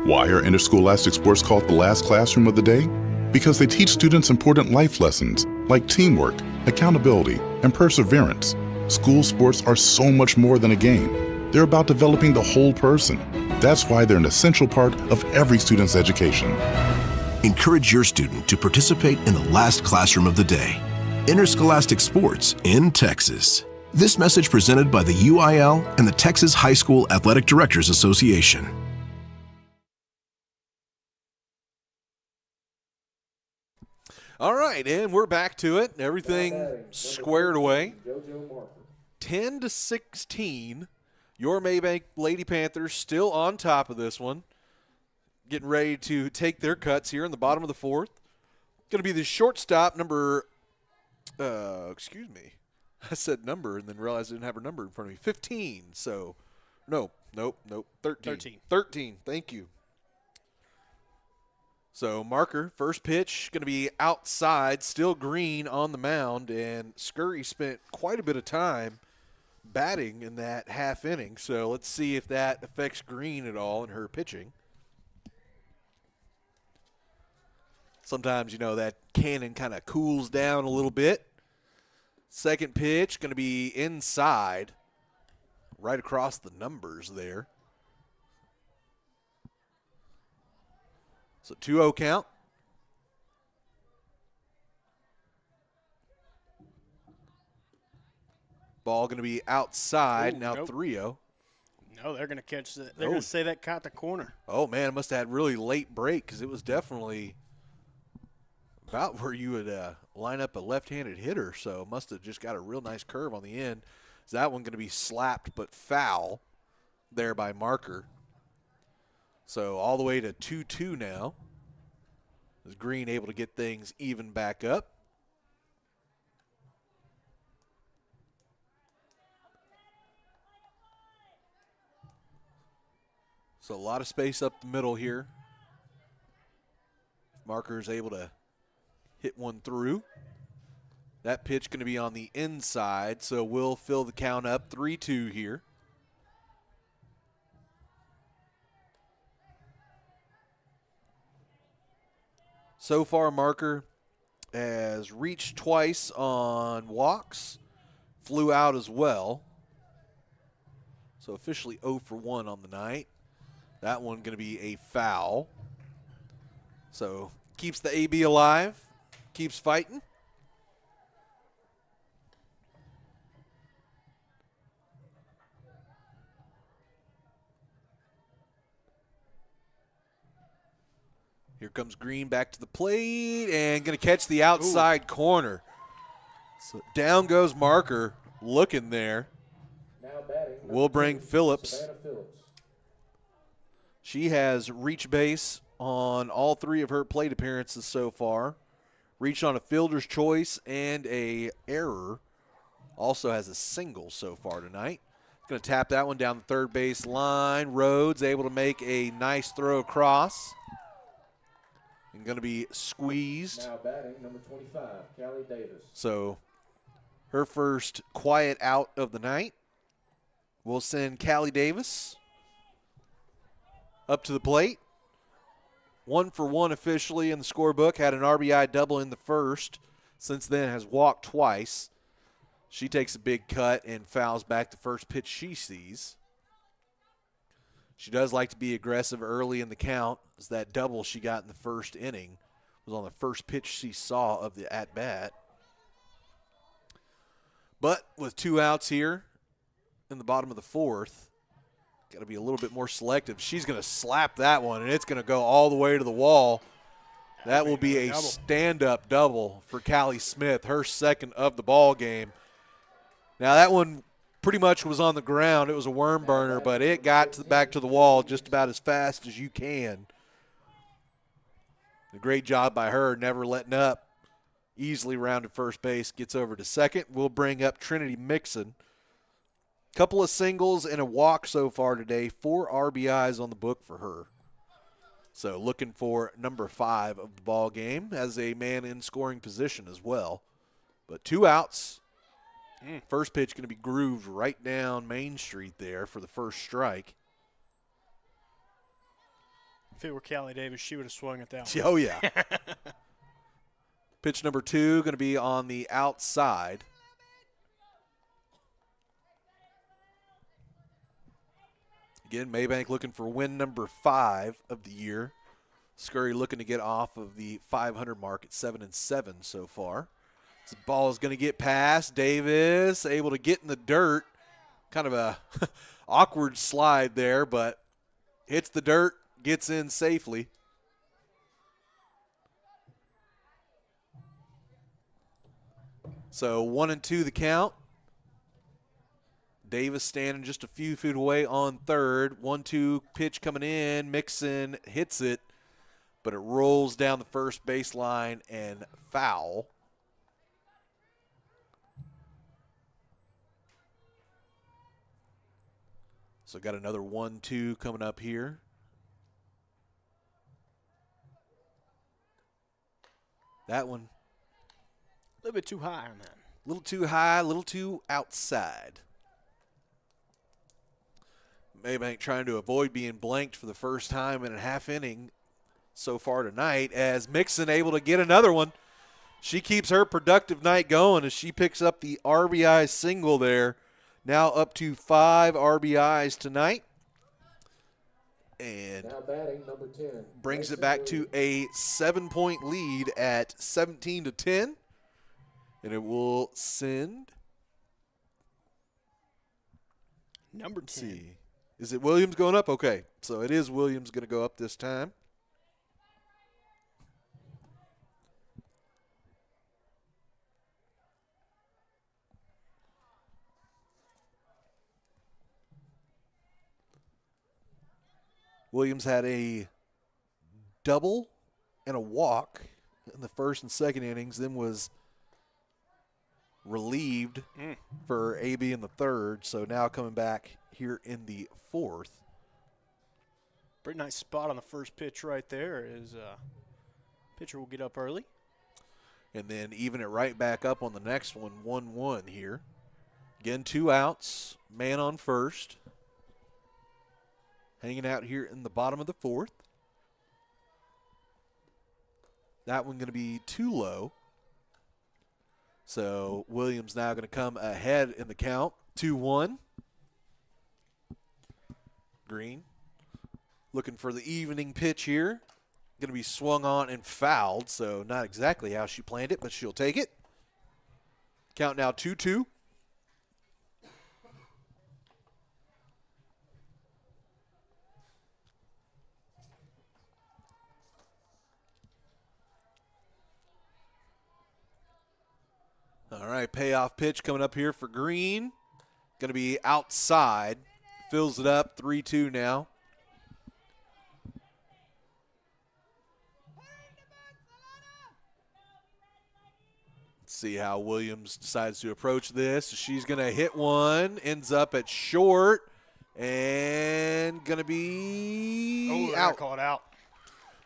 Why are interscholastic sports called the last classroom of the day? Because they teach students important life lessons like teamwork, accountability, and perseverance. School sports are so much more than a game. They're about developing the whole person. That's why they're an essential part of every student's education. Encourage your student to participate in the last classroom of the day. Interscholastic sports in Texas. This message presented by the UIL and the Texas High School Athletic Directors Association. All right, and we're back to it. Everything squared away. 10-16. Your Mabank Lady Panthers still on top of this one. getting ready to take their cuts here in the bottom of the fourth. Going to be the shortstop, number, excuse me. I said number and then realized I didn't have her number in front of me. 15. So, nope. 13. 13. Thank you. So, marker, first pitch, going to be outside, still green on the mound, and Scurry spent quite a bit of time batting in that half inning. So, let's see if that affects Green at all in her pitching. Sometimes, you know, that cannon kind of cools down a little bit. Second pitch going to be inside, right across the numbers there. So 2-0 count. Ball going to be outside. Now nope. 3-0. No, they're going to catch that. They're going to say that caught the corner. Oh, man, it must have had really late break because it was definitely about where you would line up a left-handed hitter. So it must have just got a real nice curve on the end. Is that one going to be slapped but foul there by marker? So all the way to 2-2 now. Is Green able to get things even back up? So a lot of space up the middle here. Marker is able to hit one through. That pitch going to be on the inside, so we'll fill the count up 3-2 here. So far, marker has reached twice on walks, flew out as well. So officially 0 for 1 on the night. That one going to be a foul. So keeps the AB alive, keeps fighting. Here comes Green back to the plate and going to catch the outside corner. So down goes marker, looking there. Now batting, We'll bring Phillips. Savannah Phillips. She has reached base on all 3 of her plate appearances so far. Reached on a fielder's choice and a error. Also has a single so far tonight. Going to tap that one down the third base line. Rhodes able to make a nice throw across. And going to be squeezed. Now batting, number 25, Callie Davis. So her first quiet out of the night. We'll send Callie Davis up to the plate. 1 for 1 officially in the scorebook. Had an RBI double in the first. Since then has walked twice. She takes a big cut and fouls back the first pitch she sees. She does like to be aggressive early in the count, as that double she got in the first inning was on the first pitch she saw of the at-bat. But with 2 outs here in the bottom of the fourth, got to be a little bit more selective. She's going to slap that one, and it's going to go all the way to the wall. That will be a stand-up double for Callie Smith, her second of the ball game. Now that one pretty much was on the ground. It was a worm burner, but it got back to the wall just about as fast as you can. A great job by her, never letting up. Easily rounded first base, gets over to second. We'll bring up Trinity Mixon. Couple of singles and a walk so far today. 4 RBIs on the book for her. So looking for number 5 of the ball game as a man in scoring position as well. But 2 outs. First pitch going to be grooved right down Main Street there for the first strike. If it were Callie Davis, she would have swung at that one. Oh, yeah. Pitch number 2 going to be on the outside. Again, Mabank looking for win number 5 of the year. Scurry looking to get off of the 500 mark at 7-7 so far. This ball is going to get past. Davis able to get in the dirt. Kind of a awkward slide there, but hits the dirt, gets in safely. So 1-2 the count. Davis standing just a few feet away on third. 1-2 pitch coming in. Mixon hits it, but it rolls down the first baseline and foul. So got another 1-2 coming up here. That one. A little bit too high on that. A little too high, a little too outside. Mabank trying to avoid being blanked for the first time in a half inning so far tonight, as Mixon able to get another one. She keeps her productive night going as she picks up the RBI single there. Now up to 5 RBIs tonight. And Now batting, number 10. brings it back to a 7-point lead at 17-10. And it will send. Number 10. See. Is it Williams going up? Okay. So it is Williams going to go up this time. Williams had a double and a walk in the first and second innings, then was relieved for AB in the third. So now coming back here in the fourth. Pretty nice spot on the first pitch right there. Pitcher will get up early. And then even it right back up on the next one, 1-1 here. Again, 2 outs, man on first. Hanging out here in the bottom of the fourth. That one going to be too low. So Williams now going to come ahead in the count, 2-1. Green looking for the evening pitch here. Going to be swung on and fouled, so not exactly how she planned it, but she'll take it. Count now 2-2. All right, payoff pitch coming up here for Green. Going to be outside. Fills it up, 3-2 now. Let's see how Williams decides to approach this. She's going to hit one, ends up at short, and going to be out. Call it out.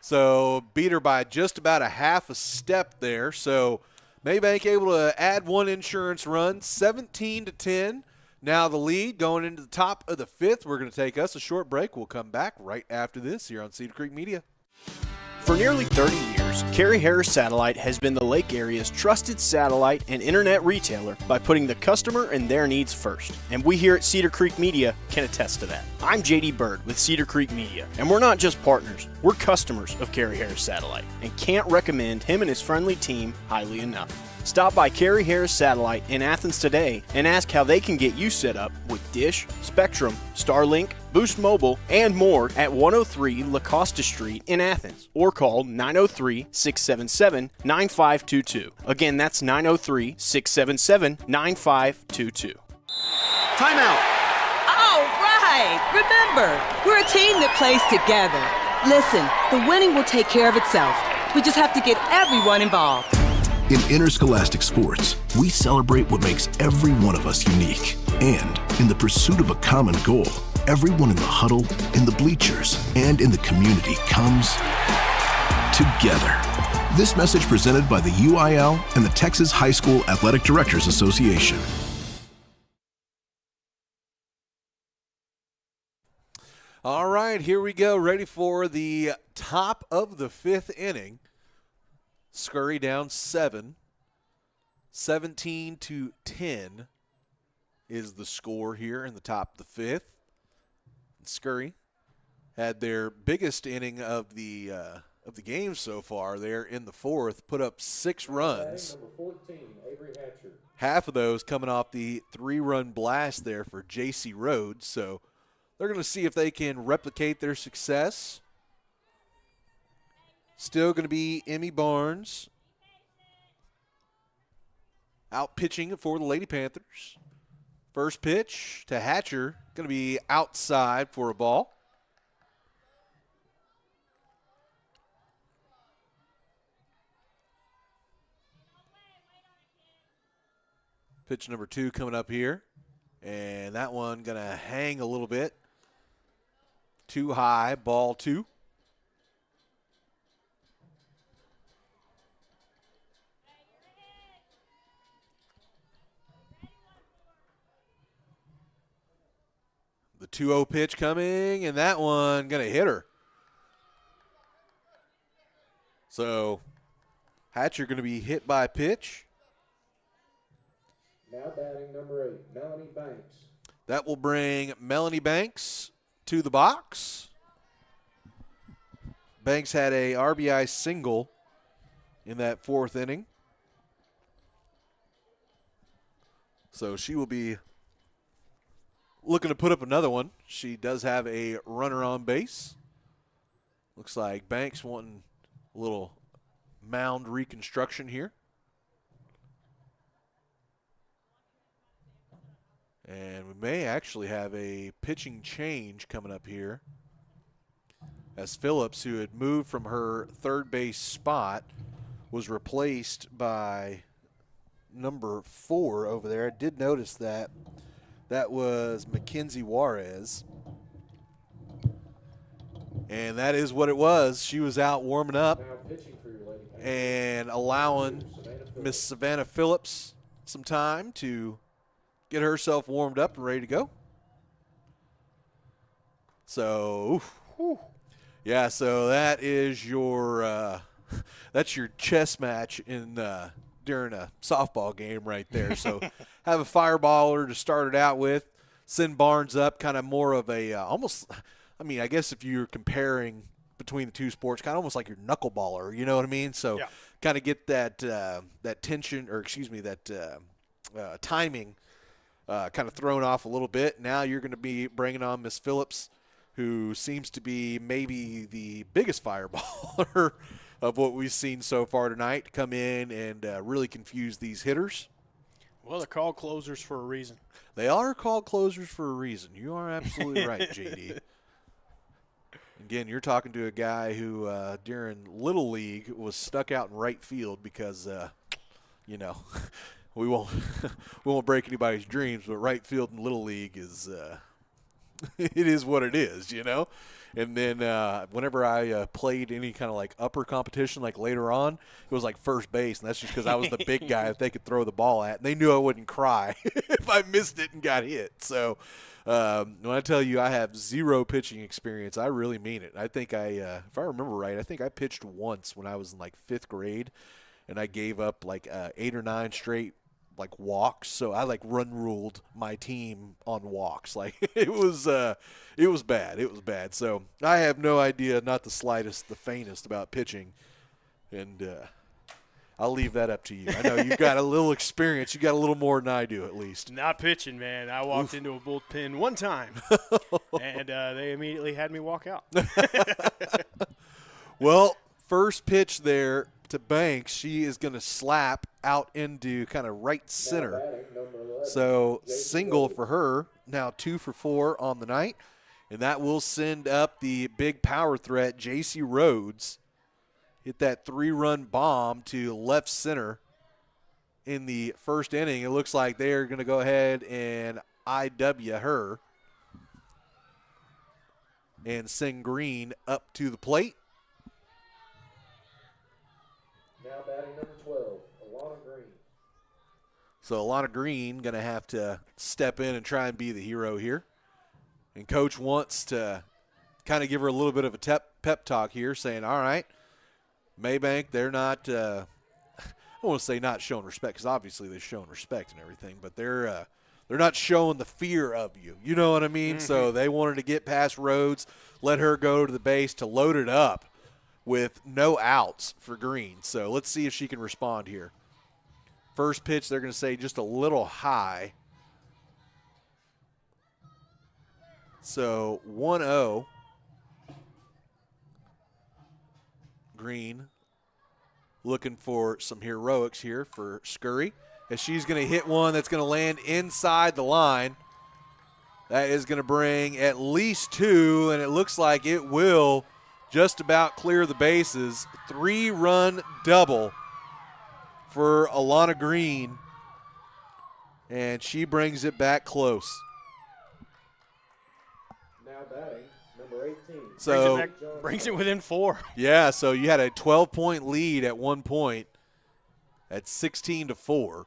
So beat her by just about a half a step there. So Mabank able to add one insurance run, 17-10. Now the lead going into the top of the fifth. We're going to take us a short break. We'll come back right after this here on Cedar Creek Media. For nearly 30 years, Carrie Harris Satellite has been the Lake area's trusted satellite and internet retailer by putting the customer and their needs first. And we here at Cedar Creek Media can attest to that. I'm JD Bird with Cedar Creek Media, and we're not just partners, we're customers of Carrie Harris Satellite, and can't recommend him and his friendly team highly enough. Stop by Carrie Harris Satellite in Athens today and ask how they can get you set up with Dish, Spectrum, Starlink, Boost Mobile, and more at 103 La Costa Street in Athens, or call 903-677-9522. Again, that's 903-677-9522. Timeout. All right. Remember, we're a team that plays together. Listen, the winning will take care of itself. We just have to get everyone involved. In interscholastic sports, we celebrate what makes every one of us unique. And in the pursuit of a common goal, everyone in the huddle, in the bleachers, and in the community comes together. This message presented by the UIL and the Texas High School Athletic Directors Association. All right, here we go. Ready for the top of the fifth inning. Scurry down 7. 17-10 is the score here in the top of the fifth. Scurry had their biggest inning of the game so far there in the fourth, put up 6 runs. Number 14, Avery Hatcher. Half of those coming off the 3-run blast there for J.C. Rhodes. So they're going to see if they can replicate their success. Still going to be Emmy Barnes out pitching for the Lady Panthers. First pitch to Hatcher, going to be outside for a ball. Pitch number 2 coming up here. And that one going to hang a little bit. Too high, ball 2. The 2-0 pitch coming, and that one going to hit her. So Hatcher going to be hit by a pitch. Now batting number 8, Melanie Banks. That will bring Melanie Banks to the box. Banks had a RBI single in that 4th inning. So she will be looking to put up another one. She does have a runner on base. Looks like Banks wanting a little mound reconstruction here. And we may actually have a pitching change coming up here, as Phillips, who had moved from her third base spot, was replaced by number 4 over there. I did notice that. That was Mackenzie Juarez. And that is what it was. She was out warming up and allowing Miss Savannah Phillips some time to get herself warmed up and ready to go. So, yeah, so that is your that's your chess match in during a softball game right there. So have a fireballer to start it out with. Send Barnes up, kind of more of a almost, I mean, I guess if you're comparing between the two sports, kind of almost like your knuckleballer, you know what I mean? So kind of get that that tension, or excuse me, that timing kind of thrown off a little bit. Now you're going to be bringing on Miss Phillips, who seems to be maybe the biggest fireballer of what we've seen so far tonight, to come in and really confuse these hitters. Well, they're called closers for a reason. They are called closers for a reason. You are absolutely right, JD. Again, you're talking to a guy who during Little League was stuck out in right field because, you know, we won't break anybody's dreams, but right field in Little League is it is what it is, you know. And then whenever I played any kind of like upper competition, like later on, it was like first base, and that's just because I was the big guy that they could throw the ball at, and they knew I wouldn't cry if I missed it and got hit. So when I tell you I have 0 pitching experience, I really mean it. I think if I remember right, I think I pitched once when I was in like 5th grade, and I gave up like 8 or 9 straight like walks. So I like run ruled my team on walks. Like it was bad. It was bad. So I have no idea, not the slightest, the faintest about pitching. And I'll leave that up to you. I know you've got a little experience. You got a little more than I do, at least. Not pitching, man. I walked into a bullpen one time, and they immediately had me walk out. Well, first pitch there to Banks. She is going to slap out into kind of right center. So single for her. Now 2 for 4 on the night. And that will send up the big power threat, J.C. Rhodes. Hit that 3-run bomb to left center in the first inning. It looks like they're going to go ahead and IW her and send Green up to the plate. Now batting number 12, Alana Green. So Alana Green going to have to step in and try and be the hero here. And Coach wants to kind of give her a little bit of a pep talk here, saying, all right, Mabank, they're not I don't want to say not showing respect, because obviously they've shown respect and everything, but they're not showing the fear of you. You know what I mean? Mm-hmm. So they wanted to get past Rhodes, let her go to the base to load it up with no outs for Green. So let's see if she can respond here. First pitch, they're going to say just a little high. So 1-0. Green looking for some heroics here for Scurry. as she's going to hit one that's going to land inside the line. That is going to bring at least 2, and it looks like it will just about clear the bases. 3-run double for Alana Green, and she brings it back close. Now batting, number 18. So brings it within 4. Yeah, so you had a 12-point lead at one point at 16-4.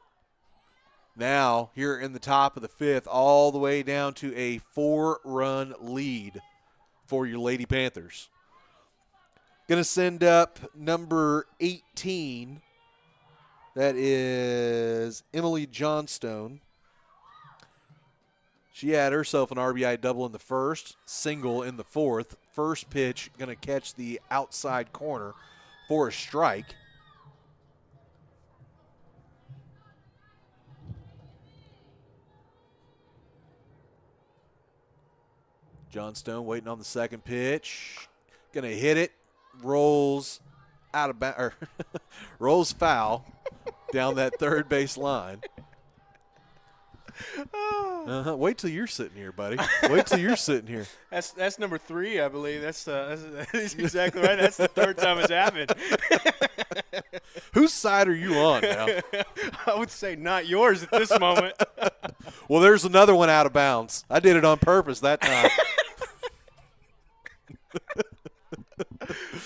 Now, here in the top of the 5th, all the way down to a 4-run lead for your Lady Panthers. Going to send up number 18. That is Emily Johnstone. She had herself an RBI double in the first, single in the 4th. First pitch going to catch the outside corner for a strike. Johnstone waiting on the second pitch. Going to hit it. Rolls out of rolls foul down that third base line. Wait till you're sitting here, buddy. Wait till you're sitting here. That's number 3, I believe. That's exactly right. That's the 3rd time it's happened. Whose side are you on now? I would say not yours at this moment. Well, there's another one out of bounds. I did it on purpose that time.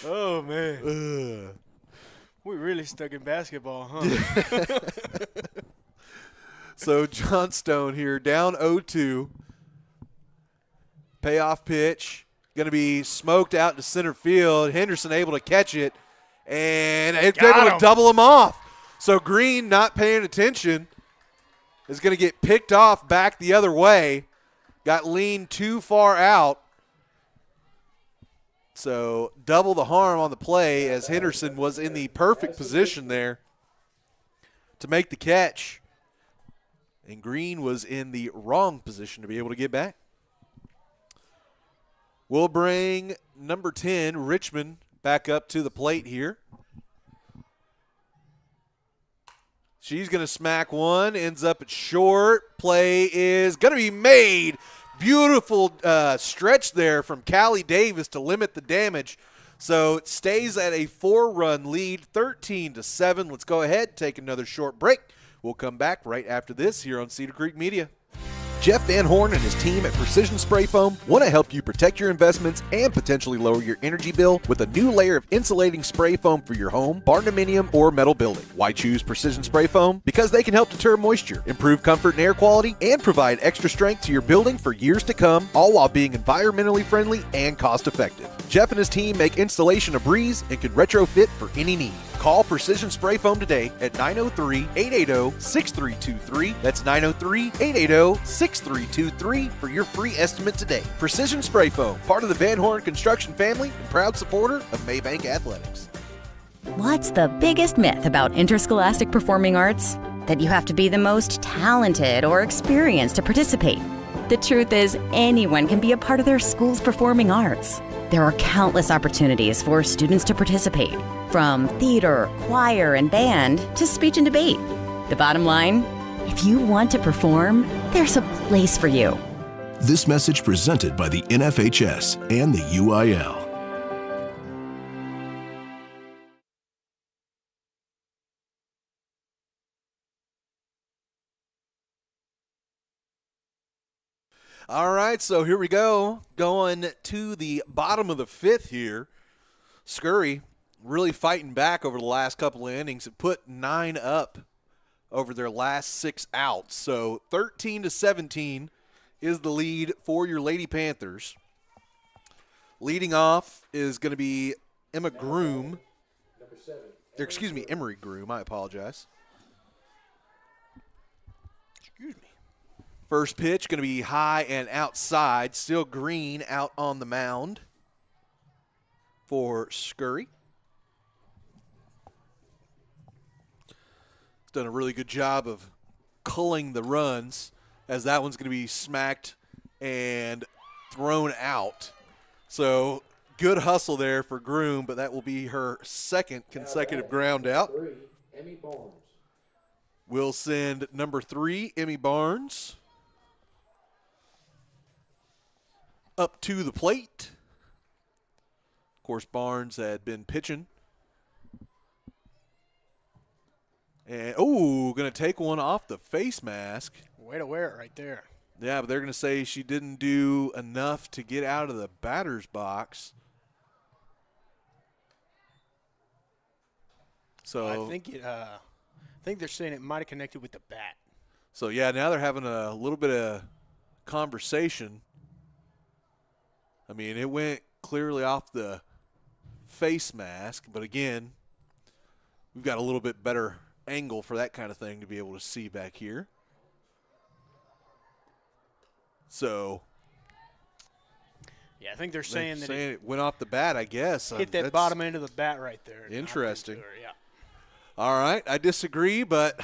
Oh, man. We really stuck in basketball, huh? So Johnstone here down 0-2. Payoff pitch. Going to be smoked out to center field. Henderson able to catch it. And it's able to double him off. So Green, not paying attention, is going to get picked off back the other way. Got leaned too far out. So double the harm on the play as Henderson was in the perfect position there to make the catch. And Green was in the wrong position to be able to get back. We'll bring number 10, Richmond, back up to the plate here. She's going to smack one, ends up at short. Play is going to be made. Beautiful stretch there from Callie Davis to limit the damage. So it stays at a 4-run lead, 13-7. Let's go ahead, take another short break. We'll come back right after this here on Cedar Creek Media. Jeff Van Horn and his team at Precision Spray Foam want to help you protect your investments and potentially lower your energy bill with a new layer of insulating spray foam for your home, barndominium, or metal building. Why choose Precision Spray Foam? Because they can help deter moisture, improve comfort and air quality, and provide extra strength to your building for years to come, all while being environmentally friendly and cost-effective. Jeff and his team make installation a breeze and can retrofit for any need. Call Precision Spray Foam today at 903-880-6323. That's 903-880-6323 for your free estimate today. Precision Spray Foam, part of the Van Horn Construction family and proud supporter of Mabank Athletics. What's the biggest myth about interscholastic performing arts? That you have to be the most talented or experienced to participate. The truth is, anyone can be a part of their school's performing arts. There are countless opportunities for students to participate, from theater, choir, and band to speech and debate. The bottom line, if you want to perform, there's a place for you. This message presented by the NFHS and the UIL. All right, so here we go. Going to the bottom of the 5th here. Scurry really fighting back over the last couple of innings and put 9 up over their last 6 outs. So 13-17 is the lead for your Lady Panthers. Leading off is going to be Emery Groom. I apologize. Excuse me. First pitch going to be high and outside. Still Green out on the mound for Scurry. He's done a really good job of culling the runs, as that one's going to be smacked and thrown out. So good hustle there for Groom, but that will be her second consecutive ground out. We'll send number 3, Emmy Barnes, up to the plate. Of course, Barnes had been pitching. And, going to take one off the face mask. Way to wear it right there. Yeah, but they're going to say she didn't do enough to get out of the batter's box. So I think they're saying it might have connected with the bat. So, yeah, now they're having a little bit of conversation. I mean, it went clearly off the face mask, but again, we've got a little bit better angle for that kind of thing to be able to see back here. So, yeah, I think they're saying that it went off the bat, I guess. Hit that bottom end of the bat right there. Interesting. Yeah. All right, I disagree, but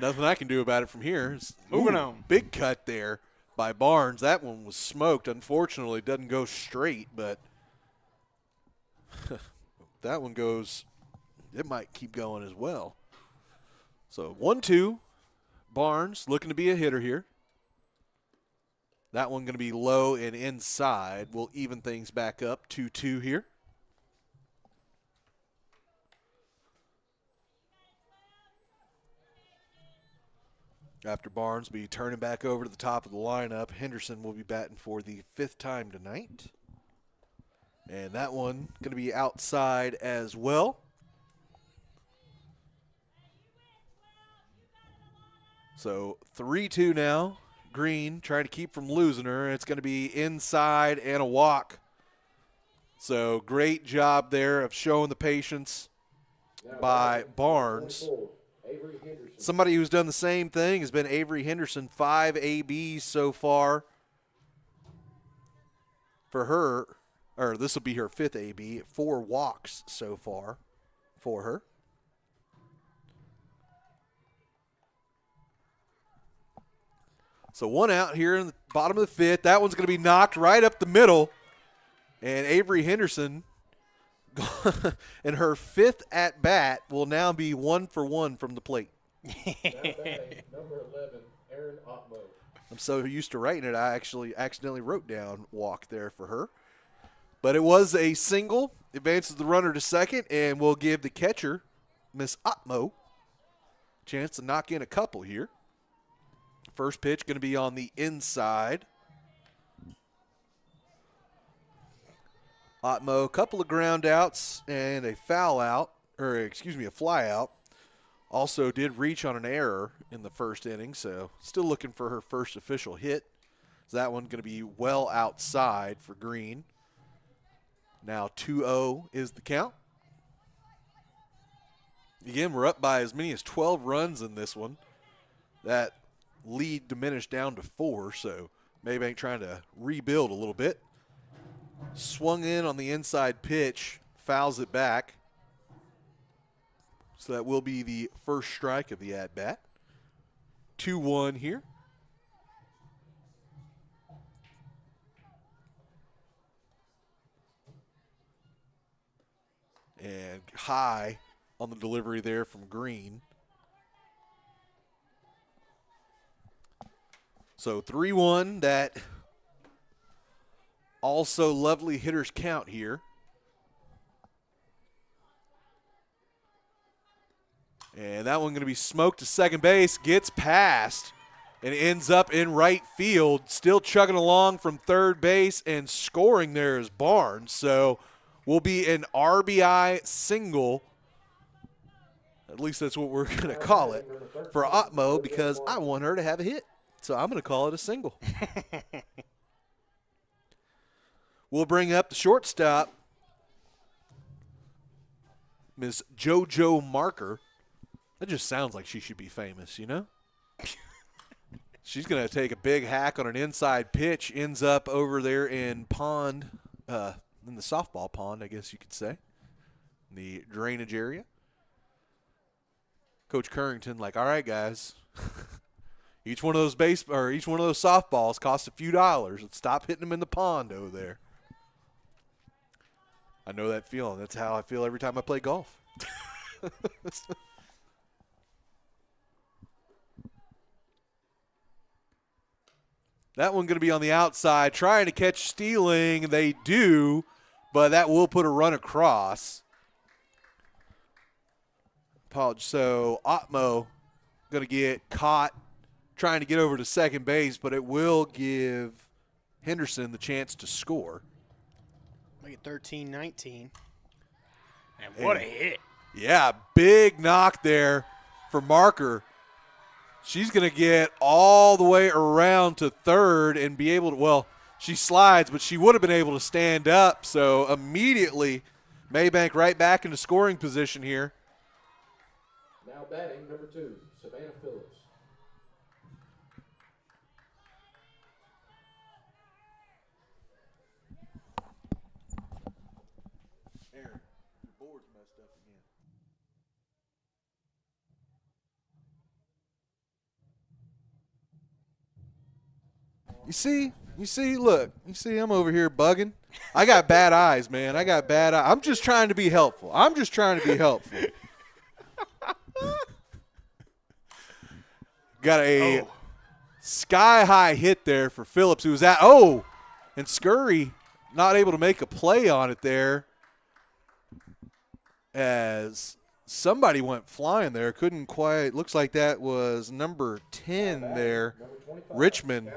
nothing I can do about it from here. Moving on. Big cut there by Barnes. That one was smoked. Unfortunately, it doesn't go straight, but that one goes – it might keep going as well. So 1-2, Barnes looking to be a hitter here. That one going to be low and inside. We'll even things back up 2-2 here. After Barnes be turning back over to the top of the lineup, Henderson will be batting for the 5th time tonight. And that one going to be outside as well. So 3-2 now. Green trying to keep from losing her. It's going to be inside and a walk. So great job there of showing the patience by Barnes. Somebody who's done the same thing has been Avery Henderson, 5 ABs so far for her. Or this will be her 5th AB, 4 walks so far for her. So 1 out here in the bottom of the 5th. That one's going to be knocked right up the middle. And Avery Henderson, in her 5th at-bat, will now be 1 for 1 from the plate. Number 11, Aaron Otmo. I'm so used to writing it, I actually accidentally wrote down walk there for her. But it was a single. Advances the runner to second, and we'll give the catcher, Miss Otmo, a chance to knock in a couple here. First pitch going to be on the inside. Otmo, a couple of ground outs and a foul out, a fly out. Also did reach on an error in the first inning, so still looking for her first official hit. So that one going to be well outside for Green. Now 2-0 is the count. Again, we're up by as many as 12 runs in this one. That lead diminished down to 4, so Mabank trying to rebuild a little bit. Swung in on the inside pitch, fouls it back. So that will be the first strike of the at-bat. 2-1 here. And high on the delivery there from Green. So 3-1, that also lovely hitters count here. And that one going to be smoked to second base, gets past, and ends up in right field. Still chugging along from third base, and scoring there is Barnes. So will be an RBI single. At least that's what we're going to call it for Otmo, because I want her to have a hit. So I'm going to call it a single. We'll bring up the shortstop, Miss JoJo Marker. That just sounds like she should be famous, you know? She's going to take a big hack on an inside pitch, ends up over there in pond, in the softball pond, I guess you could say, the drainage area. Coach Currington, like, all right, guys, each one of those softballs costs a few dollars. Let's stop hitting them in the pond over there. I know that feeling. That's how I feel every time I play golf. That one going to be on the outside, trying to catch stealing. They do, but that will put a run across. So Otmo going to get caught trying to get over to second base, but it will give Henderson the chance to score. Make it 13-19. And what a hit. Yeah, big knock there for Marker. She's going to get all the way around to third and be able to, well, she slides, but she would have been able to stand up. So immediately, Mabank right back into scoring position here. Now batting, number 2, Savannah Phillips. Aaron, your board's messed up again. Look, I'm over here bugging. I got bad eyes, man. I got bad eyes. I'm just trying to be helpful. Got a sky-high hit there for Phillips, who was and Scurry not able to make a play on it there as somebody went flying there. Couldn't quite – looks like that was number 10 there, Richmond.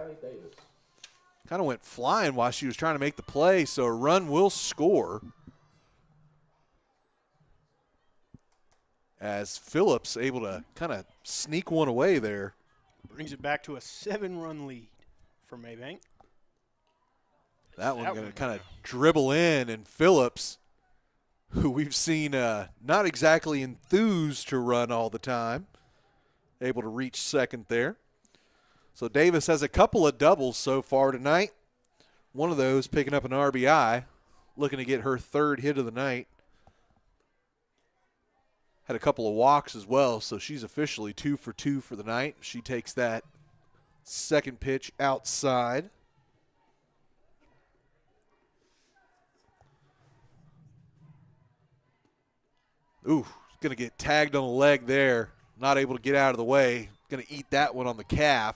Kind of went flying while she was trying to make the play, so a run will score as Phillips able to kind of sneak one away there. Brings it back to a 7-run lead for Mabank. That one going to kind of dribble in, and Phillips, who we've seen not exactly enthused to run all the time, able to reach second there. So Davis has a couple of doubles so far tonight. One of those picking up an RBI, looking to get her third hit of the night. Had a couple of walks as well, so she's officially 2 for 2 for the night. She takes that second pitch outside. Ooh, going to get tagged on the leg there. Not able to get out of the way. Going to eat that one on the calf.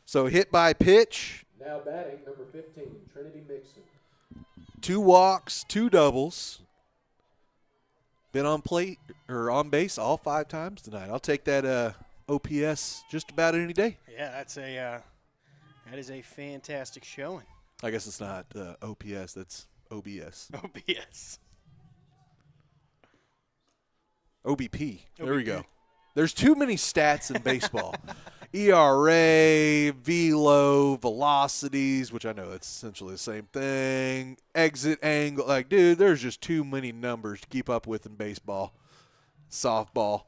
So hit by pitch. Now batting, number 15, Trinity Mixon. 2 walks, 2 doubles. Been on plate or on base all 5 times tonight. I'll take that OPS just about any day. Yeah, that is a fantastic showing. I guess it's not OPS, that's OBS. OBS. OBP. There we go. There's too many stats in baseball. ERA, velo, velocities, which I know it's essentially the same thing. Exit angle. Like, dude, there's just too many numbers to keep up with in baseball. Softball.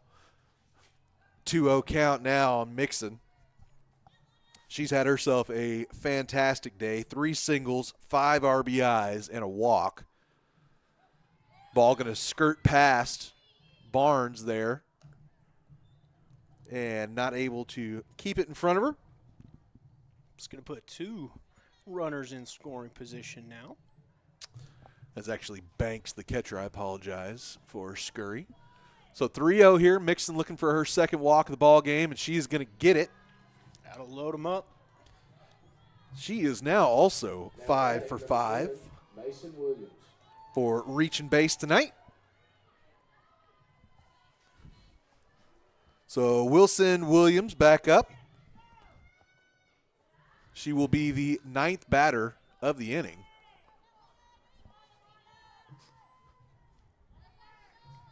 2-0 count now on Mixon. She's had herself a fantastic day. 3 singles, 5 RBIs, and a walk. Ball going to skirt past Barnes there. And not able to keep it in front of her. It's going to put 2 runners in scoring position now. That's actually Banks, the catcher. I apologize for Scurry. So 3-0 here. Mixon looking for her second walk of the ball game, and she's going to get it. That'll load them up. She is now also 5 for 5 Mason Williams for reaching base tonight. So Wilson Williams back up. She will be the 9th batter of the inning.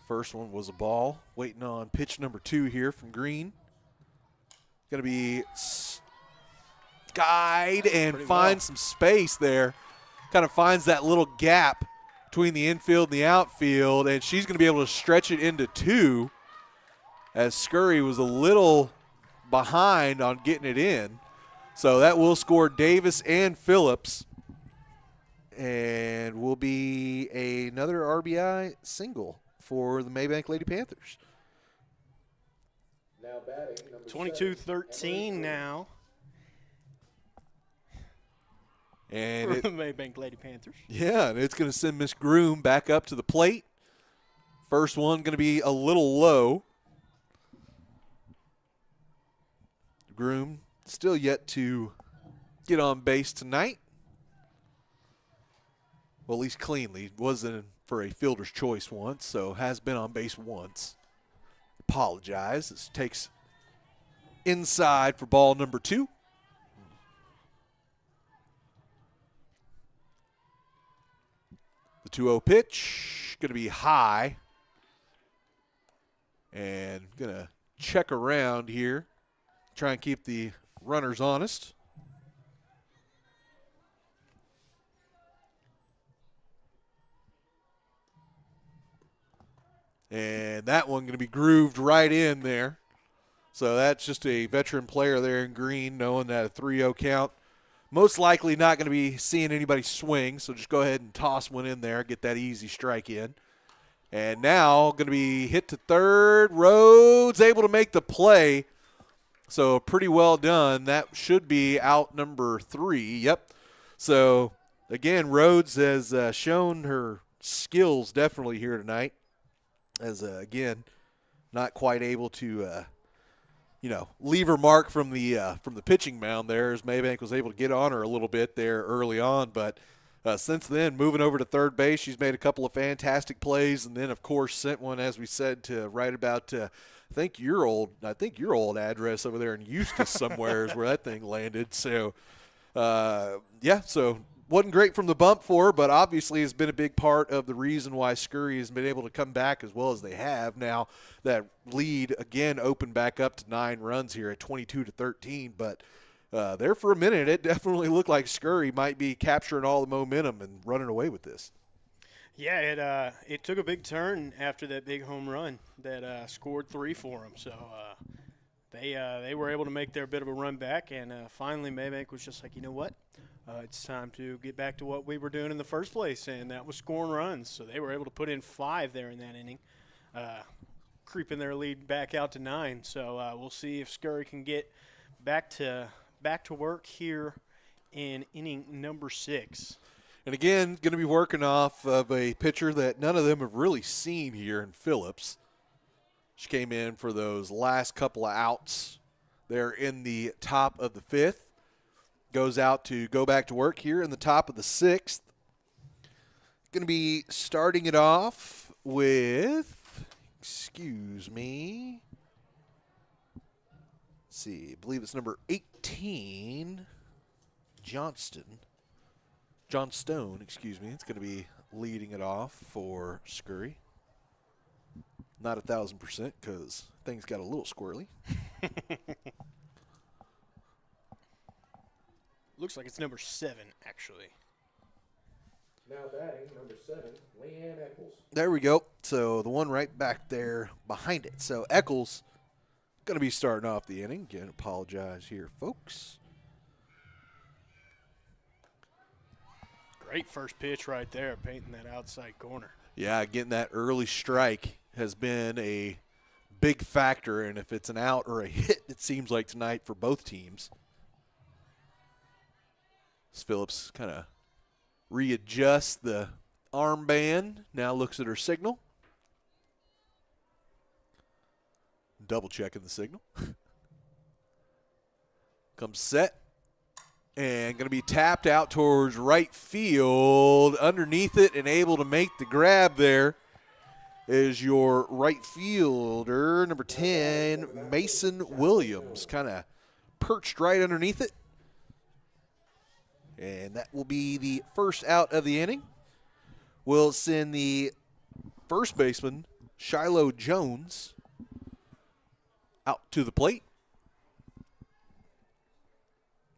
First one was a ball. Waiting on pitch number 2 here from Green. Going to be skied and find some space there. Kind of finds that little gap between the infield and the outfield, and she's going to be able to stretch it into 2. As Scurry was a little behind on getting it in. So that will score Davis and Phillips. And will be another RBI single for the Mabank Lady Panthers. Now batting, 22-13 now. And for the Mabank Lady Panthers. Yeah, and it's going to send Miss Groom back up to the plate. First one going to be a little low. Groom still yet to get on base tonight. Well, at least cleanly. Wasn't for a fielder's choice once, so has been on base once. Apologize. This takes inside for ball number 2. The 2-0 pitch going to be high. And going to check around here. Try and keep the runners honest. And that one going to be grooved right in there. So that's just a veteran player there in green, knowing that a 3-0 count. Most likely not going to be seeing anybody swing, so just go ahead and toss one in there, get that easy strike in. And now going to be hit to third. Rhodes able to make the play. So pretty well done. That should be out number 3. Yep. So, again, Rhodes has shown her skills definitely here tonight. As, again, not quite able to, leave her mark from the pitching mound there, as Mabank was able to get on her a little bit there early on. But since then, moving over to third base, she's made a couple of fantastic plays, and then, of course, sent one, as we said, to right about I think your old address over there in Eustis somewhere is where that thing landed. So, so wasn't great from the bump for her, but obviously has been a big part of the reason why Scurry has been able to come back as well as they have. Now that lead, again, opened back up to 9 runs here at 22-13, but there for a minute it definitely looked like Scurry might be capturing all the momentum and running away with this. Yeah, it took a big turn after that big home run that scored 3 for them. So they were able to make their bit of a run back, and finally Mabank was just like, you know what? It's time to get back to what we were doing in the first place, and that was scoring runs. So they were able to put in 5 there in that inning, creeping their lead back out to 9. So we'll see if Scurry can get back to work here in inning number 6. And again, going to be working off of a pitcher that none of them have really seen here in Phillips. She came in for those last couple of outs there in the top of the 5th. Goes out to go back to work here in the top of the 6th. Going to be starting it off with, let's see, I believe it's number 18, Johnstone, it's going to be leading it off for Scurry. Not 1,000% because things got a little squirrely. Looks like it's number 7, actually. Now batting, number 7, Leanne Eccles. There we go. So the one right back there behind it. So Eccles going to be starting off the inning. Again, apologize here, folks. Great first pitch right there, painting that outside corner. Yeah, getting that early strike has been a big factor, and if it's an out or a hit, it seems like tonight for both teams. As Phillips kind of readjusts the armband, now looks at her signal. Double checking the signal. Comes set. And going to be tapped out towards right field. Underneath it and able to make the grab there is your right fielder, number 10, Mason Williams. Kind of perched right underneath it. And that will be the first out of the inning. We'll send the first baseman, Shiloh Jones, out to the plate.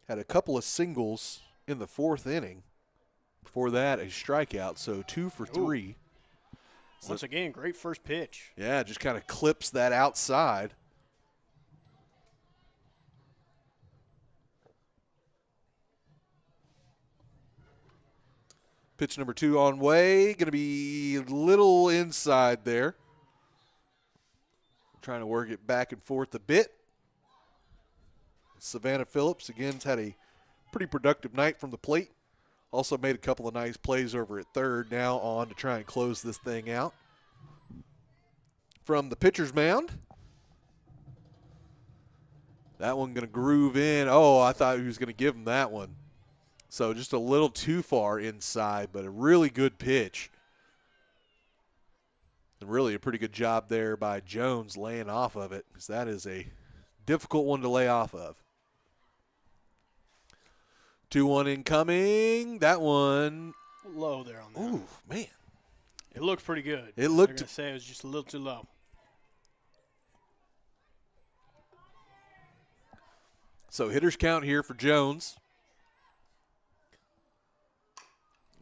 Had a couple of singles in the 4th inning. Before that, a strikeout, so 2 for 3. So, once again, great first pitch. Yeah, just kind of clips that outside. Pitch number 2 on way. Going to be a little inside there. Trying to work it back and forth a bit. Savannah Phillips, again, has had a pretty productive night from the plate. Also made a couple of nice plays over at third. Now on to try and close this thing out. From the pitcher's mound, That one going to groove in. Oh, I thought he was going to give him that one. So just a little too far inside, but a really good pitch. And really a pretty good job there by Jones laying off of it, because that is a difficult one to lay off of. 2-1 incoming. That one. Low there on that. Ooh, man. It looked pretty good. It looked. I'm going to say it was just a little too low. So hitters count here for Jones.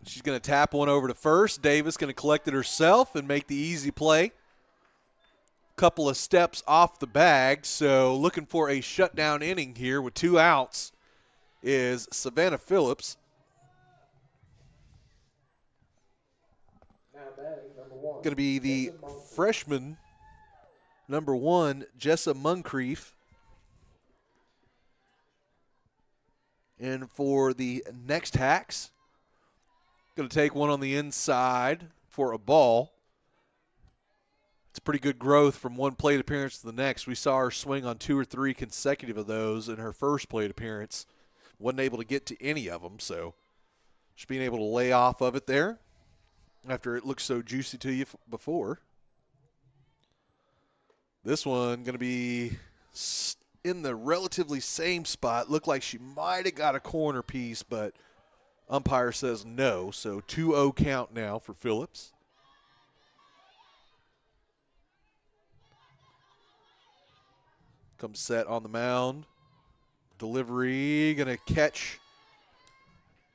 She's going to tap one over to first. Davis going to collect it herself and make the easy play. Couple of steps off the bag, so looking for a shutdown inning here with 2 outs is Savannah Phillips. Now batting, number 1. Going to be the freshman, number 1, Jessa Moncrief. And for the next Hacks, going to take one on the inside for a ball. It's pretty good growth from one plate appearance to the next. We saw her swing on 2 or 3 consecutive of those in her first plate appearance. Wasn't able to get to any of them, so just being able to lay off of it there after it looked so juicy to you before. This one going to be in the relatively same spot. Looked like she might have got a corner piece, but umpire says no, so 2-0 count now for Phillips. Comes set on the mound. Delivery going to catch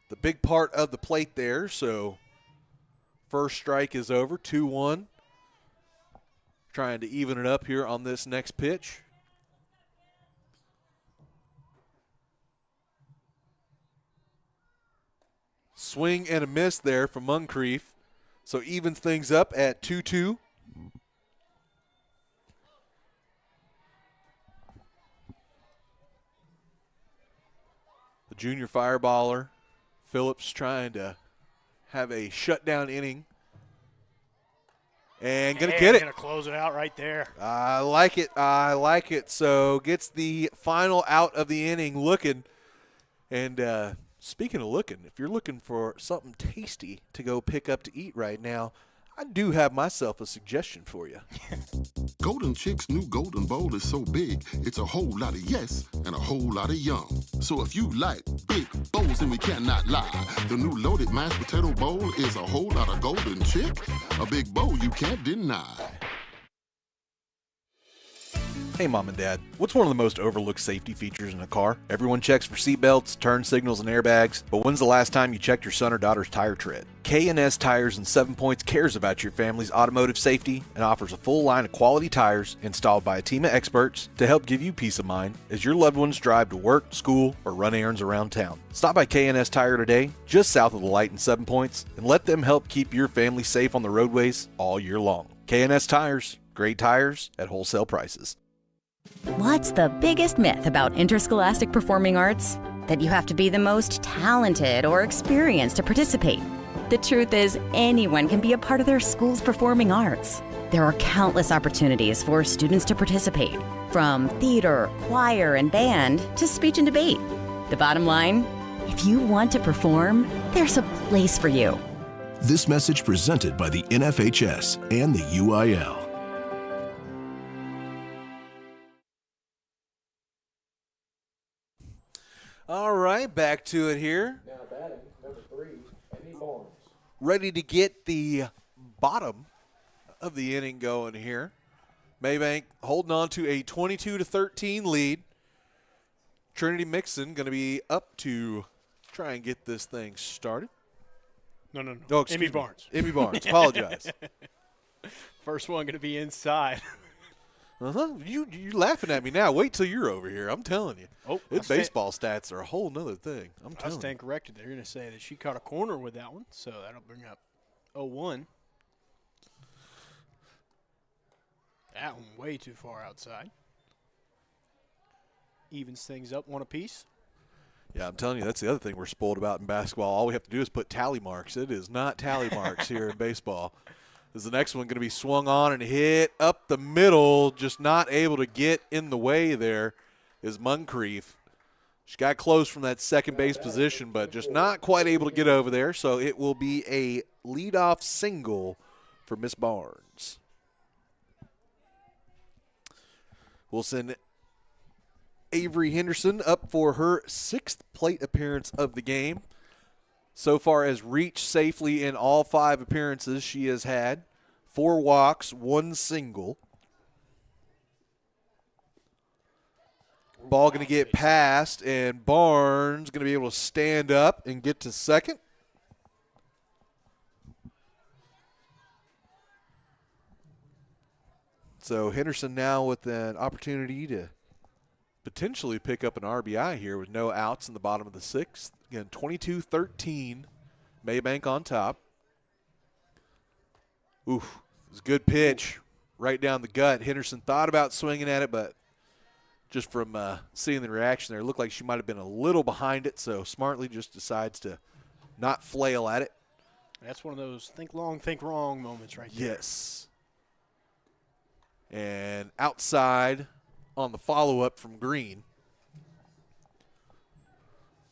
the big part of the plate there, so first strike is over, 2-1. Trying to even it up here on this next pitch. Swing and a miss there from Moncrief, so evens things up at 2-2. The junior fireballer, Phillips, trying to have a shutdown inning. And going to get it. Going to close it out right there. I like it. I like it. So gets the final out of the inning looking. And speaking of looking, if you're looking for something tasty to go pick up to eat right now, I do have myself a suggestion for you. Golden Chick's new Golden Bowl is so big, it's a whole lot of yes and a whole lot of yum. So if you like big bowls, then we cannot lie. The new loaded mashed potato bowl is a whole lot of Golden Chick, a big bowl you can't deny. Hey, Mom and Dad, what's one of the most overlooked safety features in a car? Everyone checks for seatbelts, turn signals, and airbags, but when's the last time you checked your son or daughter's tire tread? K&S Tires and 7 Points cares about your family's automotive safety and offers a full line of quality tires installed by a team of experts to help give you peace of mind as your loved ones drive to work, school, or run errands around town. Stop by K&S Tire today, just south of the light in 7 Points, and let them help keep your family safe on the roadways all year long. K&S Tires, great tires at wholesale prices. What's the biggest myth about interscholastic performing arts? That you have to be the most talented or experienced to participate. The truth is, anyone can be a part of their school's performing arts. There are countless opportunities for students to participate, from theater, choir, and band to speech and debate. The bottom line, if you want to perform, there's a place for you. This message presented by the NFHS and the UIL. All right, back to it here. Now batting, number 3, Amy Barnes. Ready to get the bottom of the inning going here. Mabank holding on to a 22-13 lead. Trinity Mixon going to be up to try and get this thing started. No. Oh, Amy Barnes. Amy Barnes. Apologize. First one going to be inside. You laughing at me now. Wait till you're over here. I'm telling you. Oh, baseball stats are a whole nother thing. I'm telling you. I stand corrected. They're going to say that she caught a corner with that one, so that'll bring up 0-1. That one way too far outside. Evens things up 1 apiece. Yeah, I'm telling you, that's the other thing we're spoiled about in basketball. All we have to do is put tally marks. It is not tally marks here in baseball. Is the next one going to be swung on and hit up the middle, just not able to get in the way there. is Moncrief. She got close from that second base position, but just not quite able to get over there. So it will be a leadoff single for Miss Barnes. We'll send Avery Henderson up for her 6th plate appearance of the game. So far has reached safely in all 5 appearances she has had. 4 walks, 1 single. Ball going to get past, and Barnes going to be able to stand up and get to second. So Henderson now with an opportunity to potentially pick up an RBI here with no outs in the bottom of the 6th. Again, 22-13, Mabank on top. Oof, it was a good pitch right down the gut. Henderson thought about swinging at it, but just from seeing the reaction there, it looked like she might have been a little behind it, so smartly just decides to not flail at it. That's one of those think long, think wrong moments right there. Yes. And outside on the follow-up from Green.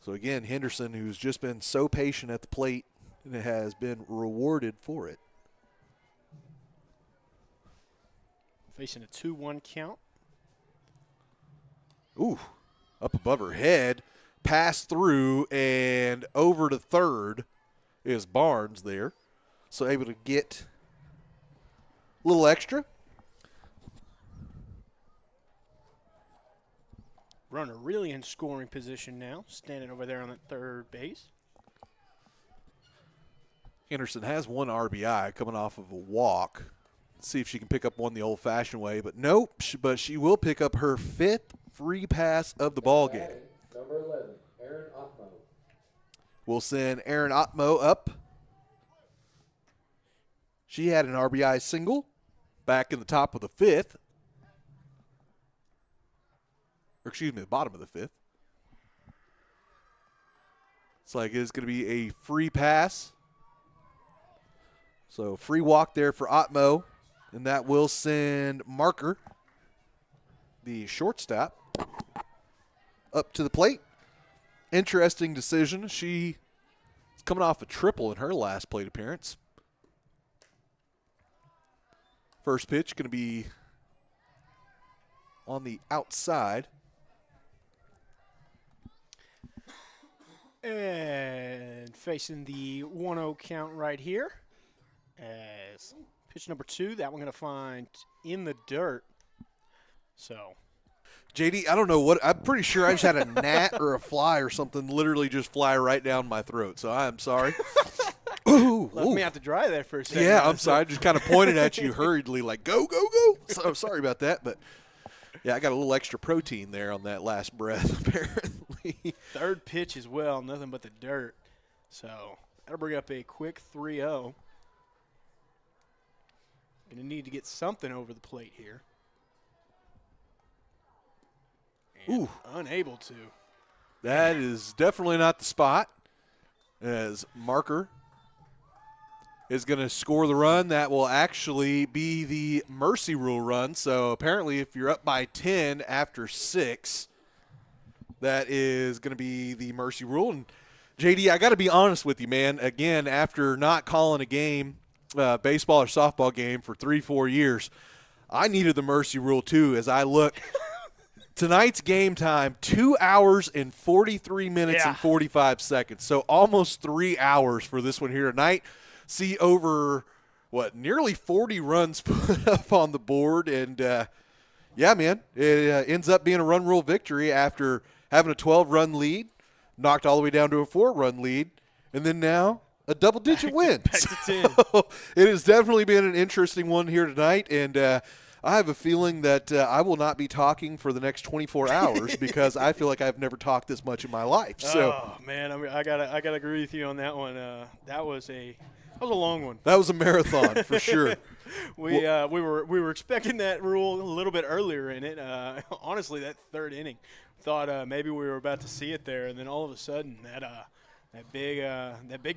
So, again, Henderson, who's just been so patient at the plate, and has been rewarded for it. Facing a 2-1 count. Ooh, up above her head, pass through, and over to third is Barnes there. So able to get a little extra. Runner really in scoring position now, standing over there on that third base. Henderson has 1 RBI coming off of a walk. Let's see if she can pick up one the old-fashioned way, but nope. But she will pick up her 5th free pass of the ball game. Number 11, Aaron Otmo. We'll send Aaron Otmo up. She had an RBI single back in the top of the 5th. Or excuse me, the bottom of the 5th. It's like it's going to be a free pass. So free walk there for Otmo. And that will send Marker, the shortstop, up to the plate. Interesting decision. She's coming off a triple in her last plate appearance. First pitch going to be on the outside. And facing the 1-0 count right here as pitch number 2. That one going to find in the dirt. So, JD, I don't know what. I'm pretty sure I just had a gnat or a fly or something literally just fly right down my throat. So I'm sorry. Ooh, left me out to dry there for a second. Yeah, I'm sorry. I just kind of pointed at you hurriedly like, go, go, go. So I'm sorry about that. But, yeah, I got a little extra protein there on that last breath, apparently. Third pitch as well, nothing but the dirt. So that'll bring up a quick 3-0. Going to need to get something over the plate here. And ooh, unable to. That is definitely not the spot. As Marker is going to score the run. That will actually be the mercy rule run. So apparently if you're up by 10 after 6, that is going to be the mercy rule. And, JD, I got to be honest with you, man. Again, after not calling a game, baseball or softball game for 3-4 years, I needed the mercy rule too as I look. Tonight's game time, 2 hours and 43 minutes and 45 seconds. So almost 3 hours for this one here tonight. See over, nearly 40 runs put up on the board. And, yeah, man, it ends up being a run rule victory after having a 12-run lead, knocked all the way down to a 4-run lead, and then now a double-digit win. Back to 10. So it has definitely been an interesting one here tonight. And, I have a feeling that I will not be talking for the next 24 hours because I feel like I've never talked this much in my life. So, oh man, I gotta agree with you on that one. That was a long one. That was a marathon for sure. We were expecting that rule a little bit earlier in it. Honestly, that third inning, thought maybe we were about to see it there, and then all of a sudden that big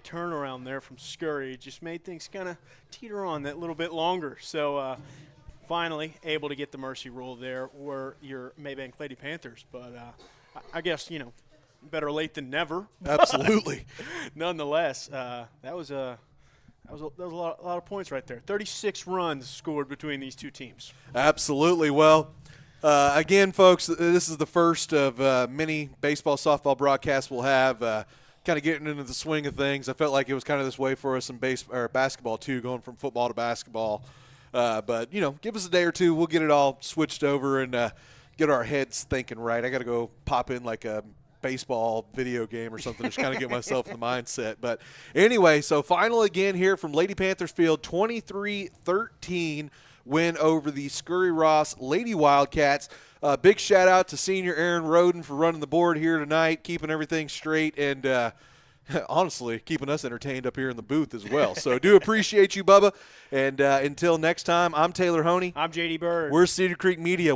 turnaround there from Scurry just made things kind of teeter on that little bit longer. So. finally able to get the mercy rule there were your Mabank Lady Panthers. But I guess, better late than never. Absolutely. Nonetheless, that was a lot of points right there. 36 runs scored between these two teams. Absolutely. Well, again, folks, this is the first of many baseball, softball broadcasts we'll have. Kind of getting into the swing of things. I felt like it was kind of this way for us in basketball, too, going from football to basketball. But, give us a day or two. We'll get it all switched over and get our heads thinking right. I got to go pop in like a baseball video game or something, just kind of get myself in the mindset. But anyway, so final again here from Lady Panthers Field, 23-13 win over the Scurry-Rosser Lady Wildcats. Big shout out to senior Aaron Roden for running the board here tonight, keeping everything straight, and honestly keeping us entertained up here in the booth as well. So do appreciate you, Bubba. And until next time, I'm Taylor Honey. I'm JD Bird. We're Cedar Creek Media.